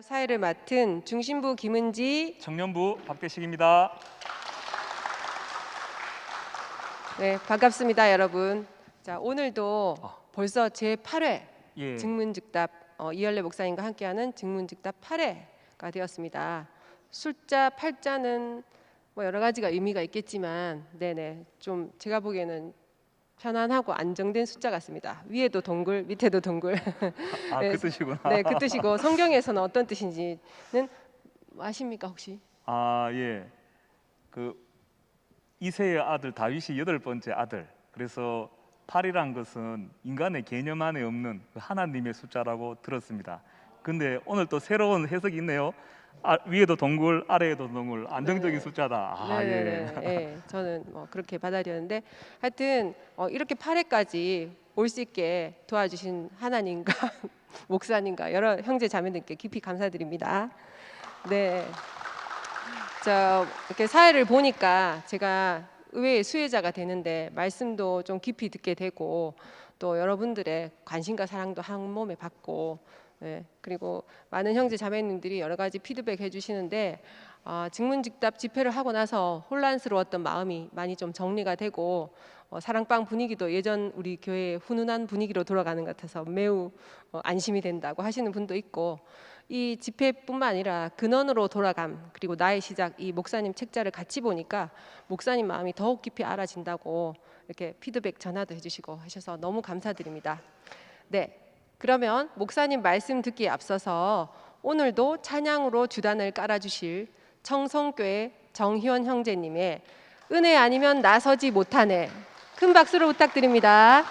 사회를 맡은 중심부 김은지, 청년부 박대식입니다. 네, 반갑습니다, 여러분. 자, 오늘도 벌써 제8회 예. 증문즉답 이열래 목사님과 함께하는 증문즉답 8회가 되었습니다. 숫자 8자는 뭐 여러 가지가 의미가 있겠지만, 좀 제가 보기에는 편안하고 안정된 숫자 같습니다. 위에도 동글, 밑에도 동글. 네, 그 뜻이구나. 네, 그 뜻이고 성경에서는 어떤 뜻인지는 아십니까 혹시? 예. 그 이새의 아들 다윗이 8번째 아들. 그래서 8이란 것은 인간의 개념 안에 없는 하나님의 숫자라고 들었습니다. 근데 오늘 또 새로운 해석이 있네요. 위에도 동굴, 아래에도 동굴, 안정적인 숫자다. 예, 저는 뭐 그렇게 받아들였는데 하여튼 이렇게 8회까지 올 수 있게 도와주신 하나님과 목사님과 여러 형제 자매들께 깊이 감사드립니다. 네, 이렇게 사회를 보니까 제가 의외의 수혜자가 되는데 말씀도 좀 깊이 듣게 되고 또 여러분들의 관심과 사랑도 한 몸에 받고, 그리고 많은 형제 자매님들이 여러 가지 피드백 해주시는데 증문즉답 집회를 하고 나서 혼란스러웠던 마음이 많이 좀 정리가 되고 사랑방 분위기도 예전 우리 교회의 훈훈한 분위기로 돌아가는 것 같아서 매우 안심이 된다고 하시는 분도 있고, 이 집회뿐만 아니라 근원으로 돌아감 그리고 나의 시작 이 목사님 책자를 같이 보니까 목사님 마음이 더욱 깊이 알아진다고 이렇게 피드백 전화도 해주시고 하셔서 너무 감사드립니다. 네, 그러면 목사님 말씀 듣기에 앞서서 오늘도 찬양으로 주단을 깔아주실 청송교회 정희원 형제님의 은혜 아니면 나서지 못하네 큰 박수로 부탁드립니다.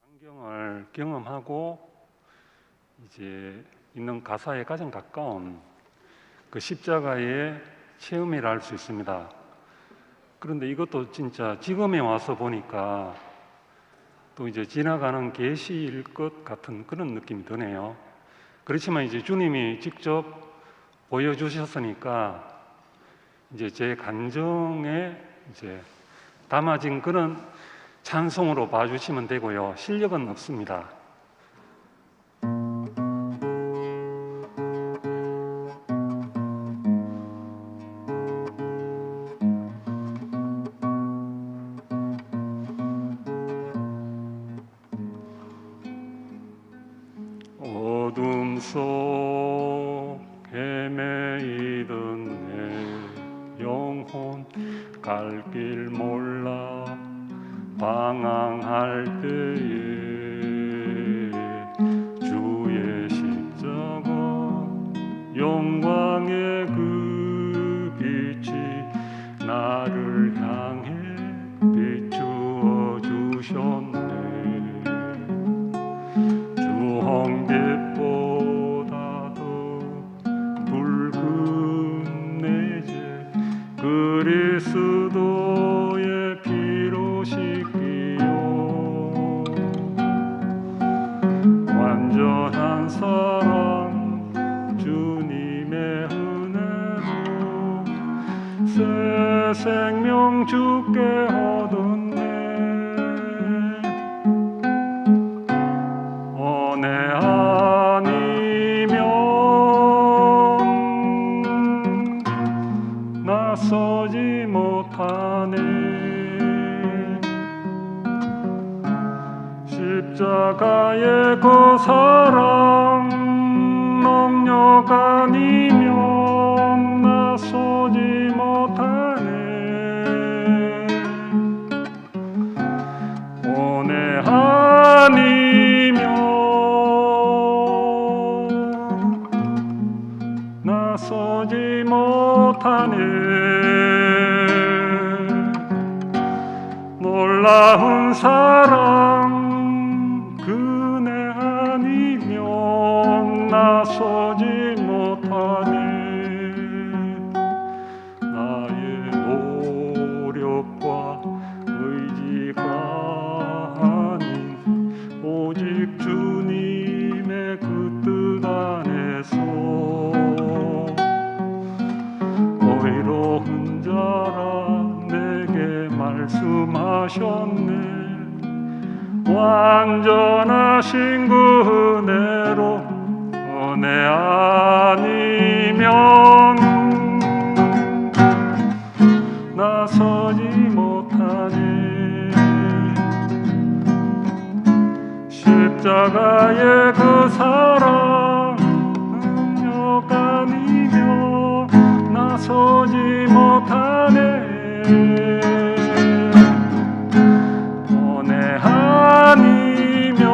환경을 경험하고 이제 있는 가사에 가장 가까운 그 십자가의 체험이라 할 수 있습니다. 그런데 이것도 진짜 지금에 와서 보니까 또 이제 지나가는 계시일 것 같은 그런 느낌이 드네요. 그렇지만 이제 주님이 직접 보여주셨으니까 이제 제 감정에 이제 담아진 그런 찬송으로 봐주시면 되고요. 실력은 없습니다. 어둠 속 헤매이던 내 영혼 갈 길 몰라 방황할 때에 주의 십자가 영광의 그 빛이 나를 향해 비추어 주셨네. 주 홍빛보다 더 붉은 내 죄 그리스도의 피로 씻기요 완전한 사랑 주님의 은혜로 새 생명 주께 얻었네. 은혜 아니면 나서지 못하네. 십자가의 그 사랑 능력 아니면 나서지 못하네. 은혜 아니면 나서지 못하네. 놀라운 사랑 그네 아니면 나서지 못하네. 나의 노력과 의지가 아닌 오직 주님의 그 뜻 안에서 하셨네. 완전하신 그 은혜로 은혜 아니면 나서지 못하네. 십자가의 그 사랑 능력 아니면 나서지 못하네. 은혜 아니면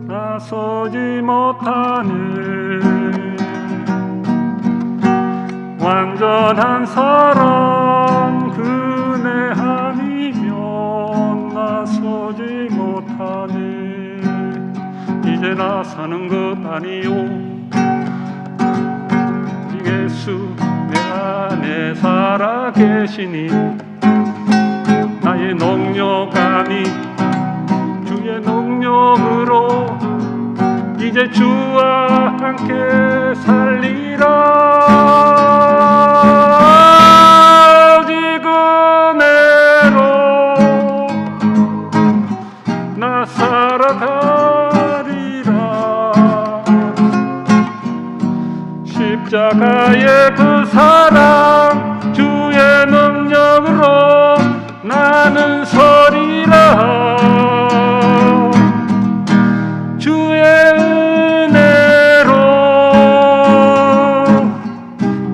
나서지 못하네. 완전한 사랑 그네 아니면 나서지 못하네. 이제 나 사는 것 아니요 예수 내 안에 살아 계시니 나의 능력 아니 주의 능력으로 이제 주와 함께 살리라. 오직 은혜로 나 살아가리라. 십자가의 그 사랑 주의 능력으로 나는 서리라. 주의 은혜로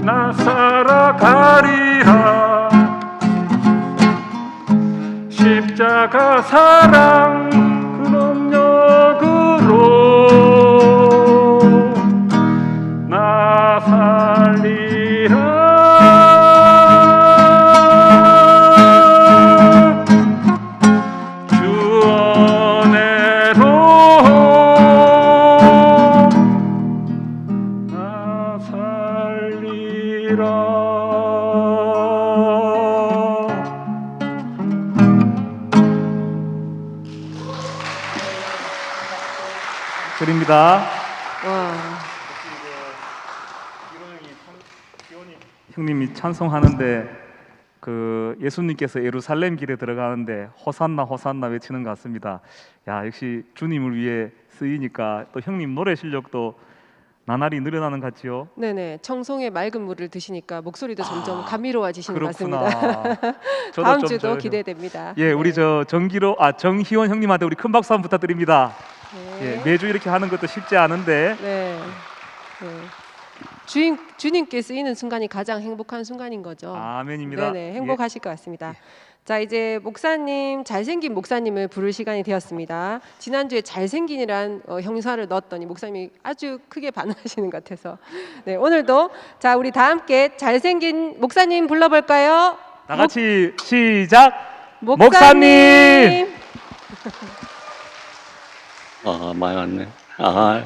나 살아가리라. 십자가 사랑 그 능력으로 나 살리라. 드립니다. 와, 형님이 찬송하는데 그 예수님께서 예루살렘 길에 들어가는데 호산나 호산나 외치는 것 같습니다. 야, 역시 주님을 위해 쓰이니까 또 형님 노래 실력도 나날이 늘어나는 것 같지요? 네네. 청송의 맑은 물을 드시니까 목소리도 점점 감미로워지시는 것 그렇구나. 같습니다. 저도 다음 좀 주도 기대됩니다. 예, 우리 저 정희원 형님한테 우리 큰 박수 한번 부탁드립니다. 네. 예, 매주 이렇게 하는 것도 쉽지 않은데 네. 네. 주님께 쓰이는 순간이 가장 행복한 순간인 거죠. 아멘입니다. 네네, 행복하실 것 같습니다. 자, 이제 목사님, 잘생긴 목사님을 부를 시간이 되었습니다. 지난주에 잘생긴이란 형사를 넣었더니 목사님이 아주 크게 반응하시는 것 같아서 네, 오늘도 자, 우리 다 함께 잘생긴 목사님 불러볼까요? 다 같이 시작. 목사님. 많이 왔네. 아,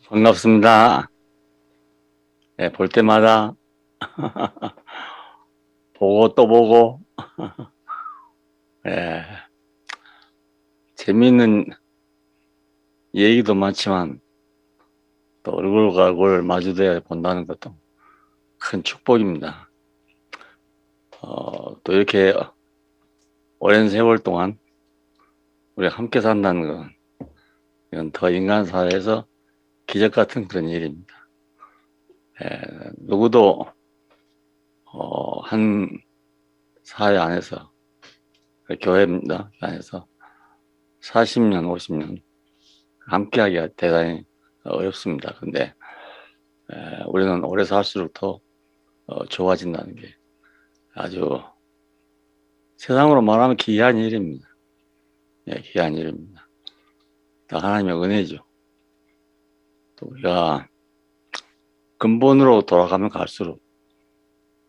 반갑습니다. 네, 볼 때마다 보고 또 보고, 네, 재미있는 얘기도 많지만 또 얼굴과 얼굴 마주대어 본다는 것도 큰 축복입니다. 또 이렇게 오랜 세월 동안 우리가 함께 산다는 건 이건 더 인간 사회에서 기적 같은 그런 일입니다. 누구도 한 사회 안에서 교회입니다. 안에서 40년, 50년 함께하기가 대단히 어렵습니다. 근데 우리는 오래 살수록 더 좋아진다는 게 아주 세상으로 말하면 기이한 일입니다. 예, 기이한 일입니다. 다 하나님의 은혜죠. 또 우리가 근본으로 돌아가면 갈수록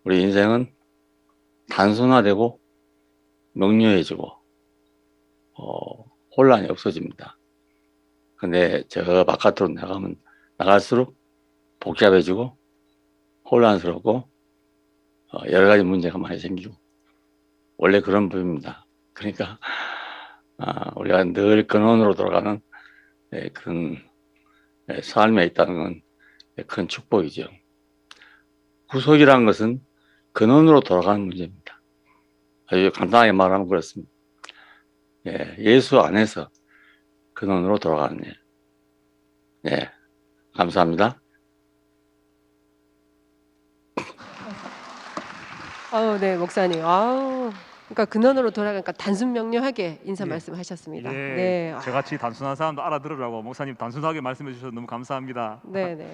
우리 인생은 단순화되고 명료해지고 혼란이 없어집니다. 근데 저 바깥으로 나가면 나갈수록 복잡해지고 혼란스럽고 여러 가지 문제가 많이 생기고 원래 그런 법입니다. 그러니까 우리가 늘 근원으로 돌아가는 그런 삶에 있다는 건 큰 축복이죠. 구속이라는 것은 근원으로 돌아가는 문제입니다. 아주 간단하게 말하면 그렇습니다. 예수 안에서 근원으로 돌아가는 일. 감사합니다. 네, 목사님. 그러니까 근원으로 돌아가니까 단순 명료하게 인사 예. 말씀하셨습니다. 예, 네. 저같이 단순한 사람도 알아들으라고 목사님 단순하게 말씀해 주셔서 너무 감사합니다. 네네.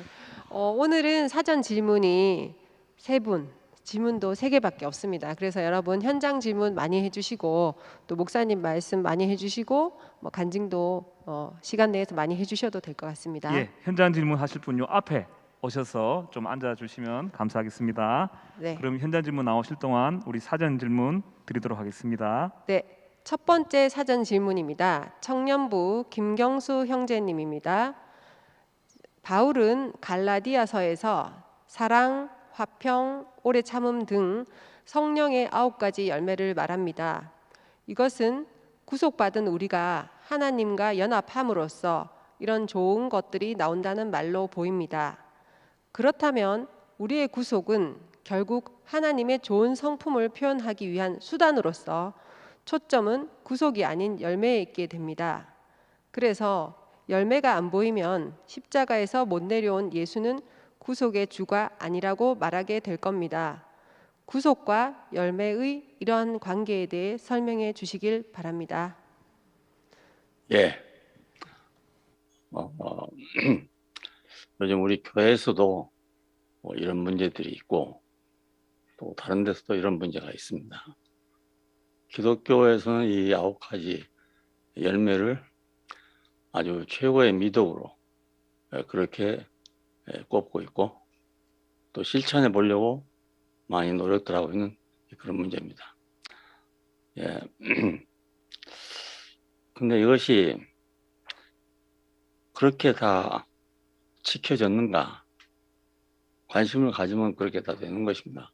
오늘은 사전 질문이 3분, 질문도 3개밖에 없습니다. 그래서 여러분 현장 질문 많이 해주시고 또 목사님 말씀 많이 해주시고 뭐 간증도 시간 내에서 많이 해주셔도 될 것 같습니다. 예, 현장 질문 하실 분 요 앞에 오셔서 좀 앉아 주시면 감사하겠습니다. 네. 그럼 현장 질문 나오실 동안 우리 사전 질문 드리도록 하겠습니다. 네. 첫 번째 사전 질문입니다. 청년부 김경수 형제님입니다. 바울은 갈라디아서에서 사랑, 화평, 오래 참음 등 성령의 9가지 열매를 말합니다. 이것은 구속받은 우리가 하나님과 연합함으로써 이런 좋은 것들이 나온다는 말로 보입니다. 그렇다면 우리의 구속은 결국 하나님의 좋은 성품을 표현하기 위한 수단으로서 초점은 구속이 아닌 열매에 있게 됩니다. 그래서 열매가 안 보이면 십자가에서 못 내려온 예수는 구속의 주가 아니라고 말하게 될 겁니다. 구속과 열매의 이러한 관계에 대해 설명해 주시길 바랍니다. 예. 요즘 우리 교회에서도 이런 문제들이 있고 또 다른 데서도 이런 문제가 있습니다. 기독교에서는 이 9가지 열매를 아주 최고의 미덕으로 그렇게 꼽고 있고 또 실천해 보려고 많이 노력들 하고 있는 그런 문제입니다. 예. 근데 이것이 그렇게 다 지켜졌는가? 관심을 가지면 그렇게 다 되는 것인가?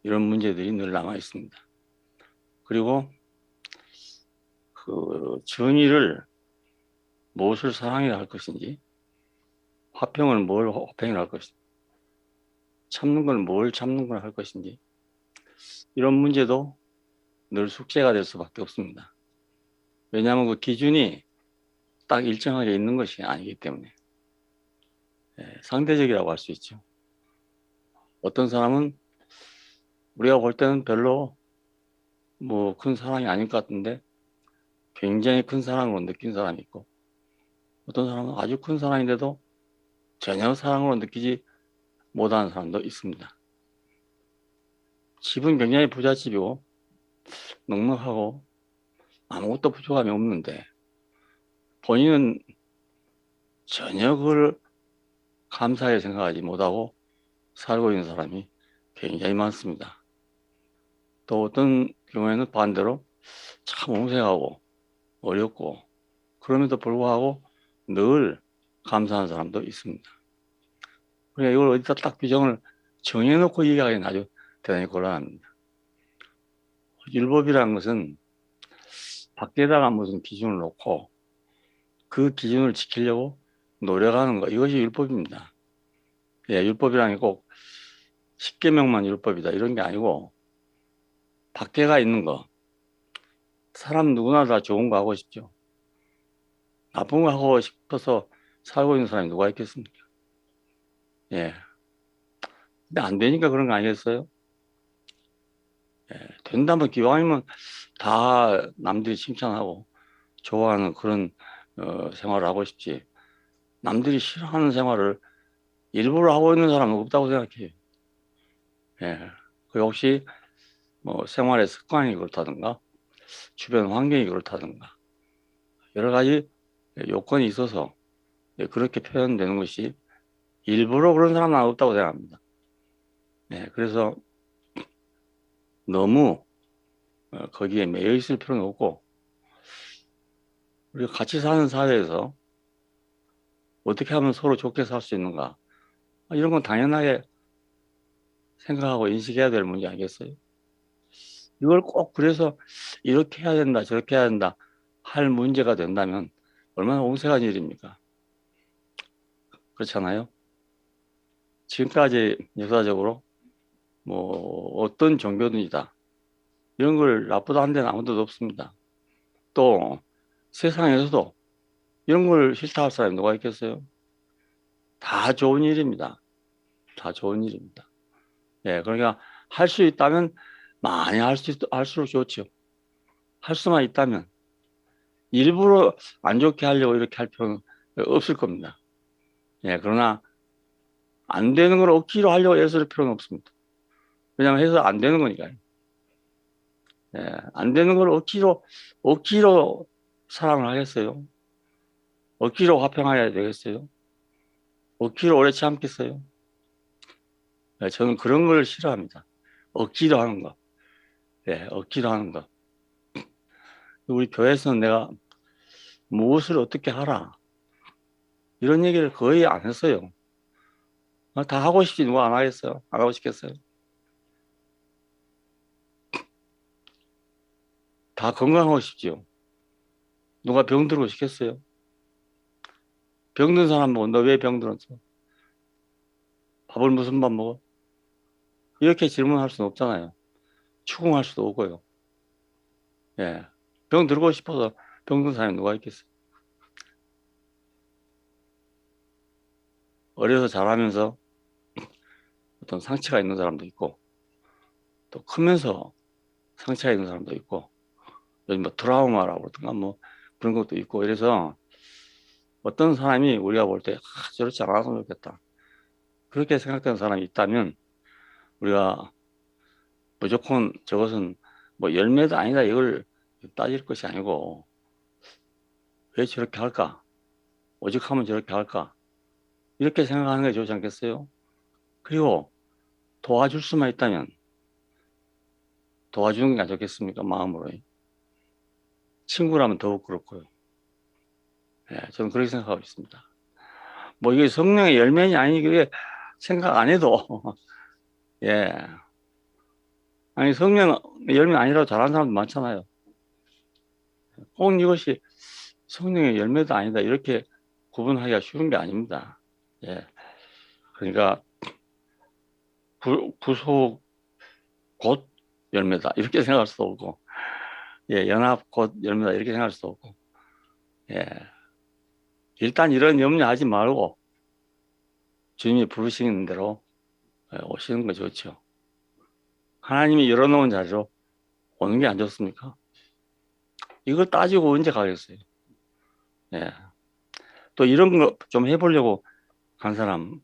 이런 문제들이 늘 남아 있습니다. 그리고 그 정의를 무엇을 사랑이라 할 것인지, 화평을 뭘 화평이라 할 것인지, 참는 걸 뭘 참는 걸 할 것인지, 이런 문제도 늘 숙제가 될 수밖에 없습니다. 왜냐하면 그 기준이 딱 일정하게 있는 것이 아니기 때문에 상대적이라고 할 수 있죠. 어떤 사람은 우리가 볼 때는 별로 뭐 큰 사랑이 아닐 것 같은데 굉장히 큰 사랑으로 느낀 사람이 있고 어떤 사람은 아주 큰 사랑인데도 전혀 사랑으로 느끼지 못하는 사람도 있습니다. 집은 굉장히 부잣집이고 넉넉하고 아무것도 부족함이 없는데 본인은 전혀 그걸 감사하게 생각하지 못하고 살고 있는 사람이 굉장히 많습니다. 또 어떤 경우에는 반대로 참 옹색하고 어렵고 그럼에도 불구하고 늘 감사하는 사람도 있습니다. 그러니까 이걸 어디다 딱 규정을 정해놓고 얘기하기는 아주 대단히 곤란합니다. 율법이라는 것은 밖에다가 무슨 기준을 놓고 그 기준을 지키려고 노력하는 거, 이것이 율법입니다. 율법이라는 게 꼭 10계명만 율법이다 이런 게 아니고 밖에가 있는 거, 사람 누구나 다 좋은 거 하고 싶죠. 나쁜 거 하고 싶어서 살고 있는 사람이 누가 있겠습니까? 근데 안 되니까 그런 거 아니겠어요? 된다면 기왕이면 다 남들이 칭찬하고 좋아하는 그런 생활을 하고 싶지. 남들이 싫어하는 생활을 일부러 하고 있는 사람은 없다고 생각해요. 그 혹시 뭐 생활의 습관이 그렇다든가 주변 환경이 그렇다든가 여러 가지 요건이 있어서 그렇게 표현되는 것이 일부러 그런 사람은 없다고 생각합니다. 그래서 너무 거기에 매여 있을 필요는 없고 우리가 같이 사는 사회에서 어떻게 하면 서로 좋게 살 수 있는가 이런 건 당연하게 생각하고 인식해야 될 문제 아니겠어요? 이걸 꼭 그래서 이렇게 해야 된다 저렇게 해야 된다 할 문제가 된다면 얼마나 옹색한 일입니까? 그렇잖아요. 지금까지 역사적으로 뭐 어떤 종교든지다 이런 걸 나쁘다 한 데는 아무도 없습니다. 또 세상에서도 이런 걸 싫다 할 사람이 누가 있겠어요? 다 좋은 일입니다. 다 좋은 일입니다. 예, 그러니까 할 수 있다면 많이 할수록 좋죠. 할 수만 있다면 일부러 안 좋게 하려고 이렇게 할 필요는 없을 겁니다. 예, 그러나 안 되는 걸 억지로 하려고 애쓸 필요는 없습니다. 왜냐하면 해서 안 되는 거니까요. 예, 안 되는 걸 억지로 사랑을 하겠어요? 억지로 화평해야 되겠어요? 억지로 오래 참겠어요? 예, 저는 그런 걸 싫어합니다. 억지로 하는 거. 예, 억지로 하는 거. 우리 교회에서는 내가 무엇을 어떻게 하라. 이런 얘기를 거의 안 했어요. 다 하고 싶지 누가 안 하겠어요? 안 하고 싶겠어요? 다 건강하고 싶지요. 누가 병들고 싶겠어요? 병든 사람 뭐, 너 왜 병들었어? 밥을 무슨 밥 먹어? 이렇게 질문할 수는 없잖아요. 추궁할 수도 없고요. 예. 병들고 싶어서 병든 사람이 누가 있겠어요? 어려서 자라면서 어떤 상처가 있는 사람도 있고, 또 크면서 상처가 있는 사람도 있고, 요즘 뭐 트라우마라고 그러던가 뭐 그런 것도 있고, 이래서 어떤 사람이 우리가 볼 때, 저렇지 않았으면 좋겠다. 그렇게 생각되는 사람이 있다면, 우리가 무조건 저것은 뭐 열매도 아니다, 이걸 따질 것이 아니고, 왜 저렇게 할까? 오죽하면 저렇게 할까? 이렇게 생각하는 게 좋지 않겠어요? 그리고 도와줄 수만 있다면 도와주는 게 안 좋겠습니까? 마음으로. 친구라면 더욱 그렇고요. 예, 저는 그렇게 생각하고 있습니다. 뭐 이게 성령의 열매니 아니 그게 생각 안 해도 예. 아니 성령 열매 아니라고 잘하는 사람도 많잖아요. 꼭 이것이 성령의 열매도 아니다 이렇게 구분하기가 쉬운 게 아닙니다. 예. 그러니까 구속 곧 열매다 이렇게 생각할 수도 없고, 예, 연합 곧 열매다 이렇게 생각할 수도 없고, 예. 일단 이런 염려하지 말고 주님이 부르시는 대로 오시는 거 좋죠. 하나님이 열어놓은 자리로 오는 게 안 좋습니까? 이걸 따지고 언제 가겠어요? 예. 또 이런 거 좀 해보려고 간 사람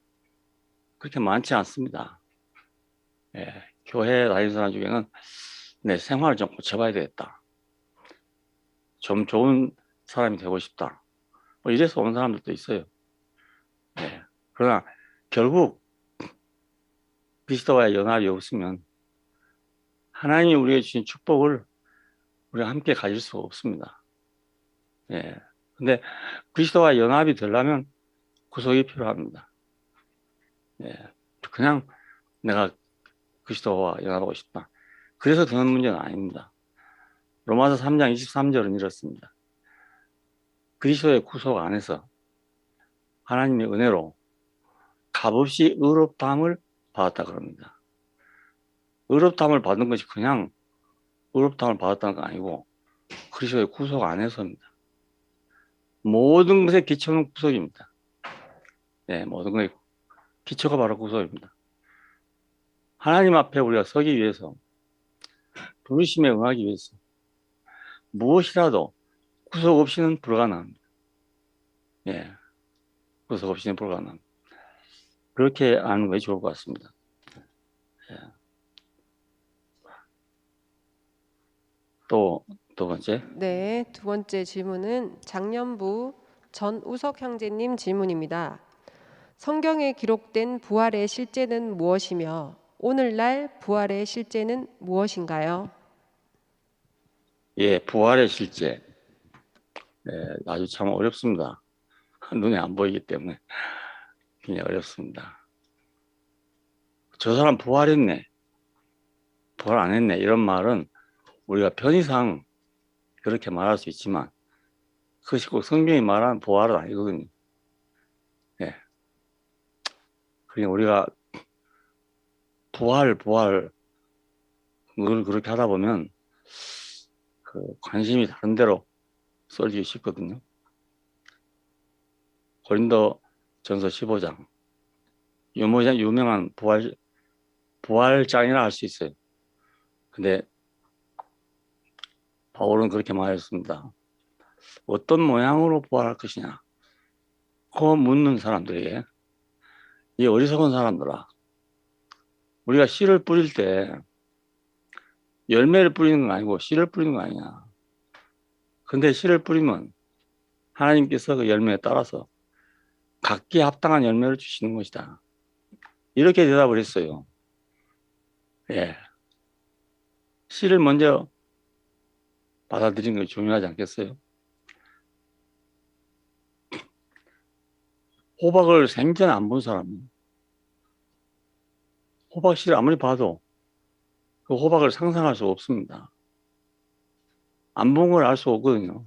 그렇게 많지 않습니다. 예. 교회 다니는 사람 중에는 내 생활을 좀 고쳐봐야 되겠다. 좀 좋은 사람이 되고 싶다. 뭐 이래서 온 사람들도 있어요. 예. 그러나 결국 그리스도와의 연합이 없으면 하나님이 우리에게 주신 축복을 우리가 함께 가질 수가 없습니다. 예. 근데 그리스도와 연합이 되려면 구속이 필요합니다. 예. 그냥 내가 그리스도와 연합하고 싶다. 그래서 되는 문제는 아닙니다. 로마서 3장 23절은 이렇습니다. 그리스도의 구속 안에서 하나님의 은혜로 값없이 의롭다함을 받았다 그럽니다. 의롭다함을 받은 것이 그냥 의롭다함을 받았다는 건 아니고 그리스도의 구속 안에서입니다. 모든 것의 기초는 구속입니다. 네, 모든 것의 기초가 바로 구속입니다. 하나님 앞에 우리가 서기 위해서, 부르심에 응하기 위해서 무엇이라도 구속 없이는 불가능합니다. 예, 구속 없이는 불가능합니다. 그렇게 아는 것이 좋을 것 같습니다. 예. 또 두 번째. 네, 두 번째 질문은 장년부 전우석 형제님 질문입니다. 성경에 기록된 부활의 실제는 무엇이며 오늘날 부활의 실제는 무엇인가요? 예, 부활의 실제. 예, 아주 참 어렵습니다. 눈에 안 보이기 때문에 굉장히 어렵습니다. 저 사람 부활했네, 부활 안 했네 이런 말은 우리가 편의상 그렇게 말할 수 있지만 그것이 꼭 성경이 말하는 부활은 아니거든요. 예. 그러니까 우리가 부활 늘 그렇게 하다 보면 그 관심이 다른 데로 쏠리기 쉽거든요. 고린도전서 15장 유명한 부활장이라 할 수 있어요. 근데 바울은 그렇게 말했습니다. 어떤 모양으로 부활할 것이냐? 그 묻는 사람들에게 이 어리석은 사람들아, 우리가 씨를 뿌릴 때 열매를 뿌리는 건 아니고 씨를 뿌리는 거 아니냐? 근데 씨를 뿌리면 하나님께서 그 열매에 따라서 각기 합당한 열매를 주시는 것이다. 이렇게 대답을 했어요. 예. 씨를 먼저 받아들이는 게 중요하지 않겠어요? 호박을 생전에 안 본 사람은 호박 씨를 아무리 봐도 그 호박을 상상할 수 없습니다. 안 본 걸 알 수 없거든요.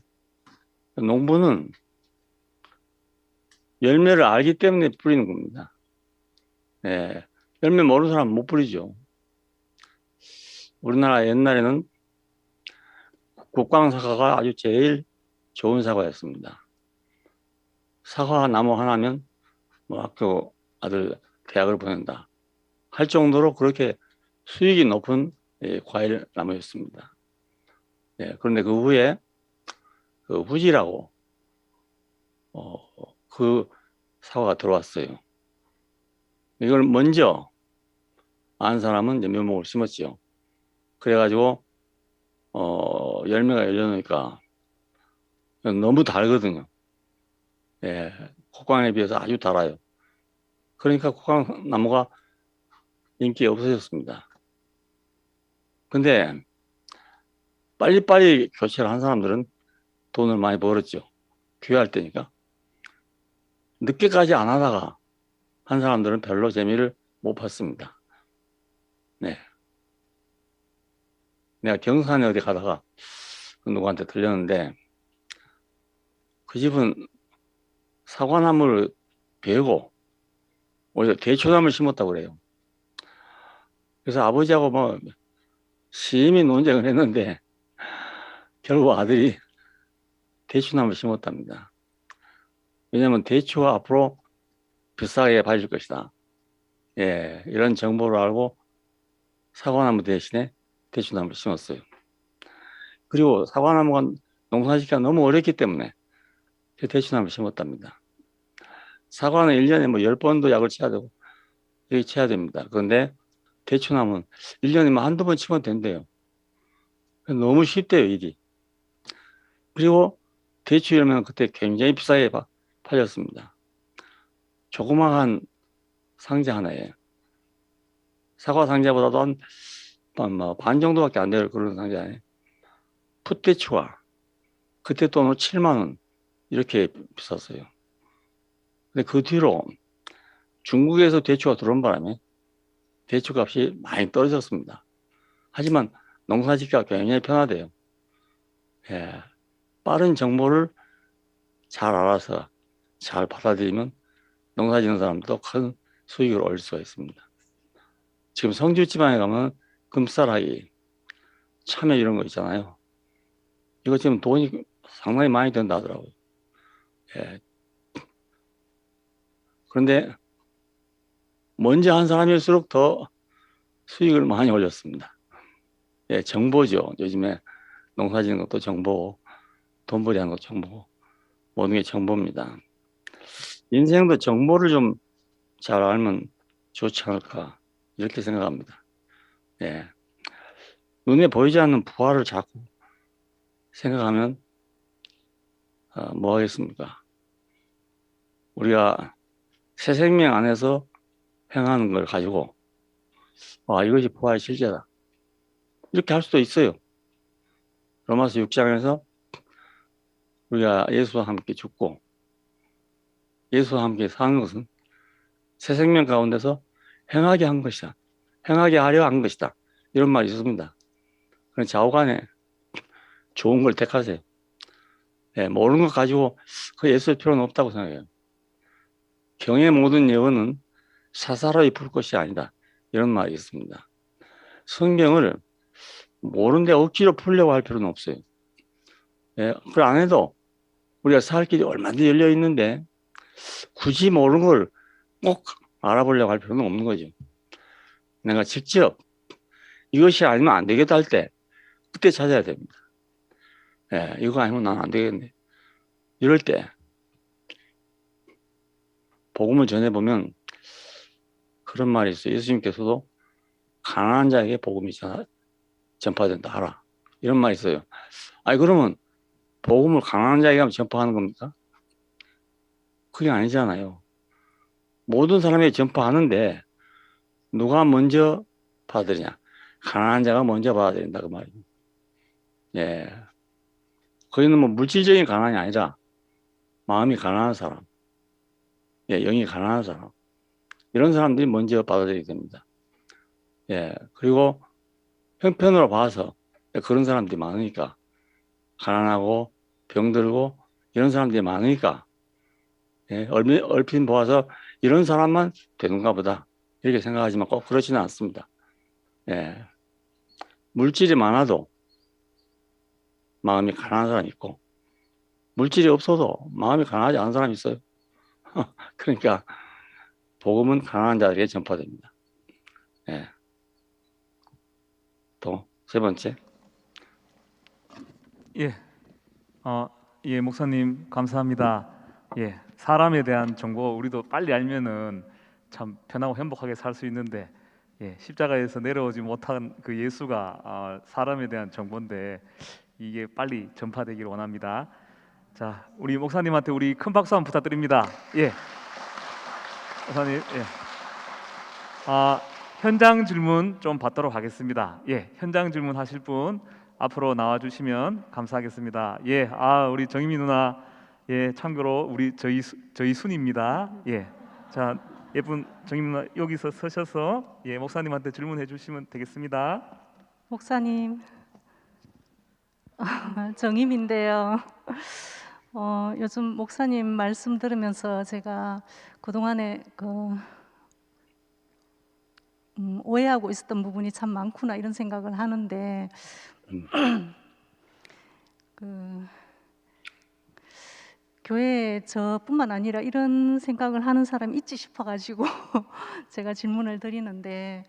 농부는 열매를 알기 때문에 뿌리는 겁니다. 예. 열매 모르는 사람은 못 뿌리죠. 우리나라 옛날에는 국광사과가 아주 제일 좋은 사과였습니다. 사과 나무 하나면 뭐 학교 아들 대학을 보낸다 할 정도로 그렇게 수익이 높은 과일 나무였습니다. 예, 그런데 그 후에 그 후지라고 그 사과가 들어왔어요. 이걸 먼저 안 사람은 이제 묘목을 심었지요. 그래가지고 열매가 열려놓으니까 너무 달거든요. 예, 국광에 비해서 아주 달아요. 그러니까 국광나무가 인기가 없어졌습니다. 근데 빨리빨리 교체를 한 사람들은 돈을 많이 벌었죠. 귀할 때니까. 늦게까지 안 하다가 한 사람들은 별로 재미를 못 봤습니다. 네. 내가 경산에 어디 가다가 누구한테 들렸는데 그 집은 사과나무를 베고 오히려 대추나무를 심었다고 그래요. 그래서 아버지하고 뭐 심히 논쟁을 했는데 결국 아들이 대추나무를 심었답니다. 왜냐하면 대추가 앞으로 비싸게 팔릴 것이다. 예, 이런 정보를 알고 사과나무 대신에 대추나무를 심었어요. 그리고 사과나무가 농사짓기가 너무 어렵기 때문에 대추나무를 심었답니다. 사과는 1년에 뭐 10번도 약을 쳐야 되고 여기 쳐야 됩니다. 그런데 대추나무는 1년에 뭐 한두 번 치면 된대요. 너무 쉽대요, 일이. 그리고 대추 열매는 그때 굉장히 비싸게 팔렸습니다. 조그마한 상자 하나에 사과 상자보다도 반 정도밖에 안 돼요. 그런 상자에 풋대추가 그때 돈으로 7만 원 이렇게 비쌌어요. 근데 그 뒤로 중국에서 대추가 들어온 바람에 대추값이 많이 떨어졌습니다. 하지만 농사짓기가 굉장히 편하대요. 예, 빠른 정보를 잘 알아서 잘 받아들이면 농사짓는 사람도 큰 수익을 올릴 수가 있습니다. 지금 성주 지방에 가면 금쌀하기, 참외 이런 거 있잖아요. 이거 지금 돈이 상당히 많이 든다 하더라고요. 예. 그런데 먼저 한 사람일수록 더 수익을 많이 올렸습니다. 예, 정보죠. 요즘에 농사 짓는 것도 정보고 돈벌이 하는 것도 정보고 모든 게 정보입니다. 인생도 정보를 좀 잘 알면 좋지 않을까 이렇게 생각합니다. 예. 눈에 보이지 않는 부활을 자꾸 생각하면 뭐 하겠습니까? 우리가 새 생명 안에서 행하는 걸 가지고 이것이 부활의 실제다 이렇게 할 수도 있어요. 로마서 6장에서 우리가 예수와 함께 죽고 예수와 함께 사는 것은 새 생명 가운데서 행하게 한 것이다. 행하게 하려 한 것이다. 이런 말이 있습니다. 그럼 좌우간에 좋은 걸 택하세요. 예, 모르는 것 가지고 그 애쓸 필요는 없다고 생각해요. 경의 모든 예언은 사사로이 풀 것이 아니다. 이런 말이 있습니다. 성경을 모르는데 억지로 풀려고 할 필요는 없어요. 예, 그걸 안 해도 우리가 살 길이 얼마든지 열려 있는데 굳이 모르는 걸 꼭 알아보려고 할 필요는 없는 거죠. 내가 직접 이것이 아니면 안 되겠다 할 때 그때 찾아야 됩니다. 예, 이거 아니면 난 안 되겠네. 이럴 때 복음을 전해보면 그런 말이 있어요. 예수님께서도 가난한 자에게 복음이 전파된다 하라. 이런 말이 있어요. 아니 그러면 복음을 가난한 자에게 전파하는 겁니까? 그게 아니잖아요. 모든 사람에게 전파하는데 누가 먼저 받아들이냐? 가난한 자가 먼저 받아들인다 그 말이에요. 예. 거기는 뭐 물질적인 가난이 아니라 마음이 가난한 사람, 예, 영이 가난한 사람, 이런 사람들이 먼저 받아들이게 됩니다. 예. 그리고 형편으로 봐서 그런 사람들이 많으니까 가난하고 병들고 이런 사람들이 많으니까 예, 얼핏 보아서 이런 사람만 되는가 보다 이렇게 생각하지만 꼭 그렇지는 않습니다. 예. 물질이 많아도 마음이 가난한 사람이 있고 물질이 없어도 마음이 가난하지 않은 사람이 있어요. 그러니까 복음은 가난한 자들에게 전파됩니다. 예. 또 세 번째. 예, 예, 목사님 감사합니다. 예, 사람에 대한 정보 우리도 빨리 알면은 참 편하고 행복하게 살 수 있는데, 예, 십자가에서 내려오지 못한 그 예수가 사람에 대한 정보인데 이게 빨리 전파되기를 원합니다. 자, 우리 목사님한테 우리 큰 박수 한번 부탁드립니다. 예, 목사님, 예, 현장 질문 좀 받도록 하겠습니다. 예, 현장 질문 하실 분 앞으로 나와주시면 감사하겠습니다. 예, 우리 정희미 누나, 예, 참고로 우리 저희 순입니다. 예, 자, 예쁜 정희미 누나 여기서 서셔서 예, 목사님한테 질문해 주시면 되겠습니다. 목사님, 정임인데요. 요즘 목사님 말씀 들으면서 제가 그동안에 오해하고 있었던 부분이 참 많구나 이런 생각을 하는데 교회에 저뿐만 아니라 이런 생각을 하는 사람이 있지 싶어가지고 제가 질문을 드리는데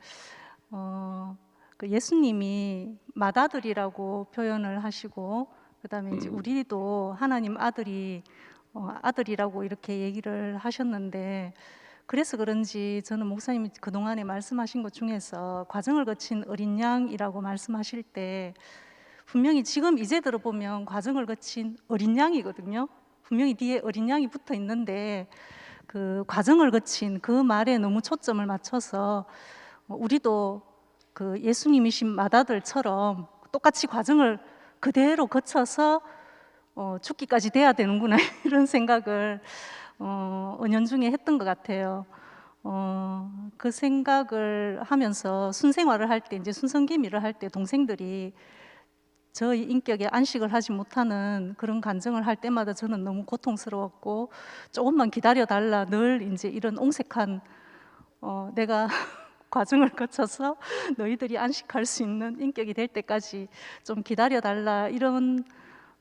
그 예수님이 맏아들이라고 표현을 하시고 그다음에 이제 우리도 하나님 아들이라고 이렇게 얘기를 하셨는데 그래서 그런지 저는 목사님이 그동안에 말씀하신 것 중에서 과정을 거친 어린 양이라고 말씀하실 때 분명히 지금 이제 들어보면 과정을 거친 어린 양이거든요. 분명히 뒤에 어린 양이 붙어 있는데 그 과정을 거친 그 말에 너무 초점을 맞춰서 우리도 그 예수님이신 맏아들처럼 똑같이 과정을 그대로 거쳐서 죽기까지 돼야 되는구나 이런 생각을 은연중에 했던 것 같아요. 그 생각을 하면서 순생활을 할 때 이제 순성개미를 할 때 동생들이 저희 인격에 안식을 하지 못하는 그런 간증을 할 때마다 저는 너무 고통스러웠고 조금만 기다려달라 늘 이제 이런 옹색한 내가 과정을 거쳐서 너희들이 안식할 수 있는 인격이 될 때까지 좀 기다려달라 이런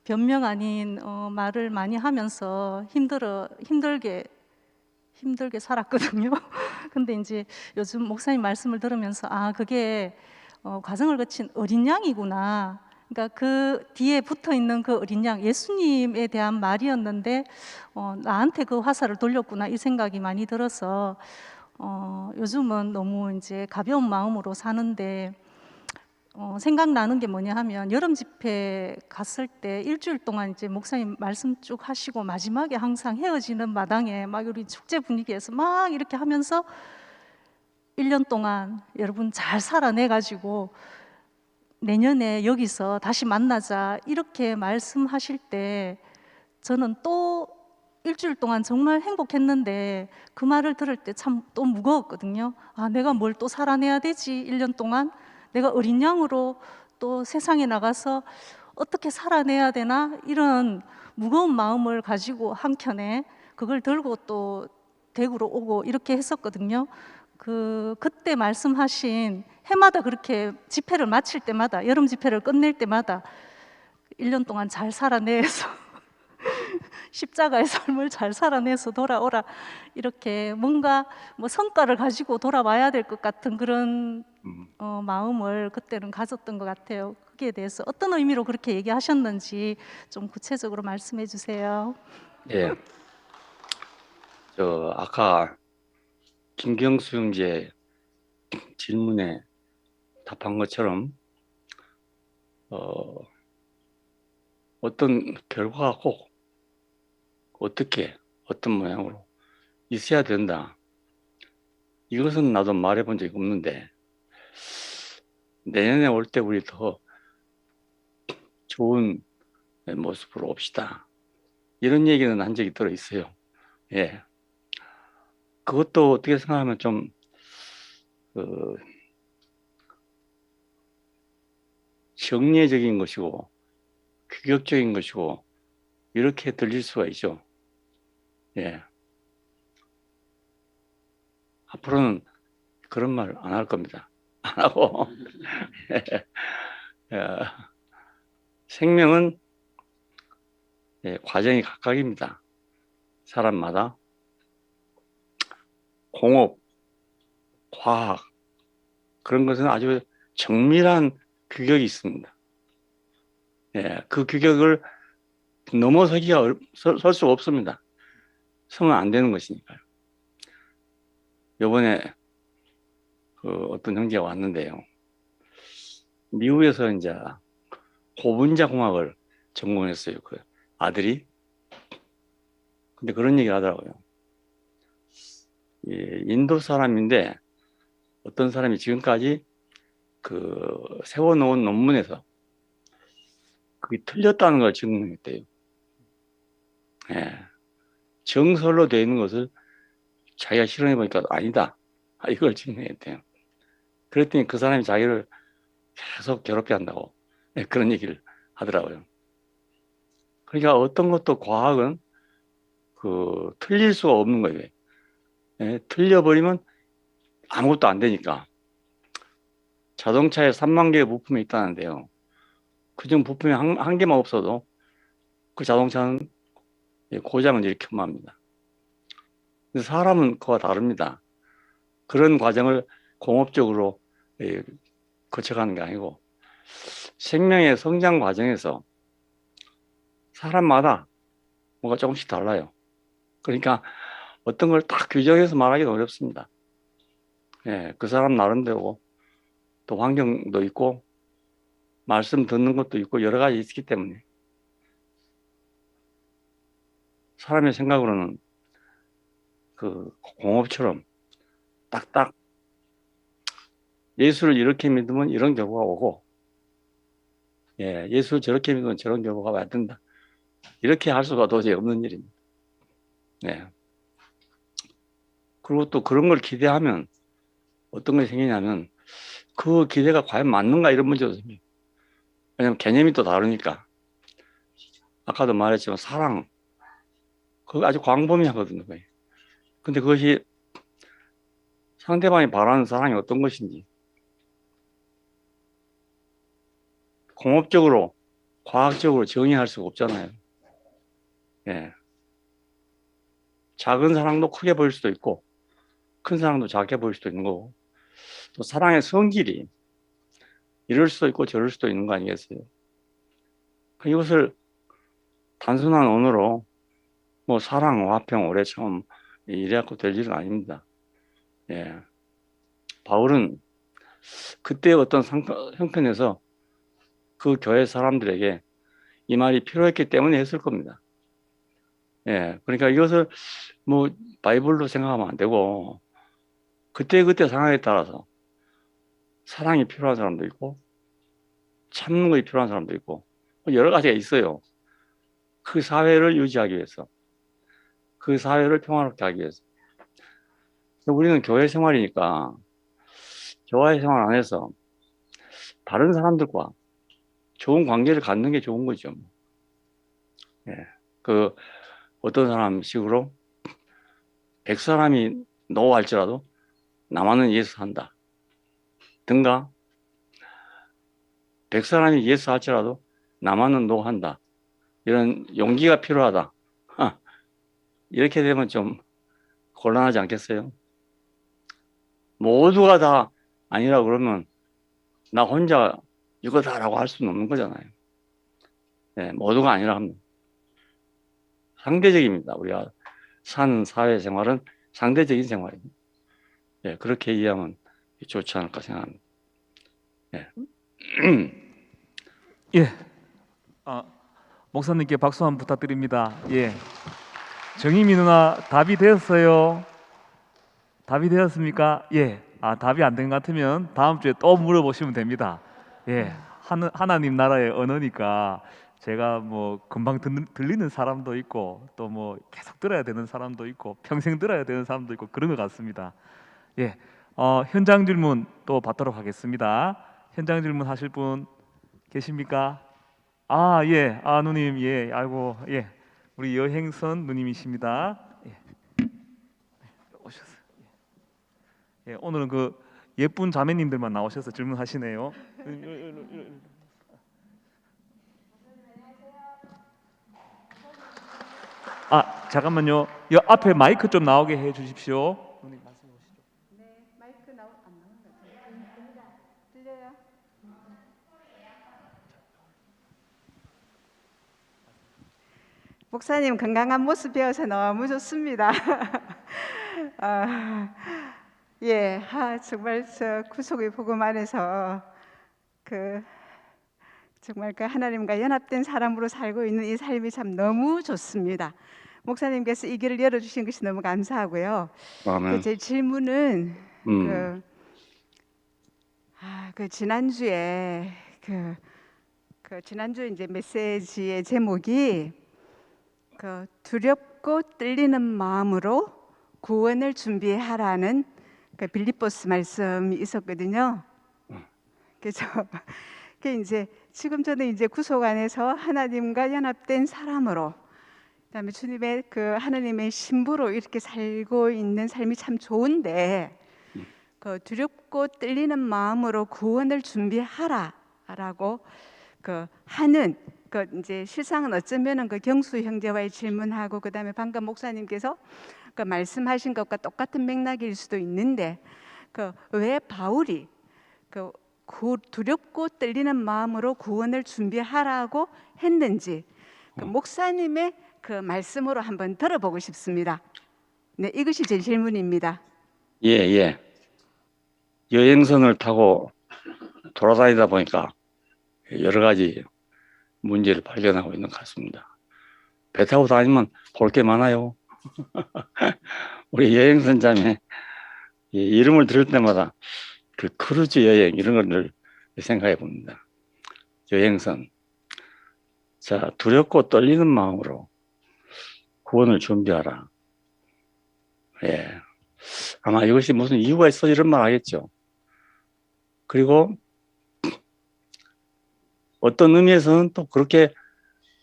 변명 아닌 말을 많이 하면서 힘들게 살았거든요. 근데 이제 요즘 목사님 말씀을 들으면서 그게 과정을 거친 어린 양이구나. 그러니까 그 뒤에 붙어 있는 그 어린 양, 예수님에 대한 말이었는데 나한테 그 화살을 돌렸구나 이 생각이 많이 들어서 요즘은 너무 이제 가벼운 마음으로 사는데 생각나는 게 뭐냐 하면 여름 집회 갔을 때 일주일 동안 이제 목사님 말씀 쭉 하시고 마지막에 항상 헤어지는 마당에 막 우리 축제 분위기에서 막 이렇게 하면서 1년 동안 여러분 잘 살아내가지고 내년에 여기서 다시 만나자 이렇게 말씀하실 때 저는 또 일주일 동안 정말 행복했는데 그 말을 들을 때 참 또 무거웠거든요. 내가 뭘 또 살아내야 되지 1년 동안 내가 어린 양으로 또 세상에 나가서 어떻게 살아내야 되나 이런 무거운 마음을 가지고 한켠에 그걸 들고 또 대구로 오고 이렇게 했었거든요. 그때 말씀하신 해마다 그렇게 집회를 마칠 때마다, 여름 집회를 끝낼 때마다 1년 동안 잘 살아내서 십자가의 삶을 잘 살아내서 돌아오라, 이렇게 뭔가 뭐 성과를 가지고 돌아와야 될 것 같은 그런 마음을 그때는 가졌던 것 같아요. 거기에 대해서 어떤 의미로 그렇게 얘기하셨는지 좀 구체적으로 말씀해 주세요. 예, 아까 김경수 형제 질문에 답한 것처럼 어떤 결과가 꼭 어떻게 어떤 모양으로 있어야 된다. 이것은 나도 말해본 적이 없는데 내년에 올 때 우리 더 좋은 모습으로 옵시다. 이런 얘기는 한 적이 들어 있어요. 예. 그것도 어떻게 생각하면 좀 정례적인 것이고 규격적인 것이고 이렇게 들릴 수가 있죠. 예. 앞으로는 그런 말 안 할 겁니다. 안 하고 생명은 과정이 각각입니다. 사람마다 공업, 과학 그런 것은 아주 정밀한 규격이 있습니다. 예, 그 규격을 넘어서기가 설 수가 없습니다. 서면 안 되는 것이니까요. 이번에 어떤 형제가 왔는데요. 미국에서 이제 고분자 공학을 전공했어요. 그 아들이. 근데 그런 얘기를 하더라고요. 인도 사람인데 어떤 사람이 지금까지 세워놓은 논문에서 그게 틀렸다는 걸 증명했대요. 예. 정설로 되어 있는 것을 자기가 실험해 보니까 아니다. 이걸 증명했대요. 그랬더니 그 사람이 자기를 계속 괴롭게 한다고 그런 얘기를 하더라고요. 그러니까 어떤 것도 과학은 틀릴 수가 없는 거예요. 예, 틀려버리면 아무것도 안 되니까. 자동차에 3만 개의 부품이 있다는데요. 그중 부품이 한 개만 없어도 그 자동차는 고장을 일으켜만 합니다. 사람은 그와 다릅니다. 그런 과정을 공업적으로 거쳐가는 게 아니고 생명의 성장 과정에서 사람마다 뭐가 조금씩 달라요. 그러니까 어떤 걸 딱 규정해서 말하기는 어렵습니다. 예, 그 사람 나름대로 또 환경도 있고 말씀 듣는 것도 있고 여러 가지 있기 때문에 사람의 생각으로는 그 공업처럼 딱딱 예수를 이렇게 믿으면 이런 결과가 오고 예수를 저렇게 믿으면 저런 결과가 와야 된다. 이렇게 할 수가 도저히 없는 일입니다. 네. 그리고 또 그런 걸 기대하면 어떤 것이 생기냐면 그 기대가 과연 맞는가 이런 문제도 생겨요. 왜냐하면 개념이 또 다르니까. 아까도 말했지만 사랑 그거 아주 광범위하거든요. 근데 그것이 상대방이 바라는 사랑이 어떤 것인지 공업적으로 과학적으로 정의할 수가 없잖아요. 예. 작은 사랑도 크게 보일 수도 있고 큰 사랑도 작게 보일 수도 있는 거고 또 사랑의 성질이 이럴 수도 있고 저럴 수도 있는 거 아니겠어요? 이것을 단순한 언어로 뭐 사랑, 화평, 오래 참 이래갖고 될 일은 아닙니다. 예. 바울은 그때 어떤 형편에서 그 교회 사람들에게 이 말이 필요했기 때문에 했을 겁니다. 예. 그러니까 이것을 뭐 바이블로 생각하면 안 되고 그때그때 상황에 따라서 사랑이 필요한 사람도 있고 참는 것이 필요한 사람도 있고 여러 가지가 있어요. 그 사회를 유지하기 위해서 그 사회를 평화롭게 하기 위해서 우리는 교회 생활이니까 교회 생활 안에서 다른 사람들과 좋은 관계를 갖는 게 좋은 거죠. 예. 어떤 사람 식으로 100사람이 노 할지라도 나만은 예스 한다. 든가 100사람이 예스 할지라도 나만은 노 한다. 이런 용기가 필요하다. 이렇게 되면 좀 곤란하지 않겠어요? 모두가 다 아니라 그러면 나 혼자 이거다라고 할 수는 없는 거잖아요. 네, 모두가 아니라 하면 상대적입니다. 우리가 사는 사회생활은 상대적인 생활입니다. 네, 그렇게 이해하면 좋지 않을까 생각합니다. 네. 예. 목사님께 박수 한번 부탁드립니다. 예. 정희미 누나 답이 되었어요? 답이 되었습니까? 예. 답이 안 된 것 같으면 다음 주에 또 물어보시면 됩니다. 예. 하나님 나라의 언어니까 제가 뭐 금방 들리는 사람도 있고 또 뭐 계속 들어야 되는 사람도 있고 평생 들어야 되는 사람도 있고 그런 것 같습니다. 예. 현장 질문 또 받도록 하겠습니다. 현장 질문 하실 분 계십니까? 예. 누님, 예. 아이고, 예. 우리 여행선 누님이십니다. 예. 오셨어요. 예. 오늘은 그 예쁜 자매님들만 나오셔서 질문하시네요. 잠깐만요. 이 앞에 마이크 좀 나오게 해 주십시오. 누님 말씀해 보시죠. 네, 마이크 안 나오는 것 같아요. 들려요? 목사님 건강한 모습 배워서 너무 좋습니다. 예, 정말 저 구속의 복음 안에서 정말 그 하나님과 연합된 사람으로 살고 있는 이 삶이 참 너무 좋습니다. 목사님께서 이 길을 열어주신 것이 너무 감사하고요. 제 질문은 지난주에 지난주 이제 메시지의 제목이 두렵고 떨리는 마음으로 구원을 준비하라는 빌립보스 말씀이 있었거든요. 그래서 이제 지금 저는 이제 구속 안에서 하나님과 연합된 사람으로, 그다음에 주님의 하나님의 신부로 이렇게 살고 있는 삶이 참 좋은데 두렵고 떨리는 마음으로 구원을 준비하라라고 하는 이제 실상은 어쩌면은 경수 형제와의 질문하고 그다음에 방금 목사님께서 말씀하신 것과 똑같은 맥락일 수도 있는데 왜 바울이 두렵고 떨리는 마음으로 구원을 준비하라고 했는지 목사님의 말씀으로 한번 들어보고 싶습니다. 네, 이것이 제 질문입니다. 예. 여행선을 타고 돌아다니다 보니까 여러 가지 문제를 발견하고 있는 것 같습니다. 배 타고 다니면 볼 게 많아요. 우리 여행선 자매 이름을 들을 때마다 크루즈 여행 이런 걸 늘 생각해 봅니다. 여행선. 자, 두렵고 떨리는 마음으로 구원을 준비하라. 예. 아마 이것이 무슨 이유가 있어 이런 말 하겠죠. 그리고 어떤 의미에서는 또 그렇게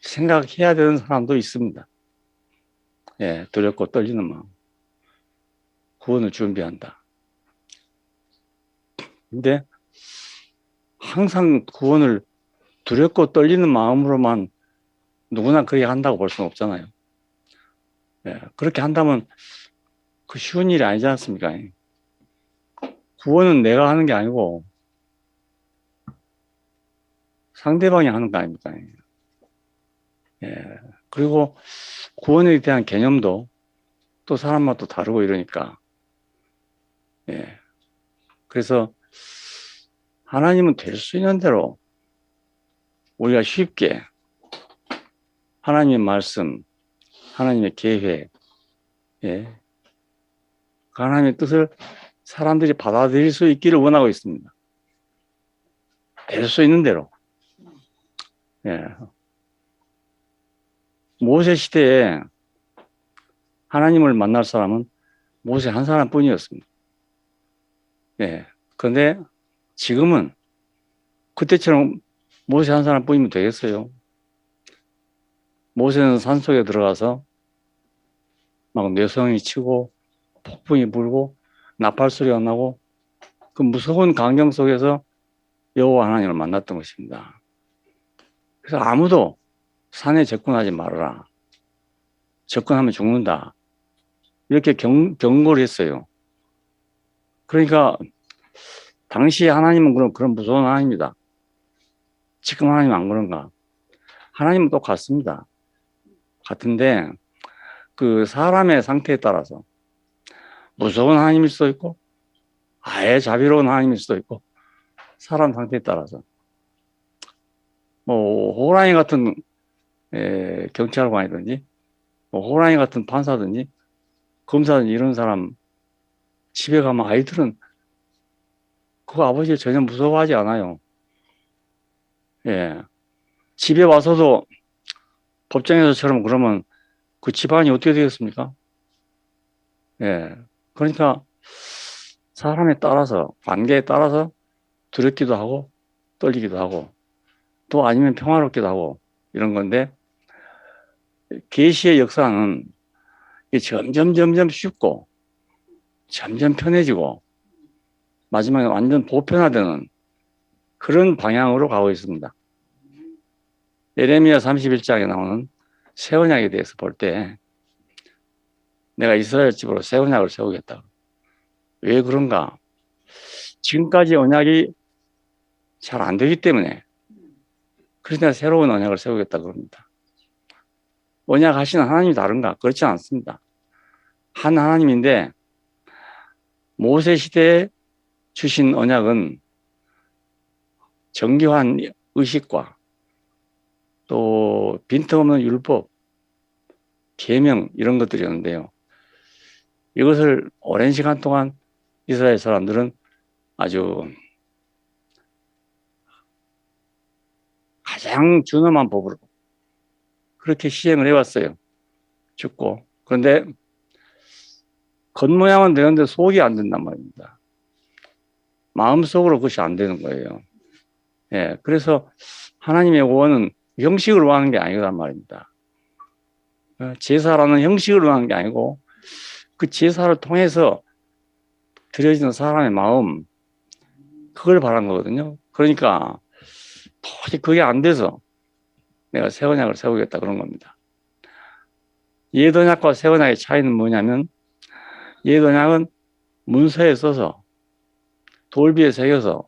생각해야 되는 사람도 있습니다. 예, 두렵고 떨리는 마음. 구원을 준비한다. 근데 항상 구원을 두렵고 떨리는 마음으로만 누구나 그렇게 한다고 볼 수는 없잖아요. 예, 그렇게 한다면 쉬운 일이 아니지 않습니까? 구원은 내가 하는 게 아니고 상대방이 하는 거 아닙니까? 예, 그리고 구원에 대한 개념도 또 사람마다 또 다르고 이러니까. 예, 그래서 하나님은 될 수 있는 대로 우리가 쉽게 하나님의 말씀, 하나님의 계획, 예, 하나님의 뜻을 사람들이 받아들일 수 있기를 원하고 있습니다. 될 수 있는 대로. 예. 모세 시대에 하나님을 만날 사람은 모세 한 사람뿐이었습니다. 예. 그런데 지금은 그때처럼 모세 한 사람뿐이면 되겠어요? 모세는 산속에 들어가서 막 뇌성이 치고 폭풍이 불고 나팔 소리가 나고 그 무서운 광경 속에서 여호와 하나님을 만났던 것입니다. 그래서 아무도 산에 접근하지 말아라. 접근하면 죽는다. 이렇게 경고를 했어요. 그러니까 당시 하나님은 그런 무서운 하나님이다. 지금 하나님 안 그런가? 하나님은 똑같습니다. 같은데 그 사람의 상태에 따라서 무서운 하나님일 수도 있고 아예 자비로운 하나님일 수도 있고 사람 상태에 따라서 뭐 호랑이 같은 경찰관이든지 뭐 호랑이 같은 판사든지 검사든지 이런 사람 집에 가면 아이들은 그 아버지를 전혀 무서워하지 않아요. 예. 집에 와서도 법정에서처럼 그러면 그 집안이 어떻게 되겠습니까? 예. 그러니까 사람에 따라서 관계에 따라서 두렵기도 하고 떨리기도 하고 또 아니면 평화롭기도 하고 이런 건데 계시의 역사는 점점 쉽고 점점 편해지고 마지막에 완전 보편화되는 그런 방향으로 가고 있습니다. 예레미야 31장에 나오는 새 언약에 대해서 볼 때 내가 이스라엘 집으로 새 언약을 세우겠다. 왜 그런가? 지금까지 언약이 잘 안 되기 때문에 그래서 내가 새로운 언약을 세우겠다 그럽니다. 언약 하시는 하나님이 다른가? 그렇지 않습니다. 한 하나님인데 모세 시대에 주신 언약은 정교한 의식과 또 빈틈없는 율법, 계명 이런 것들이었는데요. 이것을 오랜 시간 동안 이스라엘 사람들은 아주 가장 준엄한 법으로 그렇게 시행을 해왔어요. 죽고. 그런데 겉모양은 되는데 속이 안 된단 말입니다. 마음속으로 그것이 안 되는 거예요. 예, 그래서 하나님의 구원은 형식으로 하는 게 아니란 말입니다. 제사라는 형식으로 하는 게 아니고 그 제사를 통해서 드려지는 사람의 마음 그걸 바란 거거든요. 그러니까 도저히 그게 안 돼서 내가 새 언약을 세우겠다 그런 겁니다. 옛 언약과 새 언약의 차이는 뭐냐면 옛 언약은 문서에 써서 돌비에 새겨서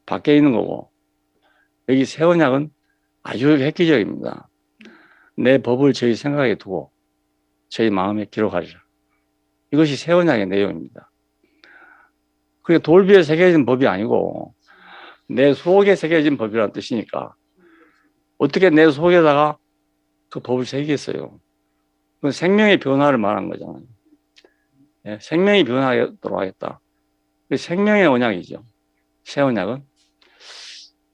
밖에 있는 거고 여기 새 언약은 아주 획기적입니다. 내 법을 저희 생각에 두고 저희 마음에 기록하시라. 이것이 새 언약의 내용입니다. 그게 돌비에 새겨진 법이 아니고 내 속에 새겨진 법이라는 뜻이니까 어떻게 내 속에다가 그 법을 새기겠어요? 그건 생명의 변화를 말한 거잖아요. 예, 생명이 변화하도록 하겠다. 생명의 언약이죠. 새 언약은.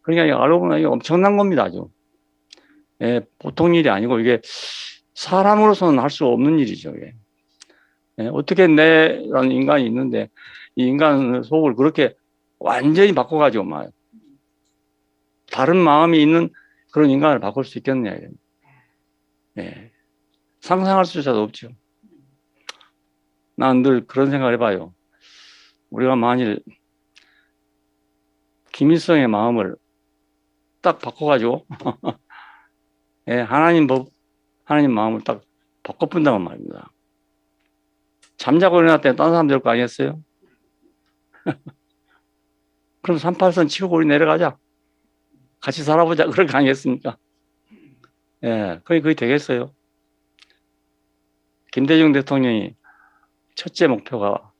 그러니까 알고 보면 이게 엄청난 겁니다. 아주. 예, 보통 일이 아니고 이게 사람으로서는 할 수 없는 일이죠. 이게. 예, 어떻게 내라는 인간이 있는데 이 인간 속을 그렇게 완전히 바꿔가지고 막 다른 마음이 있는 그런 인간을 바꿀 수 있겠느냐. 예, 상상할 수조차도 없죠. 난 늘 그런 생각을 해봐요. 우리가 만일 김일성의 마음을 딱 바꿔가지고 예, 하나님 마음을 딱 바꿔본다는 말입니다. 잠자고 일어났더니 딴 사람 될 거 아니겠어요? 그럼 38선 치고 우리 내려가자. 같이 살아보자. 그럴 거 아니겠습니까? 예, 그게 되겠어요. 김대중 대통령이 첫째 목표가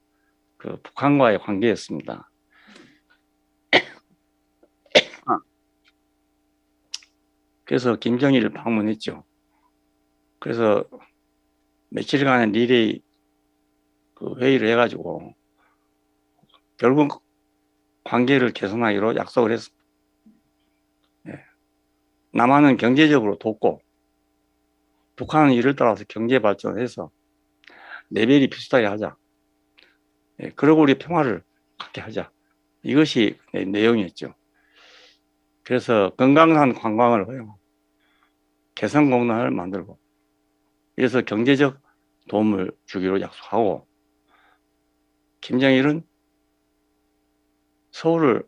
그 북한과의 관계였습니다. 그래서 김정일을 방문했죠. 그래서 며칠간의 리레이 그 회의를 해가지고 결국 관계를 개선하기로 약속을 했습니다. 예. 남한은 경제적으로 돕고 북한은 이를 따라서 경제 발전을 해서 레벨이 비슷하게 하자. 예. 그리고 우리 평화를 갖게 하자. 이것이 내용이었죠. 그래서 건강한 관광을 허용하고 개성공단을 만들고 그래서 경제적 도움을 주기로 약속하고 김정일은 서울을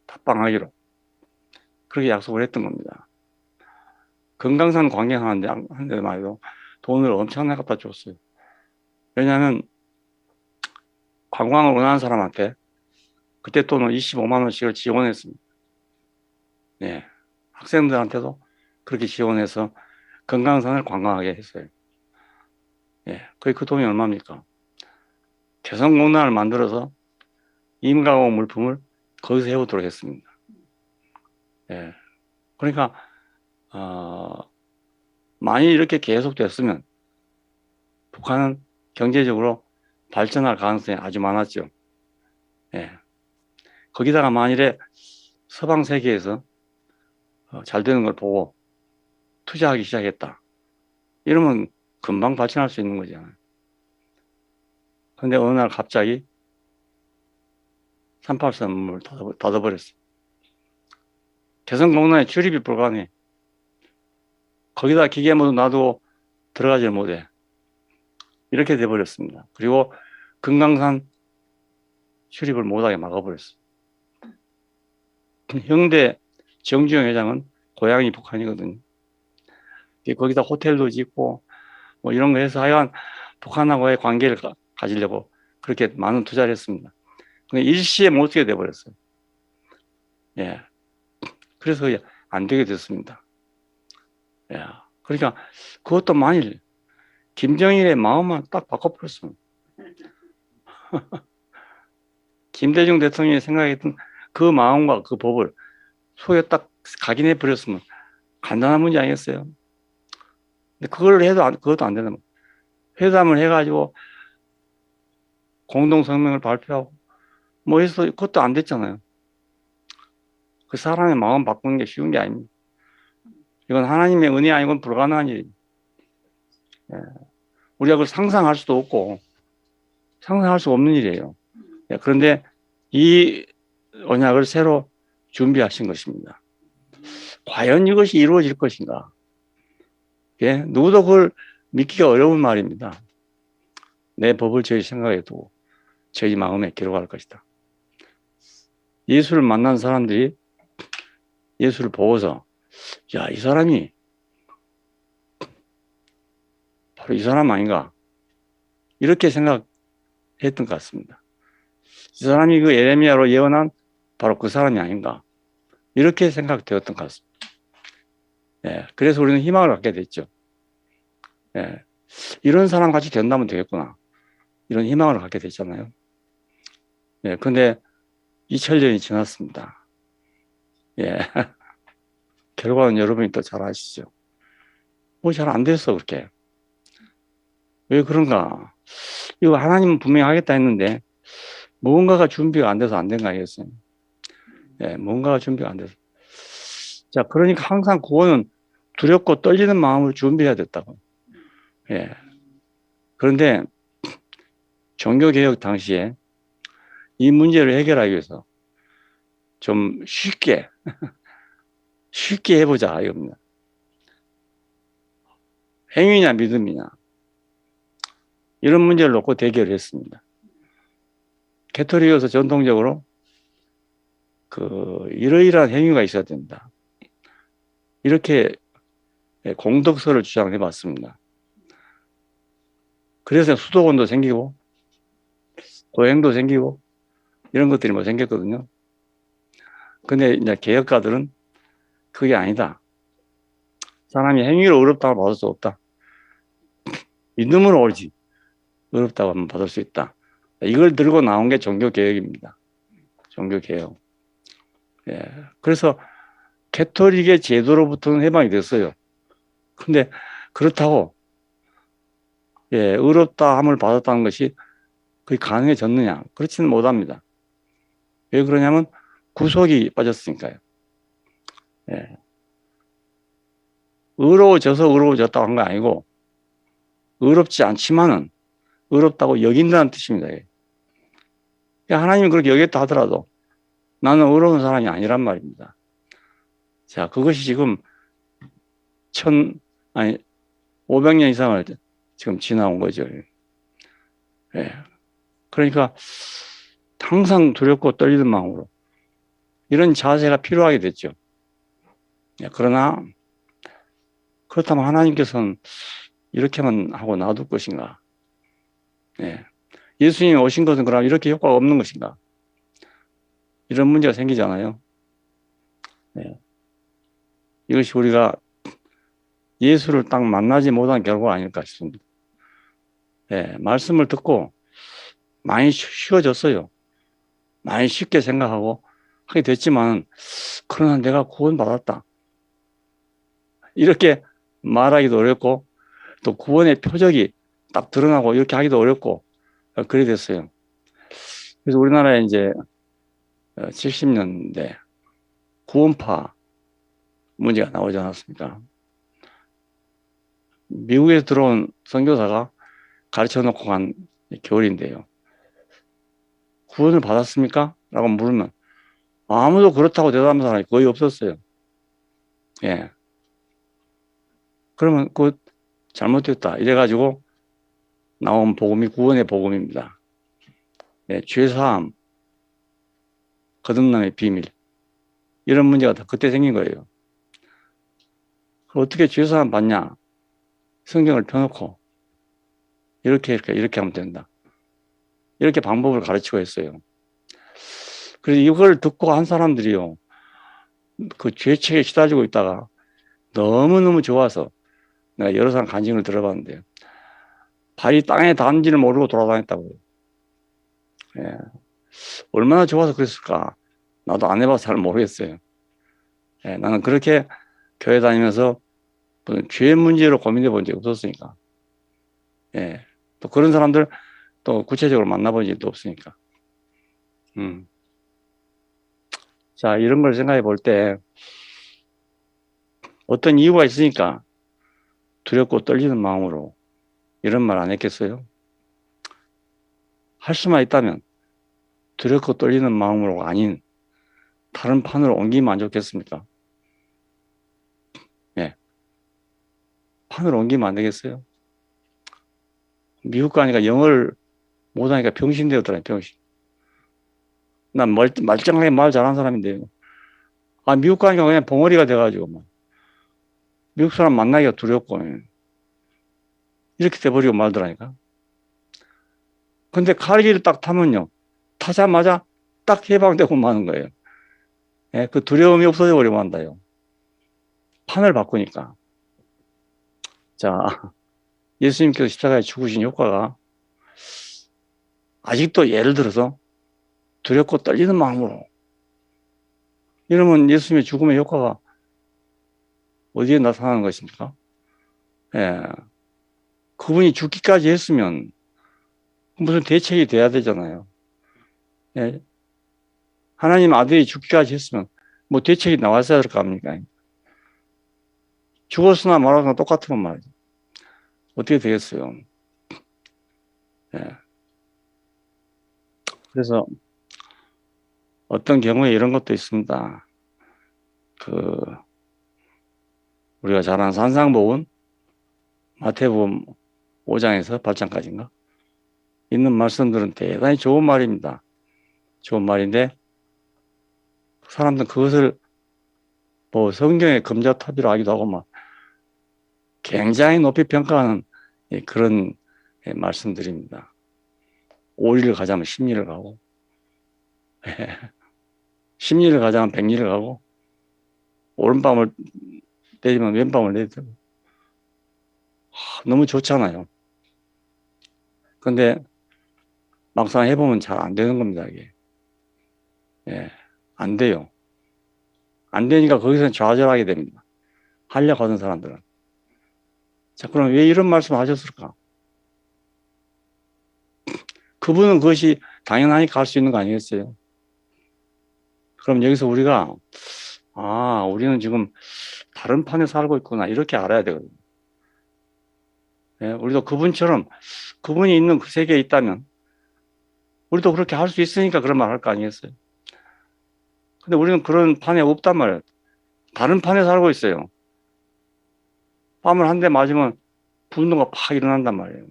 탑방하기로 그렇게 약속을 했던 겁니다. 금강산 관광하는데 말이도 돈을 엄청나게 갖다 줬어요. 왜냐하면 관광을 원하는 사람한테 그때 돈을 25만 원씩을 지원했습니다. 네. 학생들한테도 그렇게 지원해서 금강산을 관광하게 했어요. 예, 그 돈이 얼마입니까? 개성공단을 만들어서 임가공 물품을 거기서 해오도록 했습니다. 예, 그러니까 만일 이렇게 계속됐으면 북한은 경제적으로 발전할 가능성이 아주 많았죠. 예, 거기다가 만일에 서방 세계에서 잘 되는 걸 보고 투자하기 시작했다. 이러면 금방 발전할 수 있는 거잖아요. 근데 어느 날 갑자기 383을 닫아버렸어. 개성공단에 출입이 불가능해. 거기다 기계 모두 놔두고 들어가지 못해. 이렇게 돼버렸습니다. 그리고 금강산 출입을 못하게 막아버렸어. 형대 정주영 회장은 고향이 북한이거든요. 거기다 호텔도 짓고 뭐 이런 거 해서 하여간 북한하고의 관계를 가지려고 그렇게 많은 투자를 했습니다. 근데 일시에 못하게 돼버렸어요. 예. 그래서 안 되게 됐습니다. 예. 그러니까 그것도 만일 김정일의 마음만 딱 바꿔버렸으면 김대중 대통령이 생각했던 그 마음과 그 법을 속에 딱 각인해 버렸으면 간단한 문제 아니겠어요? 근데 그걸 해도 그것도 안 되는 거예요. 회담을 해가지고 공동성명을 발표하고 뭐 해서 그것도 안 됐잖아요. 그 사람의 마음 바꾸는 게 쉬운 게 아닙니다. 이건 하나님의 은혜 아니고는 불가능한 일입니다. 예. 우리가 그걸 상상할 수도 없고 상상할 수 없는 일이에요. 예. 그런데 이 언약을 새로 준비하신 것입니다. 과연 이것이 이루어질 것인가? 예? 누구도 그걸 믿기가 어려운 말입니다. 내 법을 저희 생각에 두고 저희 마음에 기록할 것이다. 예수를 만난 사람들이 예수를 보고서 야, 이 사람이 바로 이 사람 아닌가? 이렇게 생각했던 것 같습니다. 이 사람이 그 예레미야로 예언한 바로 그 사람이 아닌가? 이렇게 생각되었던 것 같습니다. 예, 그래서 우리는 희망을 갖게 됐죠. 예, 이런 사람 같이 된다면 되겠구나. 이런 희망을 갖게 됐잖아요. 예, 근데 2000년이 지났습니다. 예. 결과는 여러분이 또 잘 아시죠. 뭐 잘 안 됐어, 그렇게. 왜 그런가? 이거 하나님은 분명히 하겠다 했는데, 뭔가가 준비가 안 돼서 안 된 거 아니겠어요? 예, 뭔가가 준비가 안 돼서. 자, 그러니까 항상 구원은 두렵고 떨리는 마음을 준비해야 됐다고. 예. 그런데, 종교개혁 당시에 이 문제를 해결하기 위해서 좀 쉽게 해보자 이겁니다. 행위냐 믿음이냐 이런 문제를 놓고 대결을 했습니다. 가톨릭에서 전통적으로 이러이러한 행위가 있어야 된다. 이렇게 공덕서를 주장해 봤습니다. 그래서 수도원도 생기고 고행도 생기고 이런 것들이 뭐 생겼거든요. 근데 이제 개혁가들은 그게 아니다. 사람이 행위로 어렵다고 받을 수 없다. 믿음으로 옳지. 어렵다고 하면 받을 수 있다. 이걸 들고 나온 게 종교개혁입니다. 종교개혁. 예. 그래서 가톨릭의 제도로부터는 해방이 됐어요. 근데 그렇다고 예, 어렵다함을 받았다는 것이 그게 가능해졌느냐? 그렇지는 못합니다. 왜 그러냐면 구속이 빠졌으니까요. 예. 어려워졌다고 한 거 아니고 어렵지 않지만은 어렵다고 여긴다는 뜻입니다. 하나님이 그렇게 여겼다 하더라도 나는 어려운 사람이 아니란 말입니다. 자, 그것이 지금 500년 이상을 지금 지나온 거죠. 예. 그러니까 항상 두렵고 떨리는 마음으로 이런 자세가 필요하게 됐죠. 예. 그러나 그렇다면 하나님께서는 이렇게만 하고 놔둘 것인가? 예. 예수님이 오신 것은 그럼 이렇게 효과가 없는 것인가? 이런 문제가 생기잖아요. 예. 이것이 우리가 예수를 딱 만나지 못한 결과가 아닐까 싶습니다. 예. 말씀을 듣고 많이 쉬워졌어요. 많이 쉽게 생각하고 하게 됐지만, 그러나 내가 구원받았다. 이렇게 말하기도 어렵고, 또 구원의 표적이 딱 드러나고 이렇게 하기도 어렵고, 그래 됐어요. 그래서 우리나라에 이제 70년대 구원파 문제가 나오지 않았습니까? 미국에서 들어온 선교사가 가르쳐 놓고 간 교리인데요. 구원을 받았습니까? 라고 물으면 아무도 그렇다고 대답하는 사람이 거의 없었어요. 예. 그러면 그거 잘못됐다. 이래가지고 나온 복음이 구원의 복음입니다. 예, 죄사함, 거듭남의 비밀. 이런 문제가 다 그때 생긴 거예요. 어떻게 죄사함 받냐? 성경을 펴놓고 이렇게 하면 된다. 이렇게 방법을 가르치고 했어요. 그래서 이걸 듣고 한 사람들이요, 그 죄책에 시달리고 있다가 너무너무 좋아서 내가 여러 사람 간증을 들어봤는데요. 발이 땅에 닿은지를 모르고 돌아다녔다고요. 예. 얼마나 좋아서 그랬을까? 나도 안 해봐서 잘 모르겠어요. 예. 나는 그렇게 교회 다니면서 죄 문제로 고민해 본 적이 없었으니까. 예. 또 그런 사람들 또 구체적으로 만나본 적도 없으니까. 자, 이런 걸 생각해 볼 때 어떤 이유가 있으니까 두렵고 떨리는 마음으로 이런 말 안 했겠어요? 할 수만 있다면 두렵고 떨리는 마음으로가 아닌 다른 판으로 옮기면 안 좋겠습니까? 예. 판으로 옮기면 안 되겠어요? 미국 가니까 영어를 못하니까 병신 되었더라고요, 병신. 난 말짱하게 말 잘하는 사람인데요. 아, 미국 가니까 그냥 벙어리가 돼가지고, 막. 미국 사람 만나기가 두렵고, 이렇게 돼버리고 말더라니까. 근데 칼길을 딱 타면요, 타자마자 딱 해방되고 마는 거예요. 예, 그 두려움이 없어져 버리고 만다요. 판을 바꾸니까. 자, 예수님께서 십자가에 죽으신 효과가 아직도 예를 들어서 두렵고 떨리는 마음으로, 이러면 예수님의 죽음의 효과가 어디에 나타나는 것입니까? 예. 그분이 죽기까지 했으면 무슨 대책이 돼야 되잖아요. 예. 하나님 아들이 죽기까지 했으면 뭐 대책이 나왔어야 될 거 아닙니까? 죽었으나 말았으나 똑같은 말이죠. 어떻게 되겠어요? 예. 그래서 어떤 경우에 이런 것도 있습니다. 우리가 잘 아는 산상복음 마태복음 5장에서 8장까지인가 있는 말씀들은 대단히 좋은 말입니다. 좋은 말인데 사람들은 그것을 뭐 성경의 금자탑이라 하기도 하고 막 굉장히 높이 평가하는 그런 말씀들입니다. 5리를 가자면 10리를 가고 10리를 가자면 100리를 가고 오른밤을 내리면 왼밤을 내리고 너무 좋잖아요. 근데 막상 해보면 잘 안 되는 겁니다, 이게. 예, 안 돼요. 안 되니까 거기서 좌절하게 됩니다. 하려고 하는 사람들은. 자, 그럼 왜 이런 말씀을 하셨을까? 그분은 그것이 당연하니까 할 수 있는 거 아니겠어요? 그럼 여기서 우리가 우리는 지금 다른 판에 살고 있구나 이렇게 알아야 되거든요. 예, 우리도 그분처럼 그분이 있는 그 세계에 있다면 우리도 그렇게 할 수 있으니까 그런 말 할 거 아니겠어요? 근데 우리는 그런 판에 없단 말이에요. 다른 판에 살고 있어요. 밤을 한 대 맞으면 분노가 팍 일어난단 말이에요.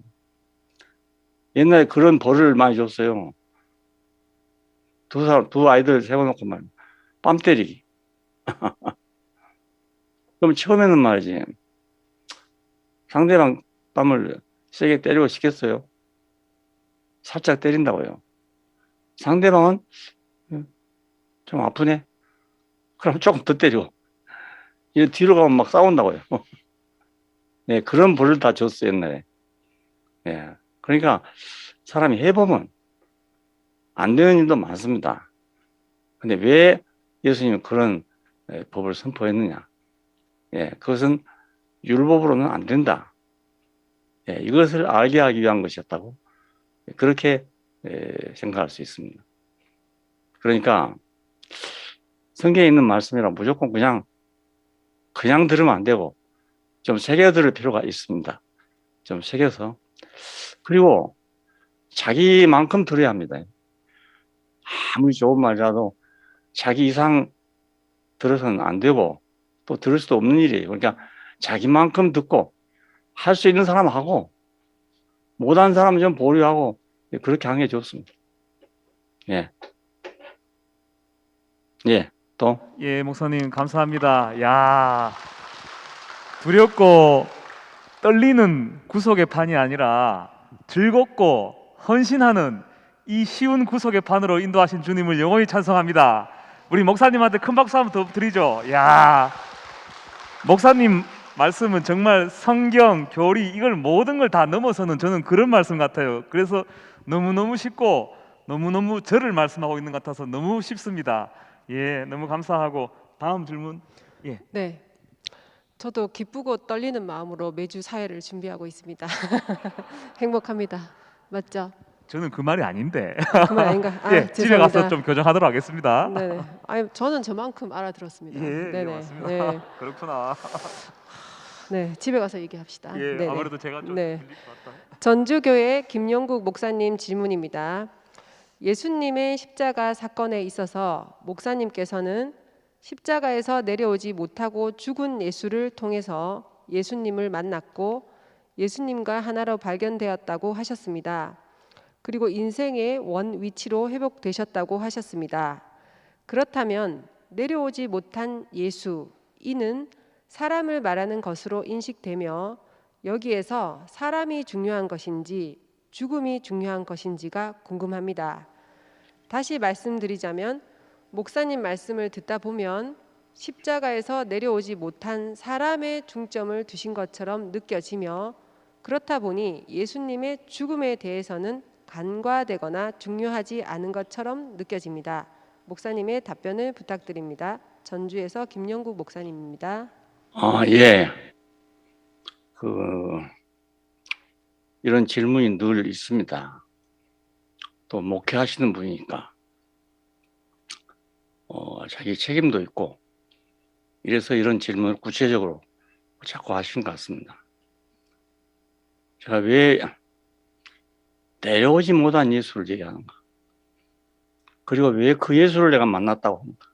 옛날에 그런 벌을 많이 줬어요. 두 아이들 세워놓고 말이야. 뺨 때리기. 그럼 처음에는 말이지. 상대방 뺨을 세게 때리고 싶겠어요? 살짝 때린다고요. 상대방은 좀 아프네? 그럼 조금 더 때리고. 이 뒤로 가면 막 싸운다고요. 네, 그런 벌을 다 줬어요, 옛날에. 네, 그러니까 사람이 해보면 안 되는 일도 많습니다. 근데 왜 예수님은 그런 법을 선포했느냐? 예, 그것은 율법으로는 안 된다. 예, 이것을 알게 하기 위한 것이었다고 그렇게 생각할 수 있습니다. 그러니까 성경에 있는 말씀이라 무조건 그냥 들으면 안 되고 좀 새겨 들을 필요가 있습니다. 좀 새겨서. 그리고 자기만큼 들어야 합니다. 아무리 좋은 말이라도 자기 이상 들어서는 안 되고 또 들을 수도 없는 일이에요. 그러니까 자기만큼 듣고 할 수 있는 사람 하고 못하는 사람은 좀 보류하고 그렇게 하는 게 좋습니다. 예. 예. 또 예, 목사님 감사합니다. 야, 두렵고 떨리는 구속의 판이 아니라 즐겁고 헌신하는 이 쉬운 구속의 판으로 인도하신 주님을 영원히 찬송합니다. 우리 목사님한테 큰 박수 한번 더 드리죠. 야, 목사님 말씀은 정말 성경, 교리 이걸 모든 걸 다 넘어서는 저는 그런 말씀 같아요. 그래서 너무너무 쉽고 너무너무 저를 말씀하고 있는 것 같아서 너무 쉽습니다. 예, 너무 감사하고 다음 질문. 예. 네. 저도 기쁘고 떨리는 마음으로 매주 사회를 준비하고 있습니다. 행복합니다. 맞죠? 저는 그 말이 아닌데. 그 말 아닌가? 아, 예, 집에 죄송합니다. 가서 좀 교정하도록 하겠습니다. 네네. 아니 저는 저만큼 알아들었습니다. 예, 네네. 예, 맞습니다. 네. 그렇구나. 네, 집에 가서 얘기합시다. 예, 네네. 아무래도 제가 좀 네. 들릴 것 같다. 전주교회 김영국 목사님 질문입니다. 예수님의 십자가 사건에 있어서 목사님께서는 십자가에서 내려오지 못하고 죽은 예수를 통해서 예수님을 만났고 예수님과 하나로 발견되었다고 하셨습니다. 그리고 인생의 원 위치로 회복되셨다고 하셨습니다. 그렇다면 내려오지 못한 예수, 이는 사람을 말하는 것으로 인식되며 여기에서 사람이 중요한 것인지 죽음이 중요한 것인지가 궁금합니다. 다시 말씀드리자면 목사님 말씀을 듣다 보면 십자가에서 내려오지 못한 사람의 중점을 두신 것처럼 느껴지며 그렇다 보니 예수님의 죽음에 대해서는 간과되거나 중요하지 않은 것처럼 느껴집니다. 목사님의 답변을 부탁드립니다. 전주에서 김영국 목사님입니다. 예. 이런 질문이 늘 있습니다. 또 목회하시는 분이니까 자기 책임도 있고 이래서 이런 질문을 구체적으로 자꾸 하신 것 같습니다. 제가 왜 내려오지 못한 예수를 얘기하는가? 그리고 왜 그 예수를 내가 만났다고 합니까?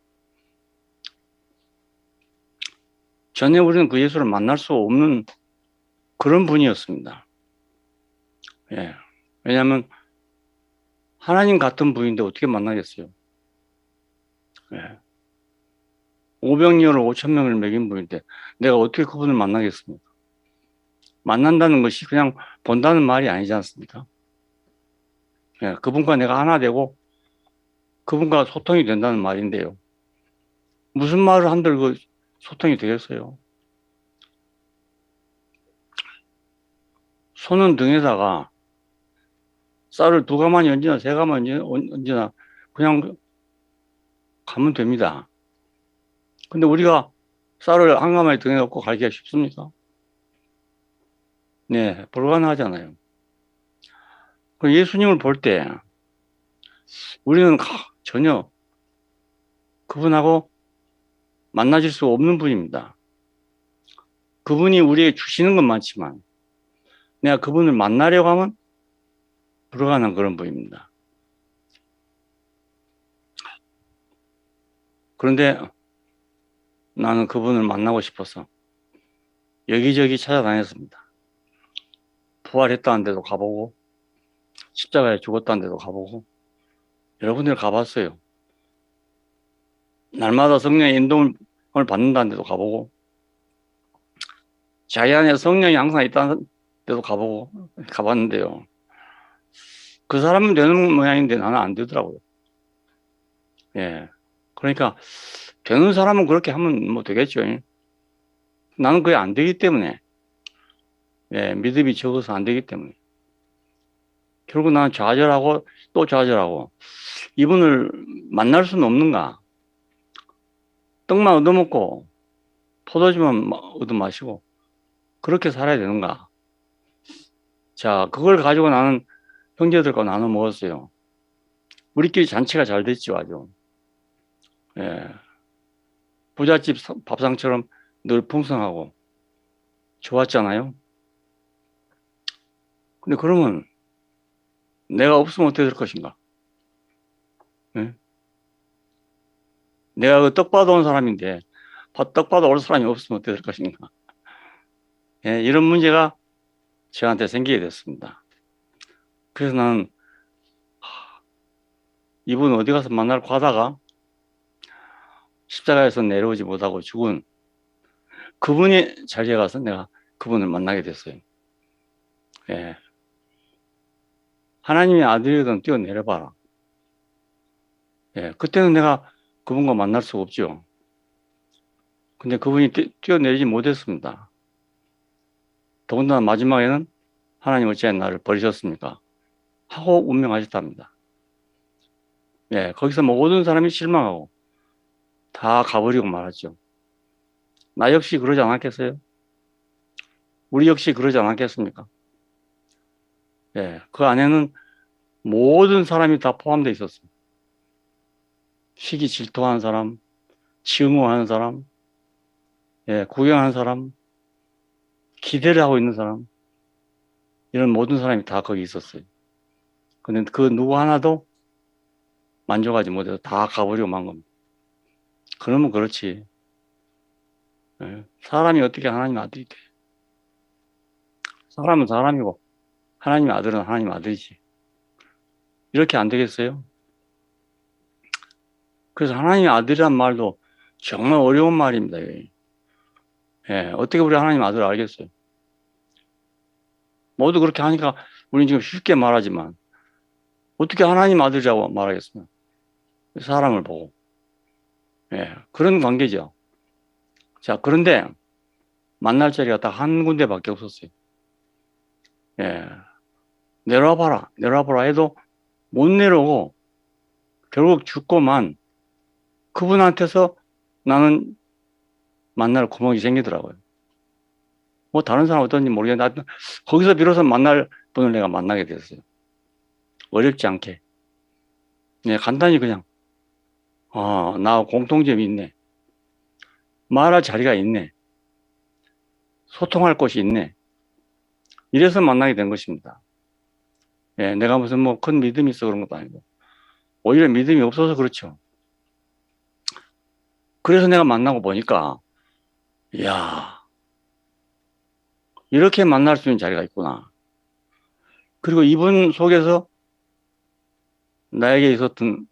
전에 우리는 그 예수를 만날 수 없는 그런 분이었습니다. 예. 왜냐하면 하나님 같은 분인데 어떻게 만나겠어요? 예. 500녀를 5,000명을 먹인 분인데 내가 어떻게 그분을 만나겠습니까? 만난다는 것이 그냥 본다는 말이 아니지 않습니까? 예. 그분과 내가 하나 되고 그분과 소통이 된다는 말인데요. 무슨 말을 한들 그 소통이 되겠어요? 손은 등에다가 쌀을 2가마니 얹으나 3가마니 얹으나 그냥 가면 됩니다. 근데 우리가 쌀을 1가마니 등에 넣고 가기가 쉽습니까? 네, 불가능하잖아요. 예수님을 볼 때 우리는 전혀 그분하고 만나질 수 없는 분입니다. 그분이 우리에게 주시는 건 많지만 내가 그분을 만나려고 하면 불가능한 그런 분입니다. 그런데 나는 그분을 만나고 싶어서 여기저기 찾아다녔습니다. 부활했다는 데도 가보고 십자가에 죽었다는 데도 가보고 여러 군데를 가봤어요. 날마다 성령의 인도를 받는다는 데도 가보고 자기 안에 성령이 항상 있다는 데도 가보고 가봤는데요. 그 사람은 되는 모양인데 나는 안 되더라고요. 예. 그러니까 되는 사람은 그렇게 하면 뭐 되겠죠. 나는 그게 안 되기 때문에, 예, 믿음이 적어서 안 되기 때문에 결국 나는 좌절하고 또 좌절하고 이분을 만날 수는 없는가? 떡만 얻어먹고 포도주만 얻어 마시고 그렇게 살아야 되는가? 자, 그걸 가지고 나는 형제들과 나눠 먹었어요. 우리끼리 잔치가 잘 됐죠, 아주. 예. 부잣집 밥상처럼 늘 풍성하고 좋았잖아요. 근데 그러면 내가 없으면 어떻게 될 것인가? 예? 내가 그 떡 받아온 사람인데 떡 받아올 사람이 없으면 어떻게 될 것인가? 예, 이런 문제가 저한테 생기게 됐습니다. 그래서 나는 이분 어디 가서 만날고 하다가 십자가에서 내려오지 못하고 죽은 그분의 자리에 가서 내가 그분을 만나게 됐어요. 예. 하나님의 아들이든 뛰어내려봐라. 예. 그때는 내가 그분과 만날 수가 없죠. 근데 그분이 뛰어내리지 못했습니다. 더군다나 마지막에는 하나님 어찌 나를 버리셨습니까? 하고 운명하셨답니다. 예. 거기서 모든 사람이 실망하고 다 가버리고 말았죠. 나 역시 그러지 않았겠어요? 우리 역시 그러지 않았겠습니까? 예, 그 안에는 모든 사람이 다 포함되어 있었습니다. 시기 질투하는 사람, 증오하는 사람, 예, 구경하는 사람, 기대를 하고 있는 사람, 이런 모든 사람이 다 거기 있었어요. 근데 그 누구 하나도 만족하지 못해서 다 가버리고 만 겁니다. 그러면 그렇지. 예, 사람이 어떻게 하나님 아들이 돼? 사람은 사람이고 하나님의 아들은 하나님의 아들이지. 이렇게 안 되겠어요? 그래서 하나님의 아들이란 말도 정말 어려운 말입니다. 예, 어떻게 우리 하나님 아들을 알겠어요? 모두 그렇게 하니까 우리는 지금 쉽게 말하지만 어떻게 하나님 아들이라고 말하겠습니까? 사람을 보고. 예, 그런 관계죠. 자, 그런데 만날 자리가 딱 한 군데밖에 없었어요. 예, 내려와봐라, 내려와봐라 해도 못 내려오고 결국 죽고만 그분한테서 나는 만날 구멍이 생기더라고요. 뭐 다른 사람 어떤지 모르겠는데 거기서 비로소 만날 분을 내가 만나게 됐어요. 어렵지 않게. 네, 간단히 그냥 나 공통점이 있네. 말할 자리가 있네. 소통할 곳이 있네. 이래서 만나게 된 것입니다. 예, 내가 무슨 뭐 큰 믿음이 있어 그런 것도 아니고 오히려 믿음이 없어서 그렇죠. 그래서 내가 만나고 보니까 이야, 이렇게 만날 수 있는 자리가 있구나. 그리고 이분 속에서 나에게 있었던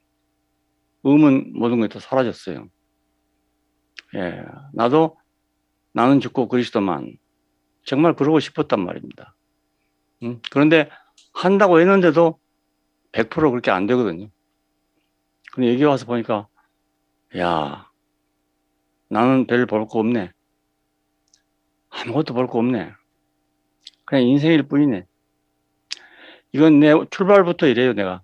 의문 모든 것이 다 사라졌어요. 예, 나는 죽고 그리스도만 정말 그러고 싶었단 말입니다. 그런데 한다고 했는데도 100% 그렇게 안 되거든요. 근데 여기 와서 보니까 야, 나는 별 볼 거 없네. 아무것도 볼 거 없네. 그냥 인생일 뿐이네. 이건 내 출발부터 이래요, 내가.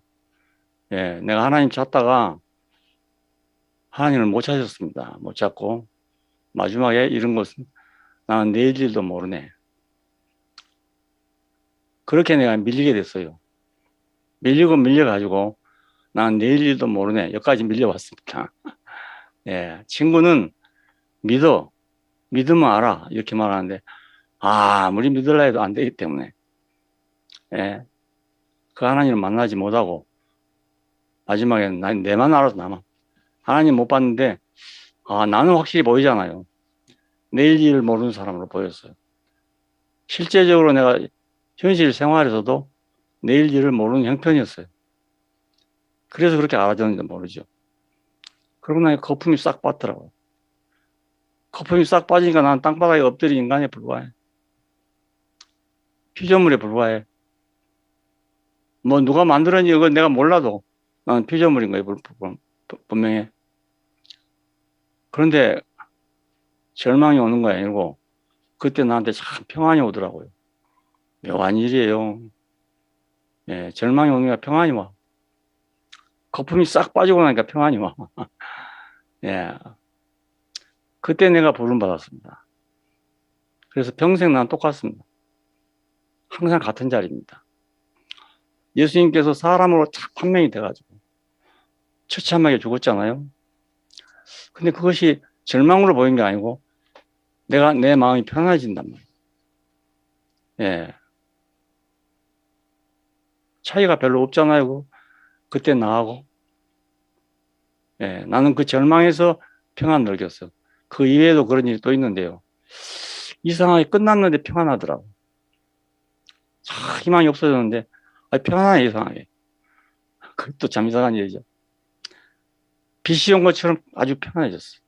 예, 내가 하나님 찾다가 하나님을 못 찾았습니다. 못 찾고 마지막에 이런 것은 나는 내일 일도 모르네. 그렇게 내가 밀리게 됐어요. 밀리고 밀려가지고 나는 내일 일도 모르네. 여기까지 밀려왔습니다. 예, 친구는 믿으면 알아. 이렇게 말하는데 아무리 믿으려 해도 안 되기 때문에 예, 그 하나님을 만나지 못하고 마지막에는 내만 알아서 남아. 하나님 못 봤는데 나는 확실히 보이잖아요. 내일 일을 모르는 사람으로 보였어요. 실제적으로 내가 현실 생활에서도 내일 일을 모르는 형편이었어요. 그래서 그렇게 알아졌는지 모르죠. 그러고 나니 거품이 싹 빠더라고요. 거품이 싹 빠지니까 난 땅바닥에 엎드린 인간에 불과해. 피조물에 불과해. 뭐 누가 만들었는지 이걸 내가 몰라도 나는 피조물인 거예요. 분명해. 그런데 절망이 오는 거 아니고 그때 나한테 참 평안이 오더라고요. 묘한 일이에요. 예, 절망이 오는 게 평안이 와. 거품이 싹 빠지고 나니까 평안이 와. 예, 그때 내가 부름 받았습니다. 그래서 평생 난 똑같습니다. 항상 같은 자리입니다. 예수님께서 사람으로 착 판명이 돼가지고 처참하게 죽었잖아요. 근데 그것이 절망으로 보인 게 아니고 내 마음이 편안해진단 말이에요. 예. 차이가 별로 없잖아요. 그때 나하고. 예. 나는 그 절망에서 평안 느꼈어. 그 이외에도 그런 일이 또 있는데요. 이상하게 끝났는데 평안하더라고. 희망이 없어졌는데 평안해, 이상하게. 그것도 참 이상한 일이죠. 빛이 온 것처럼 아주 편안해졌어요.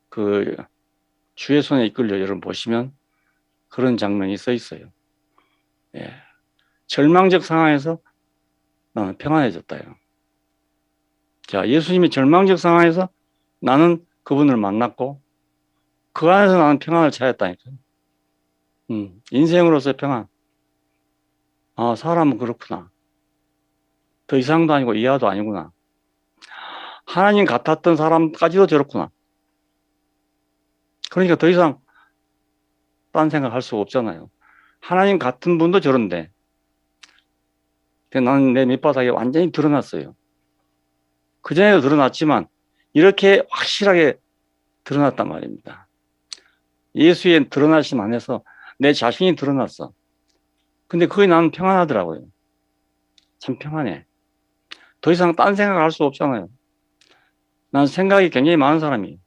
그 주의 손에 이끌려 여러분 보시면 그런 장면이 써 있어요. 예. 절망적 상황에서 나는 평안해졌다요. 자, 예수님이 절망적 상황에서 나는 그분을 만났고 그 안에서 나는 평안을 찾았다니까요. 인생으로서의 평안. 아, 사람은 그렇구나. 더 이상도 아니고 이하도 아니구나. 하나님 같았던 사람까지도 저렇구나. 그러니까 더 이상 딴 생각할 수가 없잖아요. 하나님 같은 분도 저런데 나는 내 밑바닥에 완전히 드러났어요. 그전에도 드러났지만 이렇게 확실하게 드러났단 말입니다. 예수의 드러나심 안에서 내 자신이 드러났어. 근데 그게 나는 평안하더라고요. 참 평안해. 더 이상 딴 생각할 수 없잖아요. 난 생각이 굉장히 많은 사람이에요.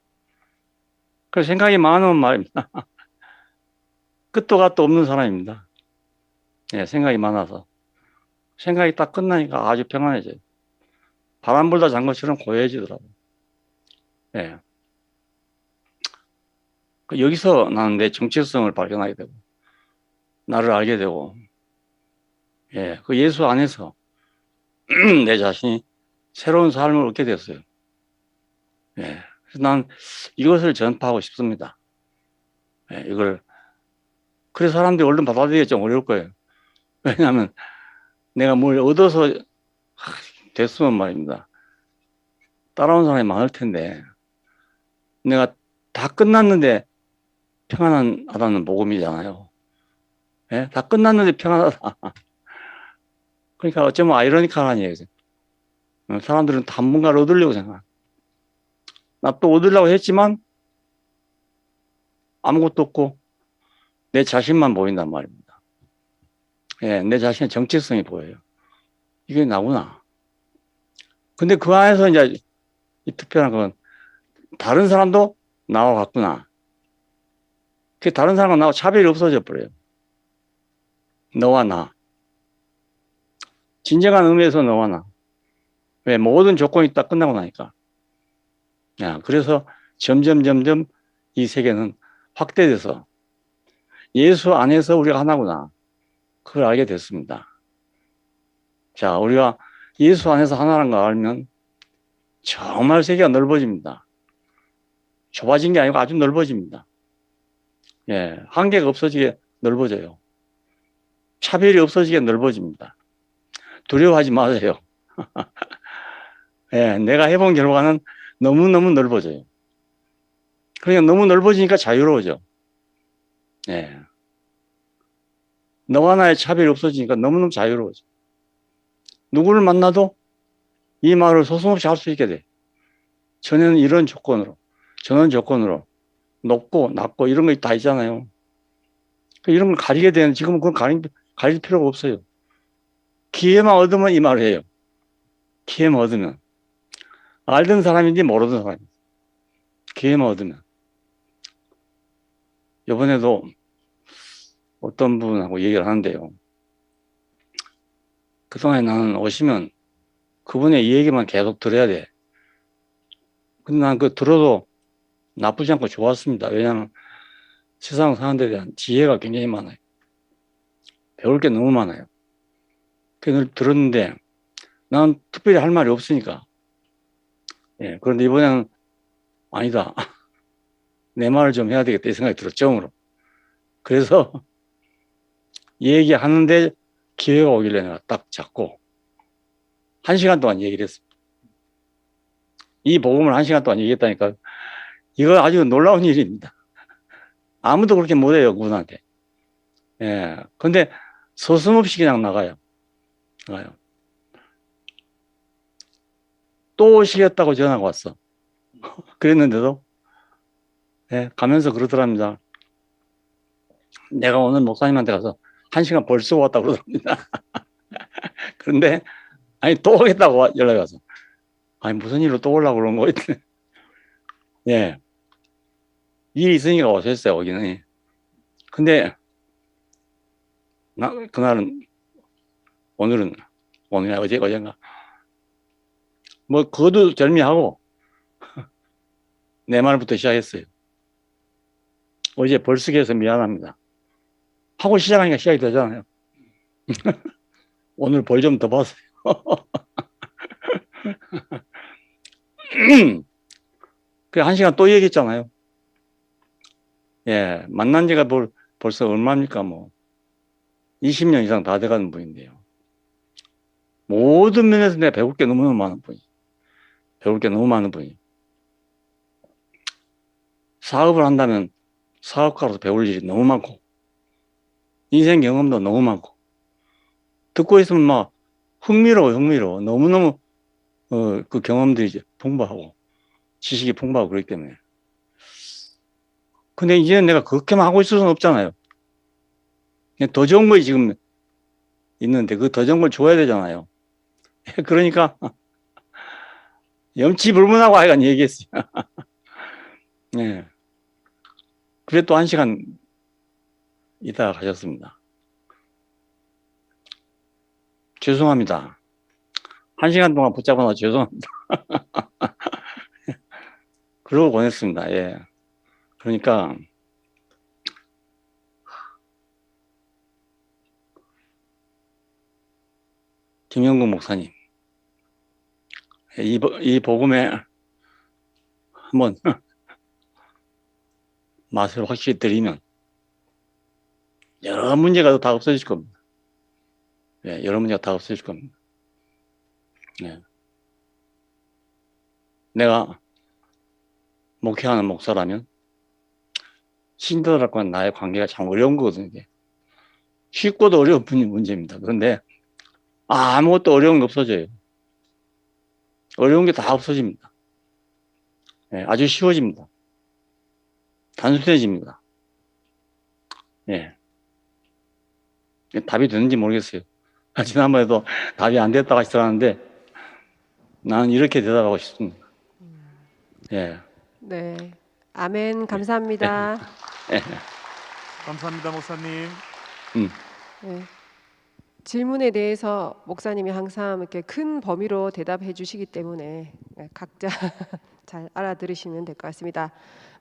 그래서 생각이 많으면 말입니다. 끝도 갓도 없는 사람입니다. 예, 생각이 많아서. 생각이 딱 끝나니까 아주 평안해져요. 바람 불다 잔 것처럼 고요해지더라고요. 예. 여기서 나는 내 정체성을 발견하게 되고, 나를 알게 되고, 예, 그 예수 안에서 내 자신이 새로운 삶을 얻게 됐어요. 예. 그래서 난 이것을 전파하고 싶습니다. 예, 이걸. 그래서 사람들이 얼른 받아들이기 좀 어려울 거예요. 왜냐하면 내가 뭘 얻어서 됐으면 말입니다. 따라온 사람이 많을 텐데, 내가 다 끝났는데 평안하다는 복음이잖아요. 예? 다 끝났는데 평안하다. 그러니까 어쩌면 아이러니컬한 얘기죠. 사람들은 당분간을 얻으려고 생각. 나 또 얻으려고 했지만 아무것도 없고 내 자신만 보인단 말입니다. 예, 내 자신의 정체성이 보여요. 이게 나구나. 근데 그 안에서 이제 이 특별한 건 다른 사람도 나와 같구나. 그 다른 사람과 나와 차별이 없어져 버려요. 너와 나. 진정한 의미에서 너와 나. 왜? 모든 조건이 딱 끝나고 나니까. 야, 그래서 점점 이 세계는 확대돼서 예수 안에서 우리가 하나구나. 그걸 알게 됐습니다. 자, 우리가 예수 안에서 하나라는 걸 알면 정말 세계가 넓어집니다. 좁아진 게 아니고 아주 넓어집니다. 예, 한계가 없어지게 넓어져요. 차별이 없어지게 넓어집니다. 두려워하지 마세요. 예, 내가 해본 결과는 너무너무 넓어져요. 그러니까 너무 넓어지니까 자유로워져. 예. 너와 나의 차별이 없어지니까 너무너무 자유로워져. 누구를 만나도 이 말을 소송없이 할 수 있게 돼. 전에는 이런 조건으로, 저런 조건으로, 높고 낮고 이런 거 다 있잖아요. 이런 걸 가리게 되는, 지금은 그건 가릴 필요가 없어요. 기회만 얻으면 이 말을 해요. 기회만 얻으면. 알던 사람인지 모르던 사람인지. 기회만 얻으면. 이번에도 어떤 분하고 얘기를 하는데요. 그동안에 나는 오시면 그분의 이 얘기만 계속 들어야 돼. 근데 난 그 들어도 나쁘지 않고 좋았습니다. 왜냐하면 세상 사람들에 대한 지혜가 굉장히 많아요. 배울 게 너무 많아요. 그걸 들었는데 난 특별히 할 말이 없으니까. 예, 그런데 이번에는 아니다. 내 말을 좀 해야 되겠다 이 생각이 들었죠. 처음으로. 그래서 얘기하는데 기회가 오길래 내가 딱 잡고 1시간 동안 얘기를 했습니다. 이 복음을 1시간 동안 얘기했다니까 이거 아주 놀라운 일입니다. 아무도 그렇게 못해요, 그분한테. 예. 근데 서슴없이 그냥 나가요. 또 오시겠다고 전화가 왔어. 그랬는데도, 예, 가면서 그러더랍니다. 내가 오늘 목사님한테 가서 1시간 벌써 왔다고 그러더랍니다. 그런데, 아니, 또 오겠다고 연락이 와서. 아니, 무슨 일로 또 오려고 그런 거 있대. 예. 일이 있으니까 오셨어요, 오기는. 근데, 그날은, 오늘이나 어젠가. 뭐, 그것도 절미하고, 내 말부터 시작했어요. 어제 벌써 미안합니다. 하고 시작하니까 시작이 되잖아요. 오늘 벌 좀 더 봤어요. 그 1시간 또 얘기했잖아요. 예, 만난 지가 벌써 얼마입니까, 뭐. 20년 이상 다 돼가는 분인데요. 모든 면에서 내가 배울 게 너무너무 많은 분이. 사업을 한다면 사업가로서 배울 일이 너무 많고, 인생 경험도 너무 많고, 듣고 있으면 막 흥미로워. 너무너무, 그 경험들이 풍부하고, 지식이 풍부하고 그렇기 때문에. 근데 이제 내가 그렇게만 하고 있을 수는 없잖아요. 그냥 더 좋은 거 지금 있는데, 그 더 좋은 걸 줘야 되잖아요. 그러니까, 염치불문하고 하여간 얘기했어요. 네. 그래 또 1시간 있다가 가셨습니다. 죄송합니다. 1시간 동안 붙잡아 놔 죄송합니다. 그러고 보냈습니다. 예. 그러니까, 김영국 목사님, 이 복음에 한번 맛을 확실히 드리면 여러 문제가 다 없어질 겁니다. 예, 여러 문제가 다 없어질 겁니다. 예. 내가 목회하는 목사라면 신도들과 나의 관계가 참 어려운 거거든요. 이게. 쉽고도 어려운 문제입니다. 그런데 아무것도 어려운 게 없어져요. 어려운 게 다 없어집니다. 예, 아주 쉬워집니다. 단순해집니다. 예. 답이 되는지 모르겠어요. 지난번에도 답이 안 됐다고 하시더라는데 나는 이렇게 대답하고 싶습니다. 예. 네. 아멘. 감사합니다. 예. 감사합니다, 목사님. 네. 질문에 대해서 목사님이 항상 이렇게 큰 범위로 대답해 주시기 때문에 각자 잘 알아들으시면 될 것 같습니다.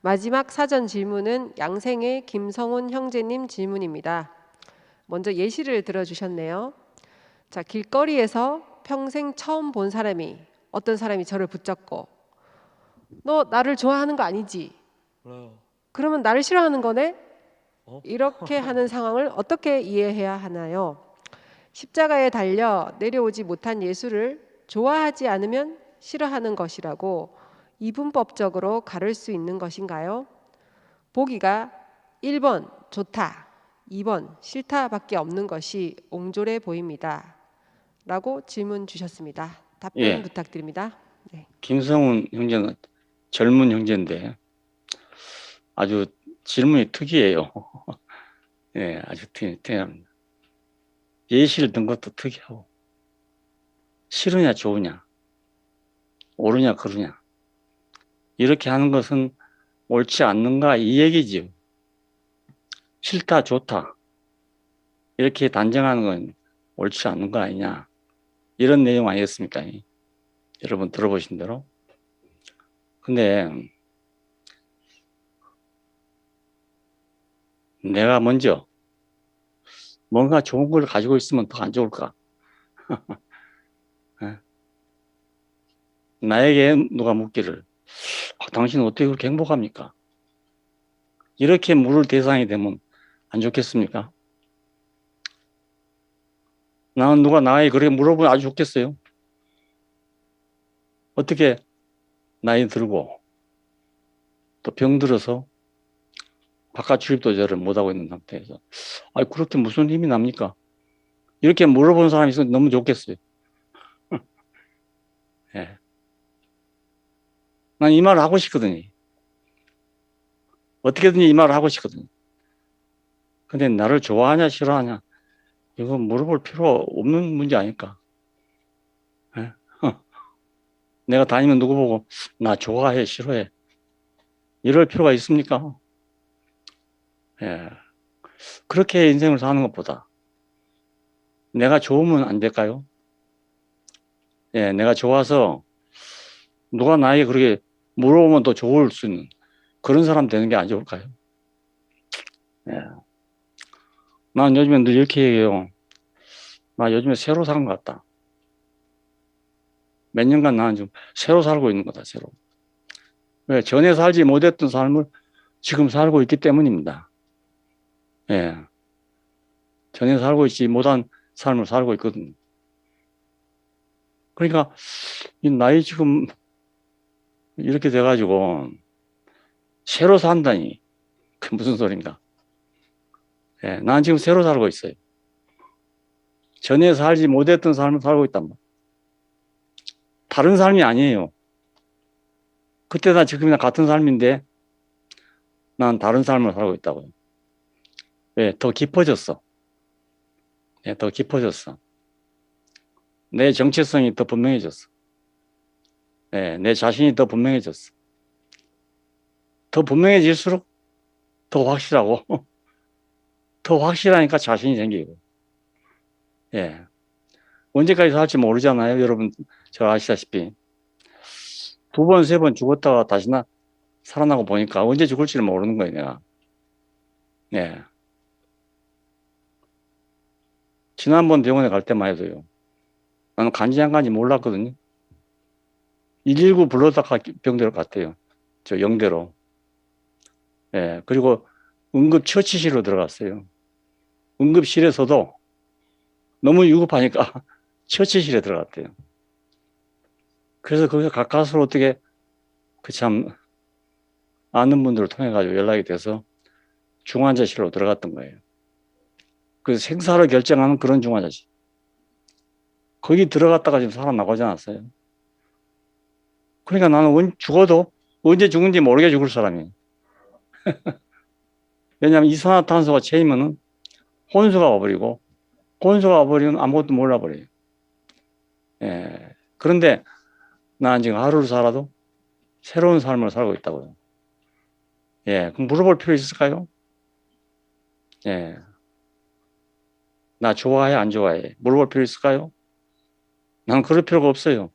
마지막 사전 질문은 양생의 김성훈 형제님 질문입니다. 먼저 예시를 들어주셨네요. 자, 길거리에서 평생 처음 본 사람이 어떤 사람이 저를 붙잡고 너 나를 좋아하는 거 아니지? 그러면 나를 싫어하는 거네? 이렇게 하는 상황을 어떻게 이해해야 하나요? 십자가에 달려 내려오지 못한 예수를 좋아하지 않으면 싫어하는 것이라고 이분법적으로 가를 수 있는 것인가요? 보기가 1번 좋다, 2번 싫다밖에 없는 것이 옹졸해 보입니다. 라고 질문 주셨습니다. 답변 예. 부탁드립니다. 네. 김성훈 형제는 젊은 형제인데 아주 질문이 특이해요. 예, 아주 특이합니다. 예시를 든 것도 특이하고 싫으냐 좋으냐 옳으냐 그르냐 이렇게 하는 것은 옳지 않는가 이 얘기지요. 싫다 좋다 이렇게 단정하는 건 옳지 않는 거 아니냐 이런 내용 아니겠습니까? 여러분 들어보신 대로. 근데 내가 먼저 뭔가 좋은 걸 가지고 있으면 더 안 좋을까? 나에게 누가 묻기를 당신은 어떻게 그렇게 행복합니까? 이렇게 물을 대상이 되면 안 좋겠습니까? 나는 누가 나에게 그렇게 물어보면 아주 좋겠어요. 어떻게 나이 들고 또 병들어서 바깥 출입도 저를 못하고 있는 상태에서 그렇게 무슨 힘이 납니까? 이렇게 물어보는 사람이 있으면 너무 좋겠어요. 예. 난 이 말을 하고 싶거든요. 어떻게든 이 말을 하고 싶거든요. 근데 나를 좋아하냐 싫어하냐 이거 물어볼 필요 없는 문제 아닐까? 예? 내가 다니면 누구 보고 나 좋아해 싫어해 이럴 필요가 있습니까? 예. 그렇게 인생을 사는 것보다 내가 좋으면 안 될까요? 예, 내가 좋아서 누가 나에게 그렇게 물어보면 더 좋을 수 있는 그런 사람 되는 게 안 좋을까요? 예. 난 요즘에 늘 이렇게 얘기해요. 나 요즘에 새로 산 것 같다. 몇 년간 나는 좀 새로 살고 있는 거다, 새로. 왜? 전에 살지 못했던 삶을 지금 살고 있기 때문입니다. 예. 전에 살고 있지 못한 삶을 살고 있거든요. 그러니까, 이 나이 지금 이렇게 돼가지고, 새로 산다니. 그 무슨 소린가. 예. 난 지금 새로 살고 있어요. 전에 살지 못했던 삶을 살고 있단 말이에요. 다른 삶이 아니에요. 그때나 지금이나 같은 삶인데, 난 다른 삶을 살고 있다고요. 왜? 더 깊어졌어. 예, 더 깊어졌어. 내 정체성이 더 분명해졌어. 예, 내 자신이 더 분명해졌어. 더 분명해질수록 더 확실하고, 더 확실하니까 자신이 생기고. 예. 언제까지 살지 모르잖아요. 여러분, 저 아시다시피. 2번, 3번 죽었다가 다시 살아나고 보니까 언제 죽을지를 모르는 거예요, 내가. 예. 지난번 병원에 갈 때만 해도요. 나는 간지 안 간지 몰랐거든요. 119 불러다가 병대로 갔대요. 저 영대로. 예. 그리고 응급처치실로 들어갔어요. 응급실에서도 너무 위급하니까 처치실에 들어갔대요. 그래서 거기서 가까스로 어떻게 아는 분들을 통해 가지고 연락이 돼서 중환자실로 들어갔던 거예요. 그래서 생사를 결정하는 그런 중환자실. 거기 들어갔다가 지금 살아나가지 않았어요. 그러니까 나는 죽어도 언제 죽은지 모르게 죽을 사람이에요. 왜냐하면 이산화탄소가 채이면은 혼수가 와버리고, 혼수가 와버리면 아무것도 몰라버려요. 예. 그런데 나는 지금 하루를 살아도 새로운 삶을 살고 있다고요. 예. 그럼 물어볼 필요 있을까요? 예. 나 좋아해, 안 좋아해? 물어볼 필요 있을까요? 난 그럴 필요가 없어요.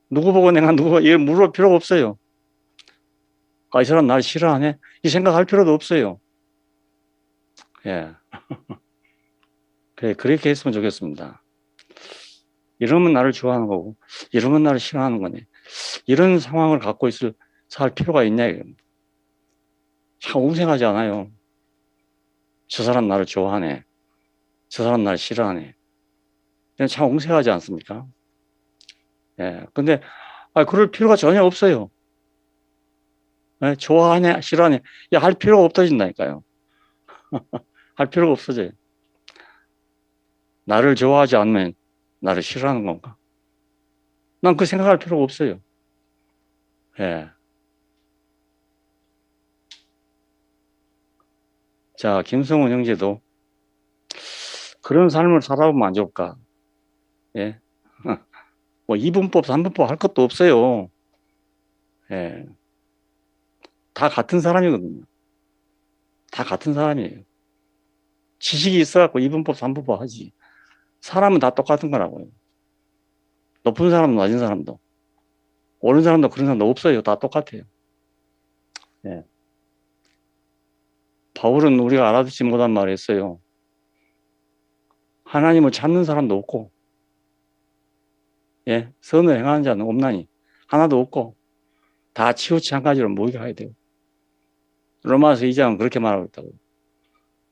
누구 보고 내가 얘 물어볼 필요가 없어요. 이 사람 날 싫어하네? 이 생각할 필요도 없어요. 예. 그래, 그렇게 했으면 좋겠습니다. 이러면 나를 좋아하는 거고, 이러면 나를 싫어하는 거네. 이런 상황을 갖고 살 필요가 있냐, 이겁니다. 참 웅생하지 않아요. 저 사람 나를 좋아하네. 저 사람 나를 싫어하네. 참 웅생하지 않습니까? 예. 근데, 그럴 필요가 전혀 없어요. 예? 좋아하네, 싫어하네. 할 필요가 없어진다니까요. 할 필요가 없어져요. 나를 좋아하지 않으면 나를 싫어하는 건가? 난 그 생각할 필요가 없어요. 예. 자, 김성훈 형제도 그런 삶을 살아보면 안 좋을까? 예. 뭐 2분법, 3분법 할 것도 없어요. 예. 다 같은 사람이거든요. 다 같은 사람이에요. 지식이 있어갖고 2분법, 3분법 하지. 사람은 다 똑같은 거라고요. 높은 사람도 낮은 사람도 옳은 사람도 그런 사람도 없어요. 다 똑같아요. 예. 바울은 우리가 알아듣지 못한 말을 했어요. 하나님을 찾는 사람도 없고, 예, 선을 행하는 자는 없나니 하나도 없고 다 치우치 한 가지로 모이게 돼요. 로마서 2장은 그렇게 말하고 있다고.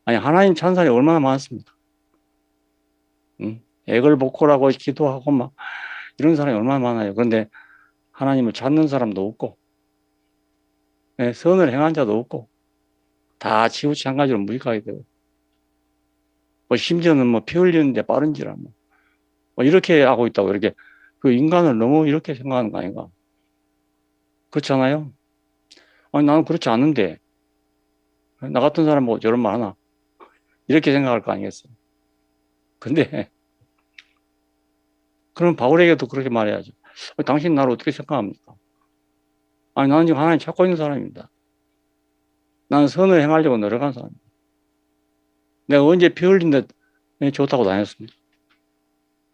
아니, 하나님 찾는 사람이 얼마나 많습니까? 액을 복고라고 기도하고 막 이런 사람이 얼마나 많아요. 그런데 하나님을 찾는 사람도 없고, 예, 선을 행한 자도 없고 다 치우치 한 가지로 무익하게 되고, 뭐 심지어는 뭐 피 흘리는데 빠른지라 뭐 이렇게 하고 있다고. 이렇게 그 인간을 너무 이렇게 생각하는 거 아닌가? 그렇잖아요. 아니, 나는 그렇지 않은데 나 같은 사람 뭐 저런 말 하나 이렇게 생각할 거 아니겠어요? 근데 그럼 바울에게도 그렇게 말해야죠. 당신 나를 어떻게 생각합니까? 아니, 나는 지금 하나님 찾고 있는 사람입니다. 나는 선을 행하려고 노력한 사람입니다. 내가 언제 피 흘린데 좋다고 다녔습니다.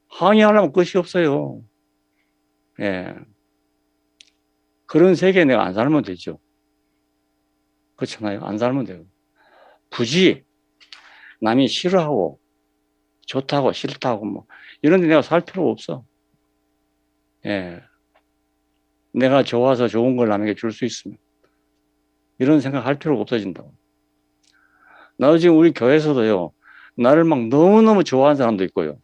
항의하려면 끝이 없어요. 예. 그런 세계에 내가 안 살면 되죠. 그렇잖아요. 안 살면 돼요. 굳이 남이 싫어하고 좋다고 싫다고 뭐 이런 데 내가 살 필요가 없어. 예. 내가 좋아서 좋은 걸 남에게 줄 수 있으면 이런 생각 할 필요가 없어진다고. 나도 지금 우리 교회에서도요, 나를 막 너무너무 좋아하는 사람도 있고요.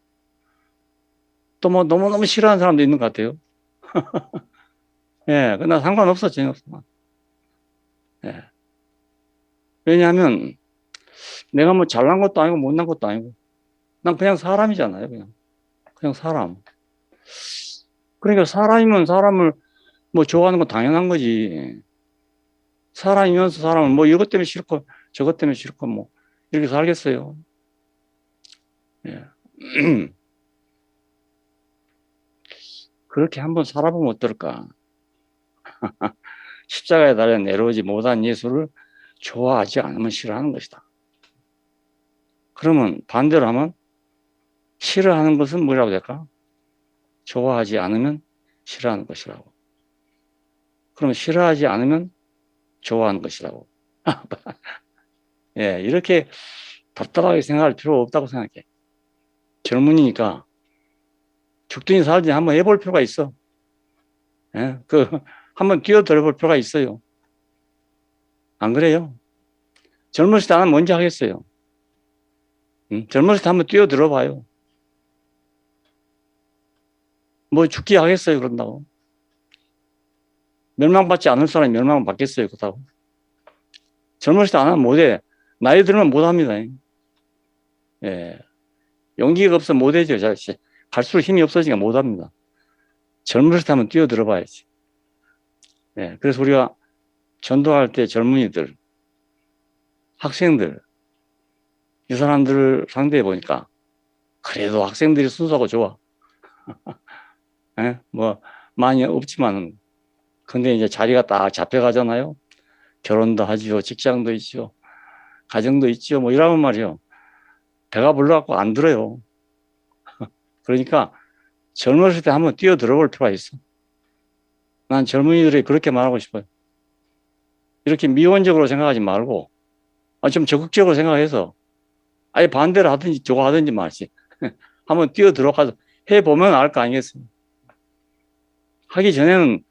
또 뭐 너무너무 싫어하는 사람도 있는 것 같아요. 예, 나 상관없어, 전혀 없어. 예. 왜냐하면 내가 뭐 잘난 것도 아니고 못난 것도 아니고 난 그냥 사람이잖아요. 그냥 사람. 그러니까 사람이면 사람을 뭐 좋아하는 건 당연한 거지. 사람이면서 사람을 뭐 이것 때문에 싫고 저것 때문에 싫고 뭐 이렇게 살겠어요. 예. 그렇게 한번 살아보면 어떨까? 십자가에 달려 내려오지 못한 예수를 좋아하지 않으면 싫어하는 것이다. 그러면 반대로 하면 싫어하는 것은 뭐라고 될까? 좋아하지 않으면 싫어하는 것이라고. 그럼 싫어하지 않으면 좋아하는 것이라고. 예, 이렇게 답답하게 생각할 필요 없다고 생각해. 젊은이니까 죽든지 살든지 한번 해볼 필요가 있어. 예, 한번 뛰어들어 볼 필요가 있어요. 안 그래요? 젊었을 때 하면 뭔지 하겠어요. 젊었을 때 한번 뛰어들어 봐요. 뭐 죽기 하겠어요, 그런다고. 멸망받지 않을 사람이 멸망을 받겠어요, 그렇다고. 젊었을 때 안 하면 못해. 나이 들면 못합니다. 예. 용기가 없으면 못해죠. 갈수록 힘이 없어지니까 못합니다. 젊었을 때 한번 뛰어들어 봐야지. 예. 그래서 우리가 전도할 때 젊은이들, 학생들, 이 사람들을 상대해 보니까 그래도 학생들이 순수하고 좋아. 예? 뭐 많이 없지만은 근데 이제 자리가 딱 잡혀가잖아요. 결혼도 하지요, 직장도 있지요, 가정도 있지요. 뭐 이러면 말이요, 배가 불러갖고 안 들어요. 그러니까 젊었을 때 한번 뛰어들어 볼 필요가 있어. 난 젊은이들이 그렇게 말하고 싶어요. 이렇게 미온적으로 생각하지 말고 좀 적극적으로 생각해서 아예 반대로 하든지 저거 하든지 말지. 한번 뛰어들어가서 해보면 알 거 아니겠어요. 하기 전에는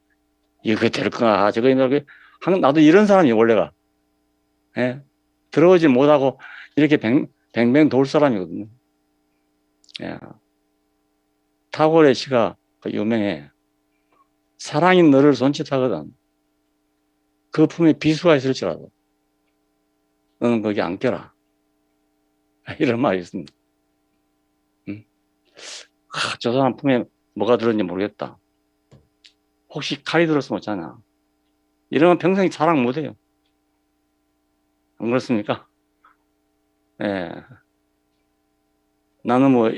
이거 될까 저거 나도 이런 사람이 원래가. 예? 들어오지 못하고 이렇게 뱅뱅 돌 사람이거든요. 예. 타고의 시가 유명해. 사랑이 너를 손짓하거든. 그 품에 비수가 있을지라도 너는 거기 안 껴라. 이런 말이 있습니다. 저 사람 품에 뭐가 들었는지 모르겠다. 혹시 칼이 들었으면 어쩌나. 이러면 평생 사랑 못해요. 안 그렇습니까? 예. 나는 뭐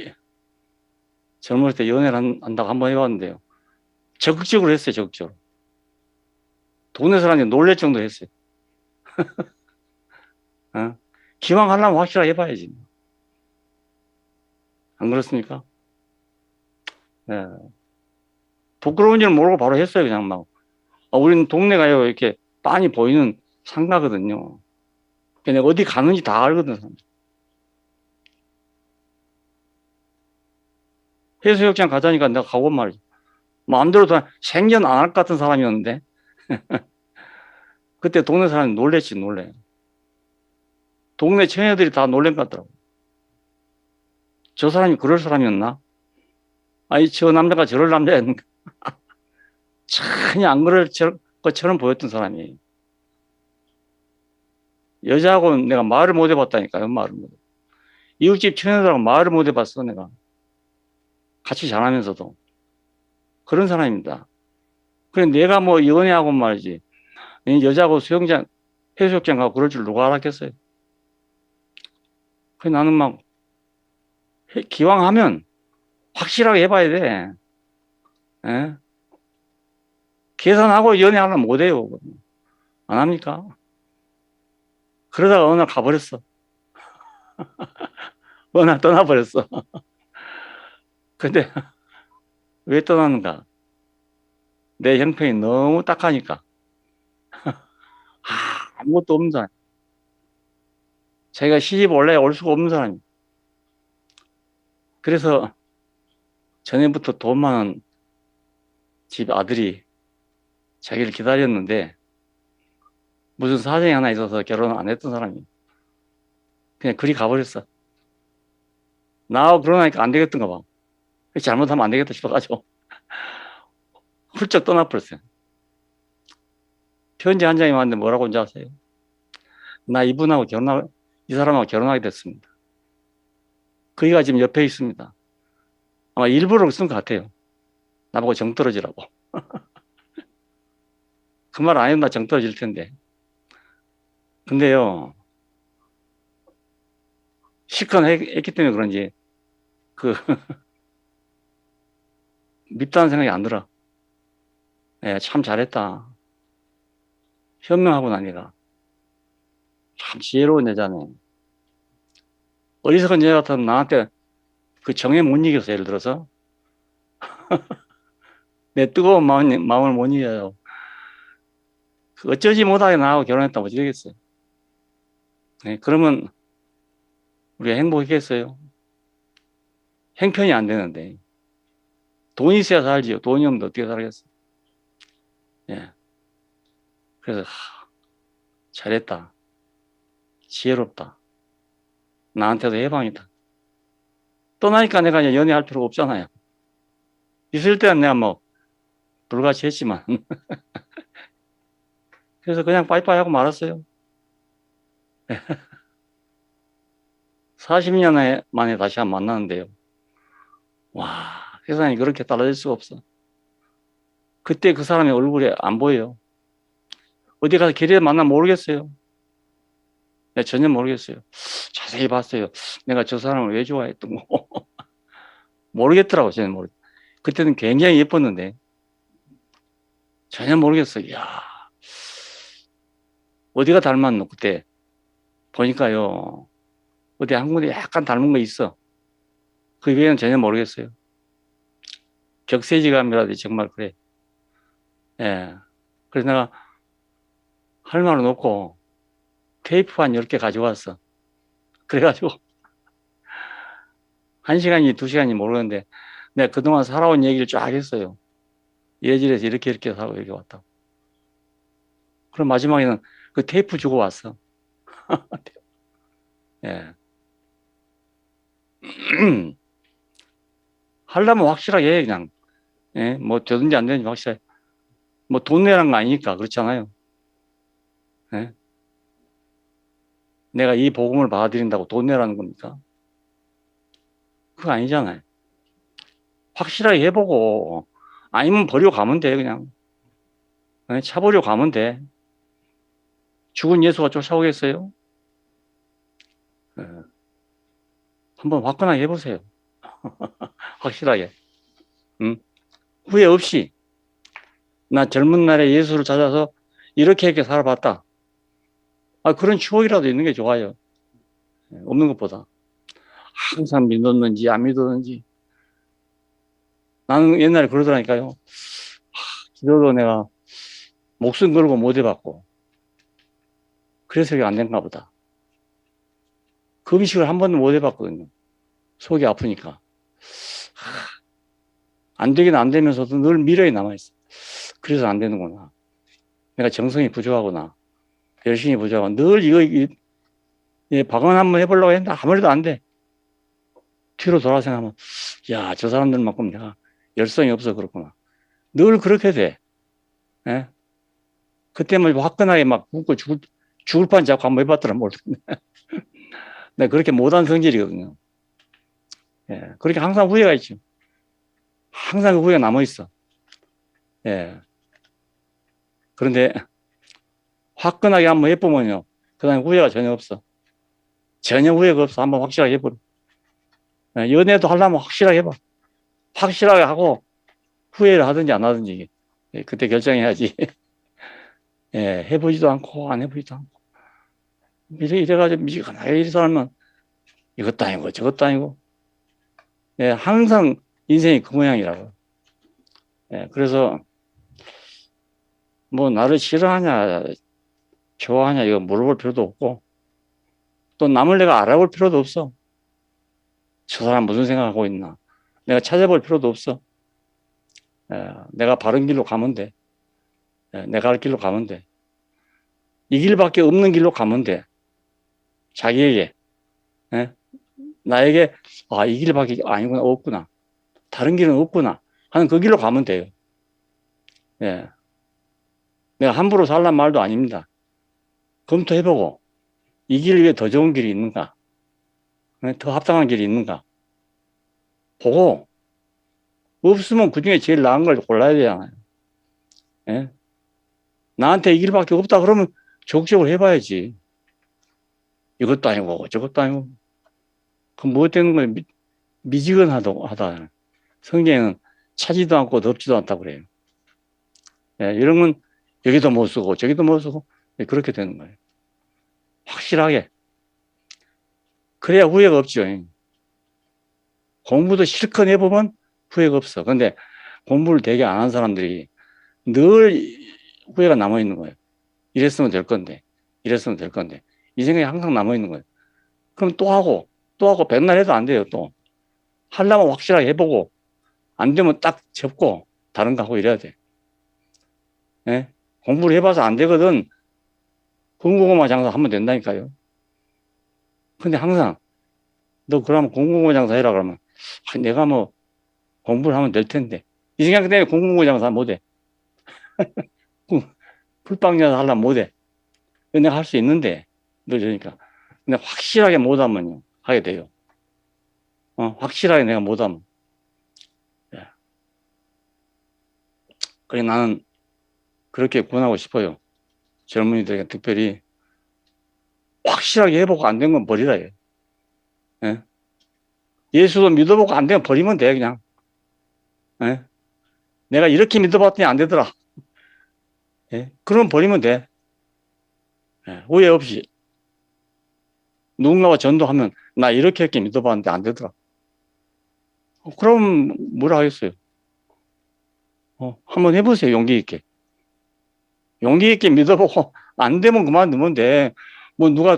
젊을 때 연애를 한다고 한번 해봤는데요. 적극적으로 했어요. 적극적으로. 동네 사람들이 놀랄 정도로 했어요. 기왕 하려면 확실하게 해봐야지. 안 그렇습니까? 네. 부끄러운 줄 모르고 바로 했어요. 그냥 막. 우리는 동네가요, 이렇게 빤히 보이는 상가거든요. 내가 어디 가는지 다 알거든. 해수욕장 가자니까 내가 가고 말이지. 마음대로 생전 안 할 것 같은 사람이었는데. 그때 동네 사람이 놀랬지, 놀래. 동네 처녀들이 다 놀란 것 같더라고. 저 사람이 그럴 사람이었나? 아니, 저 남자가 저럴 남자였는가? 전혀 안 그럴 것처럼 보였던 사람이. 여자하고는 내가 말을 못 해봤다니까요, 말을 못 해. 이웃집 처녀들하고 말을 못 해봤어, 내가. 같이 자라면서도. 그런 사람입니다. 그래, 내가 뭐 연애하고 말이지. 여자하고 수영장, 해수욕장 가고 그럴 줄 누가 알았겠어요? 그래, 나는 막, 기왕 하면 확실하게 해봐야 돼. 예? 계산하고 연애하려면 못해요. 안 합니까? 그러다가 어느 날 가버렸어. 어느 날 떠나버렸어. 근데 왜 떠나는가? 내 형편이 너무 딱하니까. 아무것도 없는 사람. 자기가 시집 올래 올 수가 없는 사람이. 그래서 전에부터 돈 많은 집 아들이 자기를 기다렸는데 무슨 사정이 하나 있어서 결혼을 안 했던 사람이 그냥 그리 가버렸어. 나하고 결혼하니까 안 되겠던가 봐. 잘못하면 안 되겠다 싶어가지고 훌쩍 떠나버렸어요. 편지 한 장이 왔는데 뭐라고 혼자 아세요? 나 이 사람하고 결혼하게 됐습니다. 그이가 지금 옆에 있습니다. 아마 일부러 쓴 것 같아요. 나보고 정 떨어지라고. 그 말 안 해도 나 정 떨어질 텐데. 근데요, 실컷 했기 때문에 그런지, 밉다는 생각이 안 들어. 예, 참 잘했다. 현명하고 나니까. 참 지혜로운 여자네. 어리석은 여자 같으면 나한테 그 정에 못 이겨서, 예를 들어서. 내 뜨거운 마음을 못 이겨요. 어쩌지 못하게 나하고 결혼했다고 어찌 되겠어요? 네, 그러면 우리가 행복했겠어요? 형편이 안 되는데. 돈이 있어야 살지요. 돈이 없는데 어떻게 살겠어요? 예. 그래서, 잘했다. 지혜롭다. 나한테도 해방이다. 떠나니까 내가 이제 연애할 필요가 없잖아요. 있을 때는 내가 뭐, 불같이 했지만. 그래서 그냥 빠이빠이 하고 말았어요. 40년 만에 다시 한번 만났는데요. 와, 세상이 그렇게 달라질 수가 없어. 그때 그 사람의 얼굴이 안 보여요. 어디 가서 길에 만나면 모르겠어요. 내가 전혀 모르겠어요. 자세히 봤어요. 내가 저 사람을 왜 좋아했던 거. 모르겠더라고, 전혀 모르겠어요. 그때는 굉장히 예뻤는데, 전혀 모르겠어요. 이야, 어디가 닮았노, 그때. 보니까요, 어디 한 군데 약간 닮은 거 있어. 그 외에는 전혀 모르겠어요. 격세지감이라도 정말 그래. 예. 그래서 내가 할 말은 없고 테이프 한 10개 가져왔어. 그래가지고 1시간인지 2시간인지 모르겠는데 내가 그동안 살아온 얘기를 쫙 했어요. 이래저래서 이렇게 살고 이렇게 왔다고. 그럼 마지막에는 그 테이프 주고 왔어. 예. 하려면 확실하게 해, 그냥. 예, 뭐 되든지 안 되든지 확실하게. 뭐 돈 내라는 거 아니니까 그렇잖아요. 예? 내가 이 복음을 받아들인다고 돈 내라는 겁니까? 그거 아니잖아요. 확실하게 해보고 아니면 버리고 가면 돼, 그냥. 예? 차 버리고 가면 돼. 죽은 예수가 쫓아오겠어요? 예. 한번 화끈하게 해보세요. 확실하게. 후회 없이. 나 젊은 날에 예수를 찾아서 이렇게 살아봤다. 그런 추억이라도 있는 게 좋아요. 없는 것보다. 항상 믿었는지 안 믿었는지. 나는 옛날에 그러더라니까요. 기도도 내가 목숨 걸고 못 해봤고 그래서 이게 안 된가 보다. 금식을 한 번도 못 해봤거든요. 속이 아프니까. 안 되긴 안 되면서도 늘 미련이 남아있어. 그래서 안 되는구나. 내가 정성이 부족하구나. 열심히 부족하고 늘 이거 방언 한번 해보려고 했는데 아무래도 안 돼. 뒤로 돌아 생각하면 야, 저 사람들만큼 내가 열성이 없어 그렇구나. 늘 그렇게 돼. 예? 그때 뭐 화끈하게 막 굶고 죽을 판 잡고 한번 해봤더라 모르겠네. 내가 그렇게 못한 성질이거든요. 예. 그렇게 항상 후회가 있죠. 항상 그 후회가 남아있어. 예. 그런데 화끈하게 한번 해보면요. 그 다음에 후회가 전혀 없어. 전혀 후회가 없어. 한번 확실하게 해버려. 예. 연애도 하려면 확실하게 해봐. 확실하게 하고 후회를 하든지 안 하든지 예. 그때 결정해야지. 예. 해보지도 않고 안 해보지도 않고. 이래가지고 미지근하게 살면 이것도 아니고 저것도 아니고. 예. 항상 인생이 그 모양이라고. 예. 그래서 뭐 나를 싫어하냐 좋아하냐 이거 물어볼 필요도 없고 또 남을 내가 알아볼 필요도 없어. 저 사람 무슨 생각하고 있나 내가 찾아볼 필요도 없어. 내가 바른 길로 가면 돼. 내가 할 길로 가면 돼. 이 길밖에 없는 길로 가면 돼. 자기에게 나에게 이 길밖에 아니구나 없구나 다른 길은 없구나 하는 그 길로 가면 돼요. 예. 내가 함부로 살란 말도 아닙니다. 검토해보고 이 길 위에 더 좋은 길이 있는가 더 합당한 길이 있는가 보고 없으면 그중에 제일 나은 걸 골라야 되잖아요. 예? 나한테 이 길밖에 없다 그러면 적극적으로 해봐야지. 이것도 아니고 저것도 아니고 그럼 뭐 되는 거예요? 미지근하다. 성경에는 차지도 않고 덥지도 않다고 그래요. 예, 이런 건 여기도 못 쓰고 저기도 못 쓰고 그렇게 되는 거예요. 확실하게. 그래야 후회가 없죠. 공부도 실컷 해보면 후회가 없어. 근데 공부를 되게 안 한 사람들이 늘 후회가 남아있는 거예요. 이랬으면 될 건데 이랬으면 될 건데 이 생각이 항상 남아있는 거예요. 그럼 또 하고 백날 해도 안 돼요. 또 하려면 확실하게 해보고 안 되면 딱 접고 다른 거 하고 이래야 돼. 예? 공부를 해봐서 안 되거든. 공고구마 장사 하면 된다니까요. 근데 항상 너 그러면 공고구마 장사 해라 그러면 내가 뭐 공부를 하면 될 텐데 이 생각 때문에 공고구마 장사 못해. 풀빵 장사 하려면 못해. 내가 할 수 있는데 늘 그러니까 근데 확실하게 못하면요 하게 돼요. 확실하게 내가 못하면. 예. 그래 나는 그렇게 권하고 싶어요. 젊은이들에게 특별히 확실하게 해보고 안 된 건 버리라. 예? 예수도 믿어보고 안 되면 버리면 돼 그냥. 예? 내가 이렇게 믿어봤더니 안 되더라. 예? 그럼 버리면 돼. 예? 후회 없이. 누군가와 전도하면 나 이렇게 믿어봤는데 안 되더라. 그럼 뭐라 하겠어요. 한번 해보세요. 용기 있게. 용기 있게 믿어보고 안 되면 그만두면 돼. 뭐 누가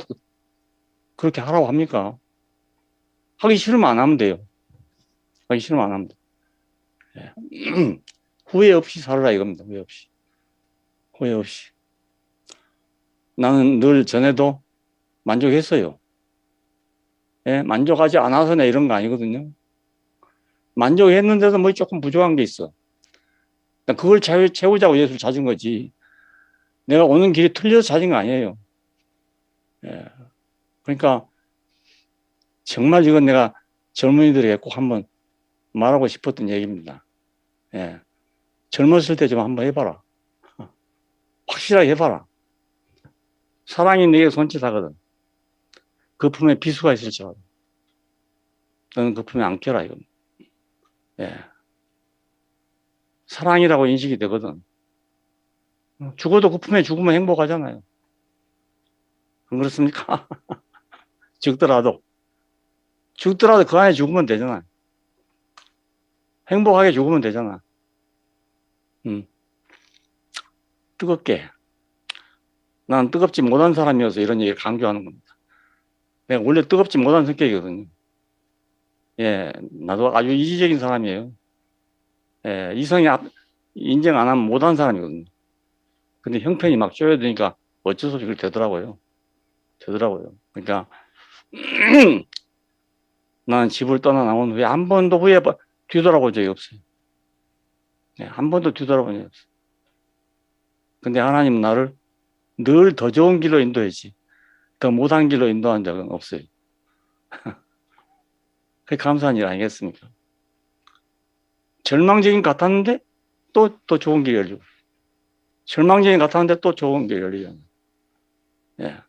그렇게 하라고 합니까? 하기 싫으면 안 하면 돼요. 하기 싫으면 안 하면 돼. 예. 후회 없이 살아라 이겁니다. 후회 없이. 후회 없이. 나는 늘 전에도 만족했어요. 예? 만족하지 않아서 내 이런 거 아니거든요. 만족했는데도 뭐 조금 부족한 게 있어. 그걸 채우자고 예수를 찾은 거지. 내가 오는 길이 틀려서 찾은 거 아니에요. 예. 그러니까 정말 이건 내가 젊은이들에게 꼭 한번 말하고 싶었던 얘기입니다. 예. 젊었을 때 좀 한번 해봐라. 확실하게 해봐라. 사랑이 내게 손짓하거든. 그 품에 비수가 있을지라도 너는 그 품에 안 껴라 이겁니다. 예. 사랑이라고 인식이 되거든. 죽어도 그 품에 죽으면 행복하잖아요. 안 그렇습니까? 죽더라도 죽더라도 그 안에 죽으면 되잖아. 행복하게 죽으면 되잖아. 뜨겁게. 난 뜨겁지 못한 사람이어서 이런 얘기를 강조하는 겁니다. 내가 원래 뜨겁지 못한 성격이거든요. 예, 나도 아주 이지적인 사람이에요. 예, 이성이 인정 안 하면 못한 사람이거든요. 근데 형편이 막 쪼여드니까 어쩔 수 없이 그렇게 되더라고요. 그러니까 나는 집을 떠나 나온 후에 한 번도 후에 뒤돌아본 적이 없어요. 예, 한 번도 뒤돌아본 적이 없어요. 근데 하나님은 나를 늘 더 좋은 길로 인도했지. 더 못한 길로 인도한 적은 없어요. 그게 감사한 일 아니겠습니까? 절망적인 것 같았는데 또 좋은 길이 열리고, 절망적인 것 같았는데 또 좋은 길이 열리잖아요. 예.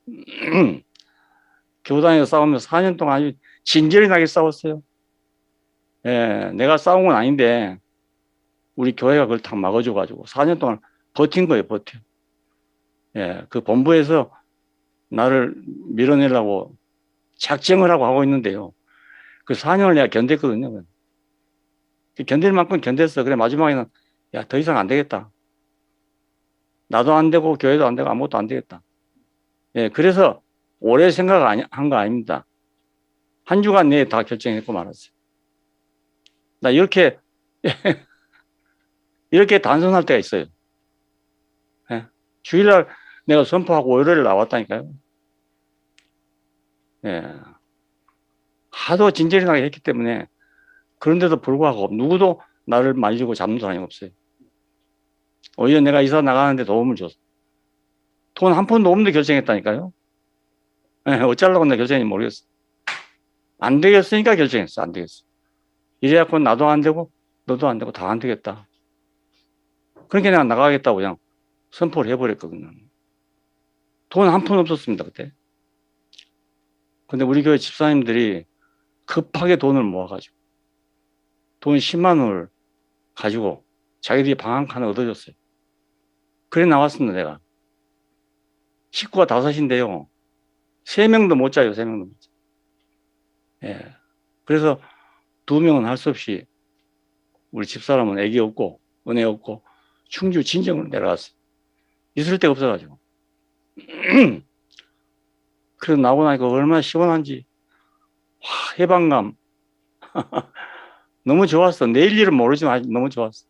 교단에서 싸우면서 4년 동안 아주 진절이 나게 싸웠어요. 예, 내가 싸운 건 아닌데 우리 교회가 그걸 다 막아줘가지고 4년 동안 버틴 거예요, 버텨. 예, 그 본부에서 나를 밀어내려고 작정을 하고 있는데요. 그 4년을 내가 견뎠거든요. 견딜 만큼 견뎠어. 그래, 마지막에는, 야, 더 이상 안 되겠다. 나도 안 되고, 교회도 안 되고, 아무것도 안 되겠다. 예, 그래서 오래 한 거 아닙니다. 한 주간 내에 다 결정했고 말았어요. 나 이렇게, 이렇게 단순할 때가 있어요. 예, 주일날 내가 선포하고 월요일 나왔다니까요. 예. 하도 진절이 나게 했기 때문에 그런데도 불구하고 누구도 나를 말리고 잡는 사람이 없어요. 오히려 내가 이사 나가는데 도움을 줬어. 돈 한 푼도 없는데 결정했다니까요. 예, 어쩌려고 내가 결정인지 모르겠어. 안 되겠으니까 결정했어. 안 되겠어. 이래갖고 나도 안 되고 너도 안 되고 다 안 되겠다. 그러니까 내가 나가겠다고 그냥 선포를 해버렸거든요. 돈 한 푼 없었습니다, 그때. 근데 우리 교회 집사님들이 급하게 돈을 모아가지고 돈 10만 원을 가지고 자기들이 방 한 칸을 얻어줬어요. 그래 나왔습니다, 내가. 식구가 5인데요. 3명도 못 자요, 3명도 못 자. 예. 그래서 2명은 할 수 없이 우리 집사람은 애기 없고 은혜 없고 충주 진정으로 내려갔어요. 있을 데가 없어가지고. 그래서 나오고 나니까 얼마나 시원한지. 와, 해방감. 너무 좋았어. 내일 일은 모르지만 너무 좋았어.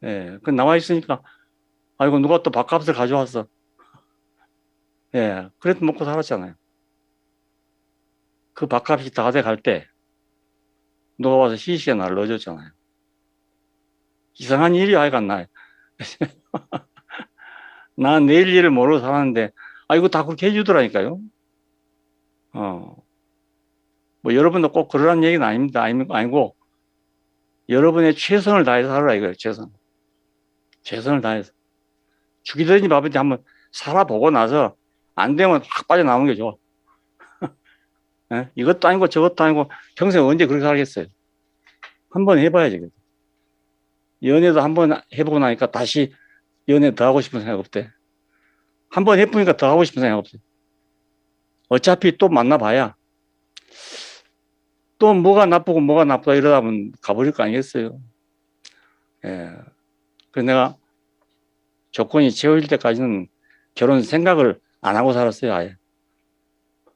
예. 그 나와 있으니까, 아이고, 누가 또 밥값을 가져왔어. 예. 그래도 먹고 살았잖아요. 그 밥값이 다 돼 갈 때, 누가 와서 시시에 나를 넣어줬잖아요. 이상한 일이 아이가 나. 난 내일 일을 모르고 살았는데, 이거 다 그렇게 해주더라니까요. 뭐, 여러분도 꼭 그러라는 얘기는 아닙니다. 아니고, 여러분의 최선을 다해서 살아라 이거예요. 최선을 다해서. 죽이든지 마든지 한번 살아보고 나서 안 되면 확 빠져나오는 게 좋아. 예? 이것도 아니고 저것도 아니고 평생 언제 그렇게 살겠어요. 한번 해봐야지. 연애도 한번 해보고 나니까 다시 연애 더 하고 싶은 생각 없대. 한번 해보니까 더 하고 싶은 생각 없어요. 어차피 또 만나봐야 또 뭐가 나쁘고 뭐가 나쁘다 이러다 보면 가버릴 거 아니겠어요. 예. 그래서 내가 조건이 채워질 때까지는 결혼 생각을 안 하고 살았어요, 아예.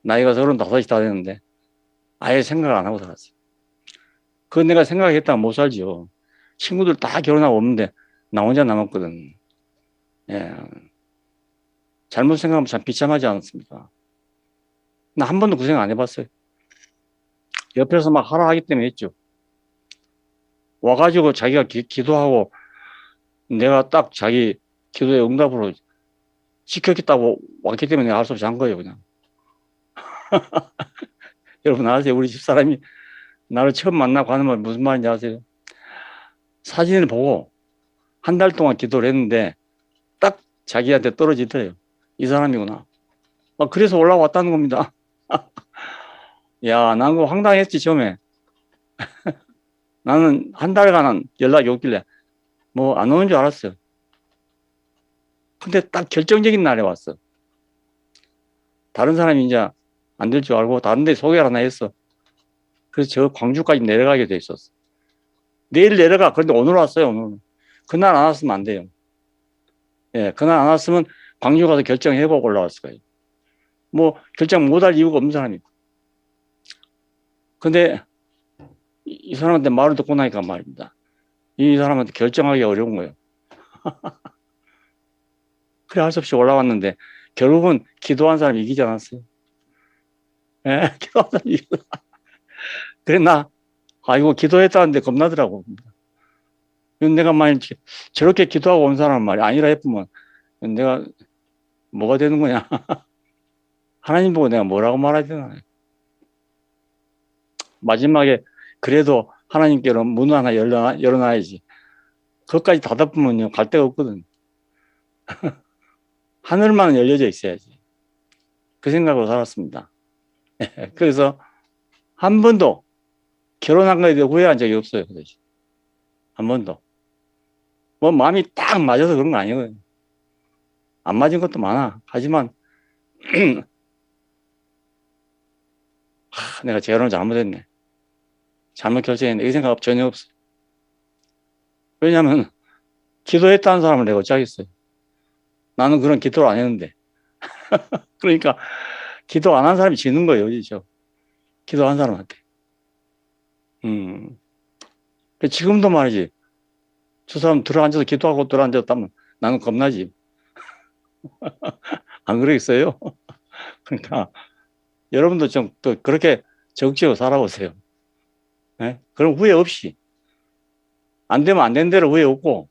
나이가 35이 다 됐는데 아예 생각을 안 하고 살았어요. 그건 내가 생각했다가 못 살죠. 친구들 다 결혼하고 없는데 나 혼자 남았거든. 예. 잘못 생각하면 참 비참하지 않습니까? 나 한 번도 그 생각 안 해봤어요. 옆에서 막 하라 하기 때문에 했죠. 와가지고 자기가 기도하고 내가 딱 자기 기도의 응답으로 지켰겠다고 왔기 때문에 할 수 없이 한 거예요, 그냥. 여러분 아세요? 우리 집사람이 나를 처음 만나고 하는 말 무슨 말인지 아세요? 사진을 보고 한 달 동안 기도를 했는데 딱 자기한테 떨어지더래요. 이 사람이구나. 그래서 올라왔다는 겁니다. 야, 난 그거 황당했지, 처음에. 나는 한 달간은 연락이 없길래 뭐 안 오는 줄 알았어요. 근데 딱 결정적인 날에 왔어. 다른 사람이 이제 안 될 줄 알고 다른 데 소개를 하나 했어. 그래서 저 광주까지 내려가게 돼 있었어. 내일 내려가. 그런데 오늘 왔어요. 오늘. 그날 안 왔으면 안 돼요. 예, 그날 안 왔으면 광주 가서 결정해보고 올라왔을 거예요. 뭐 결정 못할 이유가 없는 사람이고. 근데 이 사람한테 말을 듣고 나니까 말입니다. 이 사람한테 결정하기 어려운 거예요. 그래 할 수 없이 올라왔는데 결국은 기도한 사람이 이기지 않았어요. 예, 기도한 사람이 이기고. 그래 이거 기도했다는데 겁나더라고. 내가 만약 저렇게 기도하고 온 사람 말이 아니라 했으면 내가 뭐가 되는 거냐. 하나님 보고 내가 뭐라고 말해야 되나. 마지막에 그래도 하나님께로 문 하나 열어놔야지. 그것까지 닫아보면요 갈 데가 없거든. 하늘만 열려져 있어야지. 그 생각으로 살았습니다. 그래서 한 번도 결혼한 거에 대해 후회한 적이 없어요. 한 번도. 뭐 마음이 딱 맞아서 그런 거 아니거든요. 안 맞은 것도 많아. 하지만 내가 결혼을 잘못했네. 잘못 결정했네. 이 생각 전혀 없어. 왜냐하면 기도했다는 사람을 내가 어쩌겠어요. 나는 그런 기도를 안 했는데. 그러니까 기도 안 한 사람이 지는 거예요. 그렇죠? 기도한 사람한테. 지금도 말이지. 저 사람 들어앉아서 기도하고 들어앉았다면 나는 겁나지. 안 그러겠어요? 그러니까 여러분도 좀 또 그렇게 적극적으로 살아보세요. 네? 그럼 후회 없이. 안 되면 안 된 대로 후회 없고,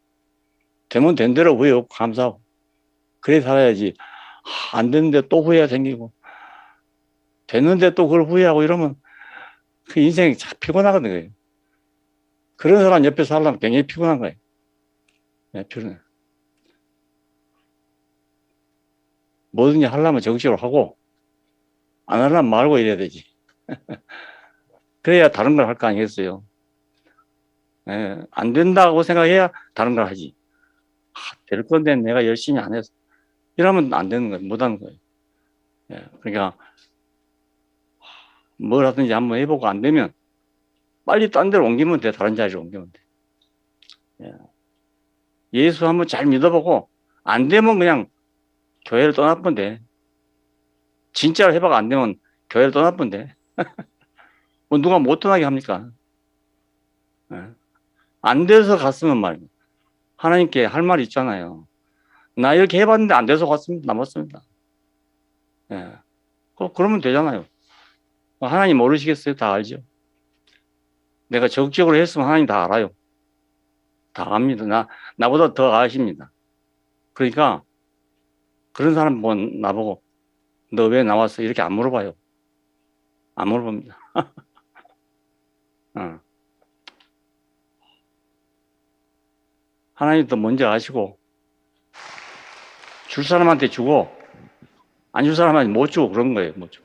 되면 된 대로 후회 없고, 감사하고. 그래 살아야지. 안 되는데 또 후회가 생기고, 됐는데 또 그걸 후회하고 이러면 그 인생이 참 피곤하거든요. 그런 사람 옆에 살려면 굉장히 피곤한 거예요. 네, 피곤해. 뭐든지 하려면 적극적으로 하고, 안 하려면 말고 이래야 되지. 그래야 다른 걸 할 거 아니겠어요. 예, 안 된다고 생각해야 다른 걸 하지. 될 건데 내가 열심히 안 해서. 이러면 안 되는 거예요. 못 하는 거예요. 예, 그러니까 뭘 하든지 한번 해보고 안 되면 빨리 딴 데로 옮기면 돼. 다른 자리로 옮기면 돼. 예. 예수 한번 잘 믿어보고 안 되면 그냥 교회를 떠나면 돼. 진짜로 해봐가 안 되면 교회를 떠나면 돼. 뭐 누가 못 떠나게 합니까? 예. 안 돼서 갔으면 말이야. 하나님께 할 말이 있잖아요. 나 이렇게 해봤는데 안 돼서 갔습니다. 남았습니다. 예. 그러면 되잖아요. 하나님 모르시겠어요? 다 알죠. 내가 적극적으로 했으면 하나님 다 알아요. 다 압니다. 나보다 더 아십니다. 그러니까 그런 사람 보면 나보고 너 왜 나왔어? 이렇게 안 물어봐요. 안 물어봅니다. 하나님도 먼저 아시고 줄 사람한테 주고 안 줄 사람한테 못 주고 그런 거예요. 못 주고.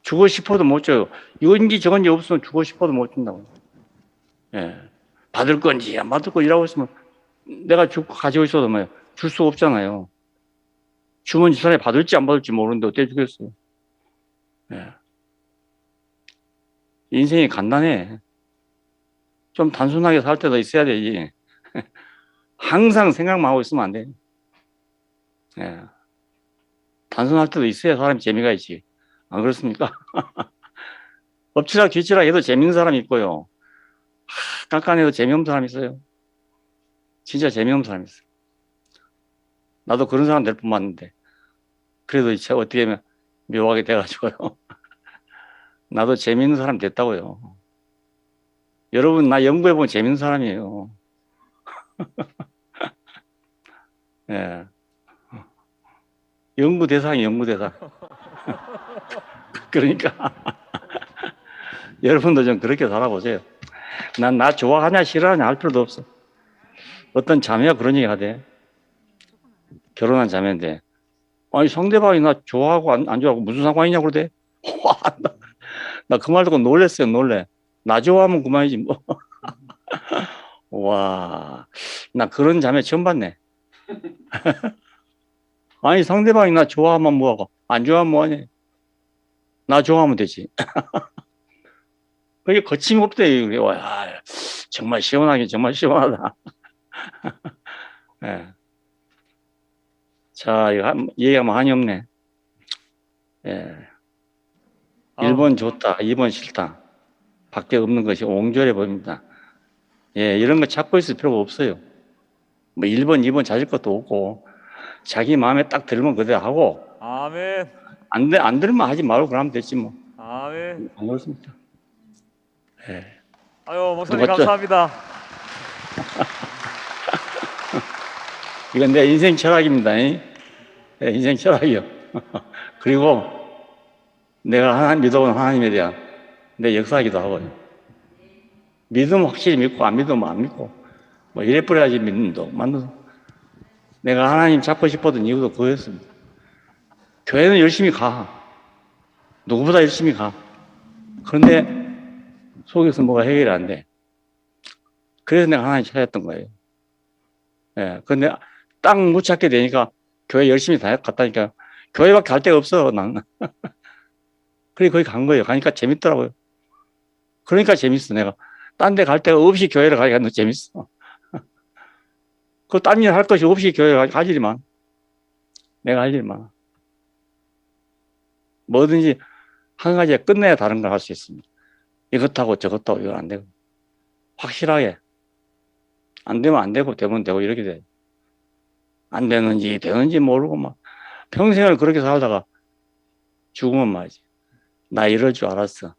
주고 싶어도 못 줘요. 이건지 저건지 없으면 주고 싶어도 못 준다고. 예. 받을 건지 안 받을 건지라고 했으면 내가 주고 가지고 있어도 뭐 줄 수 없잖아요. 주면 이 사람이 받을지 안 받을지 모르는데 어떻게 주겠어요. 예. 인생이 간단해. 좀 단순하게 살 때도 있어야 되지. 항상 생각만 하고 있으면 안 돼. 예. 단순할 때도 있어야 사람이 재미가 있지. 안 그렇습니까? 엎치락 뒤치락 해도 재밌는 사람이 있고요. 깐깐해도 재미없는 사람이 있어요. 진짜 재미없는 사람이 있어요. 나도 그런 사람 될 뻔했는데 그래도 이제 어떻게 하면 묘하게 돼가지고요. 나도 재미있는 사람 됐다고요. 여러분 나 연구해보면 재미있는 사람이에요. 예. 연구대상이 연구대상. 그러니까 여러분도 좀 그렇게 살아보세요. 난 나 좋아하냐 싫어하냐 할 필요도 없어. 어떤 자매가 그런 얘기 하대. 결혼한 자매인데 아니 상대방이 나 좋아하고 안 좋아하고 무슨 상관이냐고 그러대. 나 그 말 듣고 놀랬어요. 놀래. 나 좋아하면 그만이지 뭐. 와, 나 그런 자매 처음 봤네. 아니 상대방이 나 좋아하면 뭐하고 안 좋아하면 뭐하냐. 나 좋아하면 되지. 그게 거침이 없대. 그래. 와, 정말 시원하긴 정말 시원하다. 예. 자, 이거 얘기하면 한이 없네. 예. 아우. 1번 좋다, 2번 싫다. 밖에 없는 것이 옹졸해 보입니다. 예, 이런 거 찾고 있을 필요가 없어요. 뭐 1번, 2번 찾을 것도 없고, 자기 마음에 딱 들면 그대로 하고, 아멘. 안 들면 하지 말고 그러면 됐지 뭐. 아멘. 안 그렇습니까? 예. 아유, 목사님 맞죠? 감사합니다. 이건 내 인생 철학입니다. 예, 인생 철학이요. 그리고 내가 하나님 믿어온 하나님에 대한 내 역사이기도 하고요. 믿으면 확실히 믿고 안 믿으면 안 믿고 뭐 이래 버려야지 믿는다. 만든 내가 하나님 잡고 싶었던 이유도 그거였습니다. 교회는 열심히 가. 누구보다 열심히 가. 그런데 속에서 뭐가 해결이 안 돼. 그래서 내가 하나님 찾았던 거예요. 예. 근데 딱 못 찾게 되니까 교회 열심히 갔다니까 교회밖에 갈 데가 없어, 나는. 그래, 거기 간 거예요. 가니까 재밌더라고요. 그러니까 재밌어, 내가. 딴 데 갈 데가 없이 교회를 가니까 너무 재밌어. 그 딴 일 할 것이 없이 교회를 갈 일이만. 내가 할 일만. 뭐든지 한 가지에 끝내야 다른 걸 할 수 있습니다. 이것하고 저것하고 이건 안 되고. 확실하게. 안 되면 안 되고, 되면 되고, 이렇게 돼. 안 되는지 모르고 막 평생을 그렇게 살다가 죽으면 말이지. 나 이럴 줄 알았어.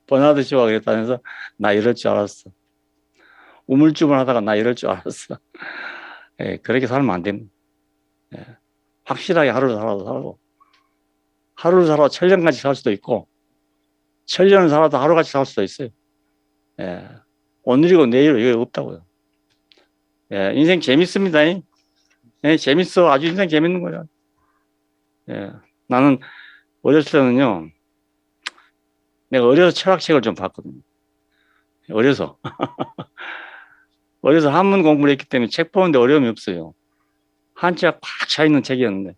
버나드 쇼가 그랬다면서 나 이럴 줄 알았어. 우물쭈물 하다가 나 이럴 줄 알았어. 예, 그렇게 살면 안 됩니다. 예, 확실하게 하루를 살아도 하루를 살아도 천년같이 살 수도 있고 천년을 살아도 하루같이 살 수도 있어요. 예, 오늘이고 내일은 이게 없다고요. 예, 인생 재밌습니다. 예, 재밌어. 아주 인생 재밌는 거야. 예, 나는 어렸을 때는요, 내가 어려서 철학책을 좀 봤거든요. 어려서. 어려서 한문 공부를 했기 때문에 책 보는데 어려움이 없어요. 한자가 꽉 차있는 책이었는데,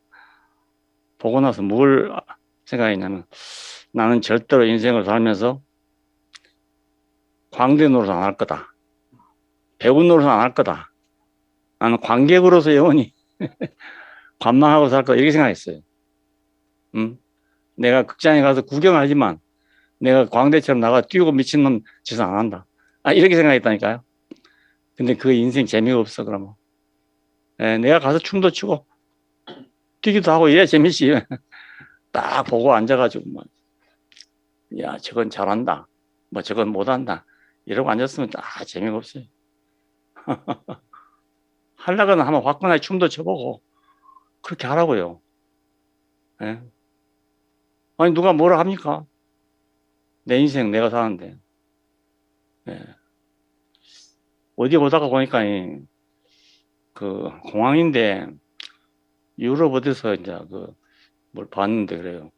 보고 나서 뭘 생각했냐면, 나는 절대로 인생을 살면서 광대 노릇 안 할 거다. 배운 노릇 안 할 거다. 나는 관객으로서 영원히 관망하고 살 거다. 이렇게 생각했어요. 내가 극장에 가서 구경하지만 내가 광대처럼 나가 뛰고 미친놈 짓은 안 한다. 이렇게 생각했다니까요. 근데 그 인생 재미가 없어, 그러면. 예, 내가 가서 춤도 추고 뛰기도 하고 이래야 재밌지. 딱 보고 앉아가지고 뭐, 야, 저건 잘한다. 뭐 저건 못한다. 이러고 앉았으면 재미가 없어요. 하려거나 한번 화끈하게 춤도 춰보고 그렇게 하라고요. 예? 아니 누가 뭐라 합니까? 내 인생 내가 사는데. 예. 어디 보다가 보니까 그 공항인데 유럽 어디서 이제 뭘 봤는데 그래요.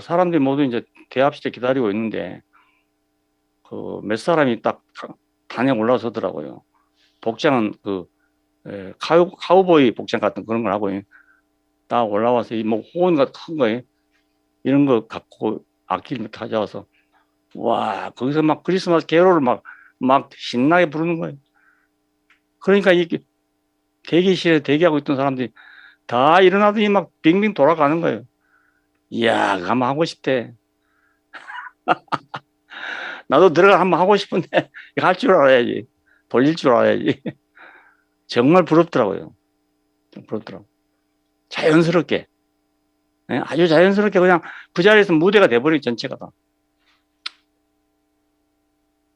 사람들이 모두 이제 대합실에 기다리고 있는데 그 몇 사람이 딱 단에 올라서더라고요. 복장은 카우보이 복장 같은 그런 걸 하고 딱 올라와서 뭐 호은 같은 큰 거예요. 이런 거 갖고 악기를 가져와서 와 거기서 막 크리스마스 캐롤을 막 신나게 부르는 거예요. 그러니까 이 대기실에 대기하고 있던 사람들이 다 일어나더니 막 빙빙 돌아가는 거예요. 이야 그거 한번 하고 싶대. 나도 들어가 한번 하고 싶은데 할 줄 알아야지. 돌릴 줄 알아야지. 정말 부럽더라고요. 부럽더라고. 자연스럽게. 아주 자연스럽게 그냥 그 자리에서 무대가 돼버리기 전체가 다.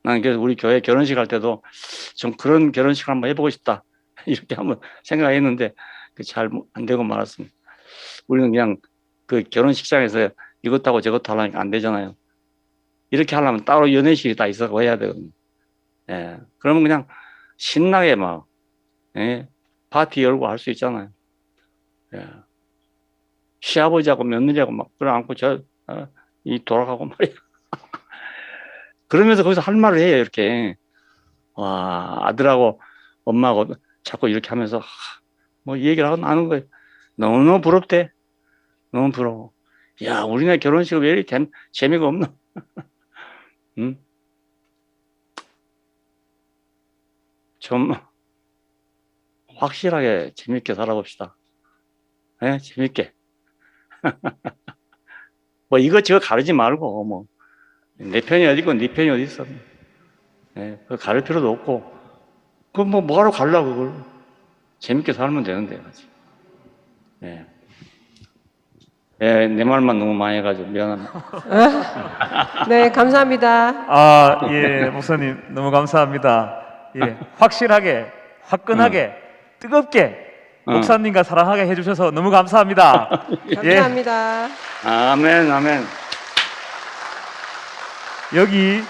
나는 그래서 우리 교회 결혼식 할 때도 좀 그런 결혼식을 한번 해보고 싶다. 이렇게 한번 생각했는데 잘 안 되고 말았습니다. 우리는 그냥 그 결혼식장에서 이것하고 저것도 하려니까 안 되잖아요. 이렇게 하려면 따로 연회실이 다 있어서 해야 되거든요. 예. 그러면 그냥 신나게 막, 파티 열고 할 수 있잖아요. 예. 시아버지하고 며느리하고 막 끌어안고 돌아가고 말이야. 그러면서 거기서 할 말을 해요, 이렇게. 와, 아들하고 엄마하고 자꾸 이렇게 하면서 뭐 얘기를 하고 나는 거예요. 너무너무 부럽대. 너무 부러워. 야, 우리네 결혼식은 왜 이렇게 재미가 없노? 응? 좀 확실하게 재밌게 살아봅시다. 예, 재밌게. 뭐 이것저것 가르지 말고 뭐 내 편이 어디고 네 편이 어디 있어. 예, 그거 가를 필요도 없고 그럼 뭐 뭐하러 가려고 그걸 재밌게 살면 되는데. 예. 예, 내 말만 너무 많이 해가지고 미안합니다. 네, 감사합니다. 아, 예, 목사님 너무 감사합니다. 예, 확실하게, 화끈하게, 뜨겁게 목사님과 사랑하게 해주셔서 너무 감사합니다. 감사합니다. 아멘, 아멘. 여기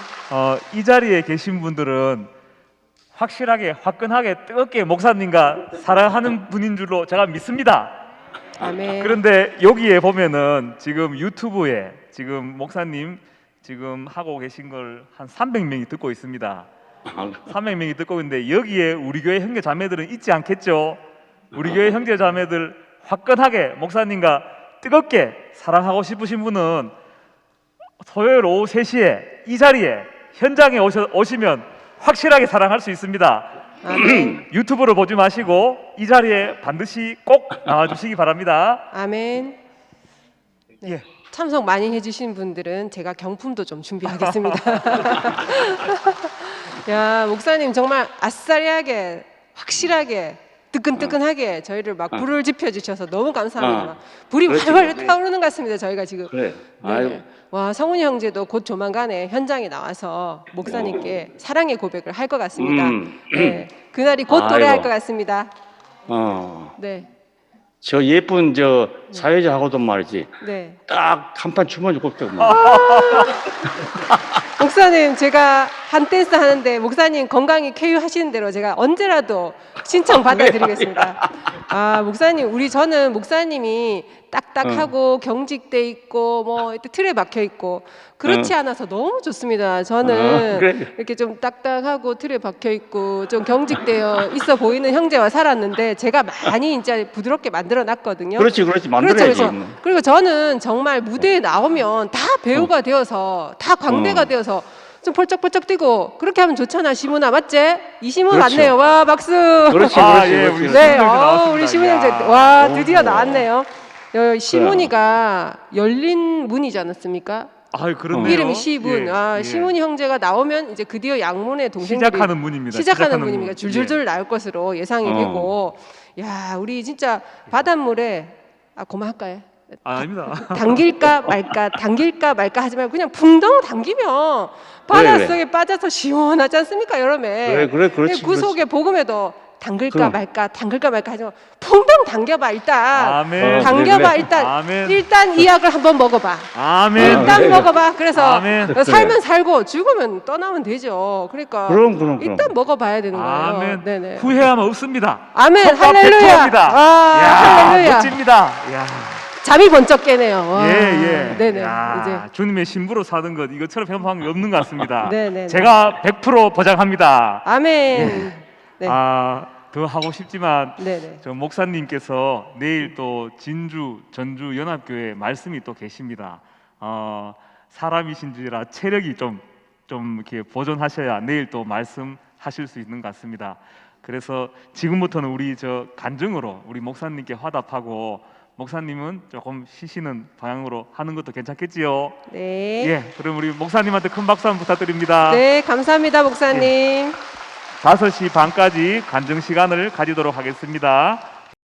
이 자리에 계신 분들은 확실하게, 화끈하게, 뜨겁게 목사님과 사랑하는 분인 줄로 제가 믿습니다. 아멘. 그런데 여기에 보면은 지금 유튜브에 지금 목사님 지금 하고 계신 걸 한 300명이 듣고 있습니다. 300명이 듣고 있는데 여기에 우리 교회 형제 자매들은 있지 않겠죠? 우리 교회 형제 자매들 화끈하게 목사님과 뜨겁게 사랑하고 싶으신 분은 토요일 오후 3시에 이 자리에 현장에 오시면 확실하게 사랑할 수 있습니다. 아멘. 유튜브를 보지 마시고 이 자리에 반드시 꼭 나와주시기 바랍니다. 아멘. 네. 예. 참석 많이 해주신 분들은 제가 경품도 좀 준비하겠습니다. 야, 목사님 정말 아싸리하게, 확실하게, 뜨끈뜨끈하게 저희를 막 불을 지펴주셔서 너무 감사합니다. 막 불이 그렇지, 활활 그렇지. 타오르는 것 같습니다. 저희가 지금. 그래. 네. 아유, 와, 성훈이 형제도 곧 조만간에 현장에 나와서 목사님께 사랑의 고백을 할 것 같습니다. 네, 그날이 곧 아이고. 도래할 것 같습니다. 네, 저 예쁜 저 사회자하고도 말이지 네. 딱 한 판 주면 좋겠다. 목사님, 제가 한 댄스 하는데 목사님 건강히 쾌유하시는 대로 제가 언제라도 신청 받아드리겠습니다. 아, 목사님, 저는 목사님이 딱딱하고 경직돼 있고 뭐 이렇게 틀에 박혀 있고 그렇지 않아서 너무 좋습니다. 저는 그래. 이렇게 좀 딱딱하고 틀에 박혀 있고 좀 경직되어 있어 보이는 형제와 살았는데 제가 많이 이제 부드럽게 만들어 놨거든요. 그렇지, 만들어야지. 그렇죠. 그리고 저는 정말 무대에 나오면 다 배우가 되어서 다 광대가 되어서 좀 펄쩍펄쩍 뛰고 그렇게 하면 좋잖아. 시문아, 맞지? 이시문 그렇죠. 맞네요. 와, 박수. 그렇지, 아, 예, 우리 네, 시문 형제 나왔습니다. 우리 시문 형제, 이야. 와, 너무 드디어 좋아. 나왔네요. 시문이가 열린 문이지 않았습니까? 아, 그렇네요. 이름이 시문. 예, 아, 예. 시문이 형제가 나오면 이제 드디어 양문의 동생들이 시작하는 문입니다. 시작하는 문입니다. 문. 줄줄줄 나올 것으로 예상이 되고, 야, 우리 진짜 바닷물에 그만할까요? 아닙니다. 당길까 말까 하지 말고 그냥 붕덩 당기면 바닷속에 빠져서 시원하지 않습니까, 여름에? 그래, 그렇지. 그 속에 복음에도 당길까 그럼. 말까 하지 말고 붕덩 당겨봐 일단. 아멘. 당겨봐 그래. 일단. 아멘. 일단 이 약을 한번 먹어봐. 아멘. 일단 그래. 먹어봐. 그래서 아멘. 살면 살고 죽으면 떠나면 되죠. 그러니까 그럼. 일단 먹어봐야 되는 거예요. 아멘. 네네. 후회하면 없습니다. 아멘. 성과 할렐루야. 100%입니다. 아, 야, 할렐루야. 멋집니다. 야. 잠이 번쩍 깨네요. 와. 예. 네네. 야, 이제. 주님의 신부로 사는 것 이것처럼 편파한 게 없는 것 같습니다. 네네. 제가 100% 보장합니다. 아멘. 네. 더 하고 싶지만 네네. 저 목사님께서 내일 또 진주 전주 연합교회 말씀이 또 계십니다. 사람이신지라 체력이 좀 이렇게 보존하셔야 내일 또 말씀하실 수 있는 것 같습니다. 그래서 지금부터는 우리 저 간증으로 우리 목사님께 화답하고 목사님은 조금 쉬시는 방향으로 하는 것도 괜찮겠지요? 네. 예, 그럼 우리 목사님한테 큰 박수 한번 부탁드립니다. 네, 감사합니다, 목사님. 5시 반까지 간증 시간을 가지도록 하겠습니다.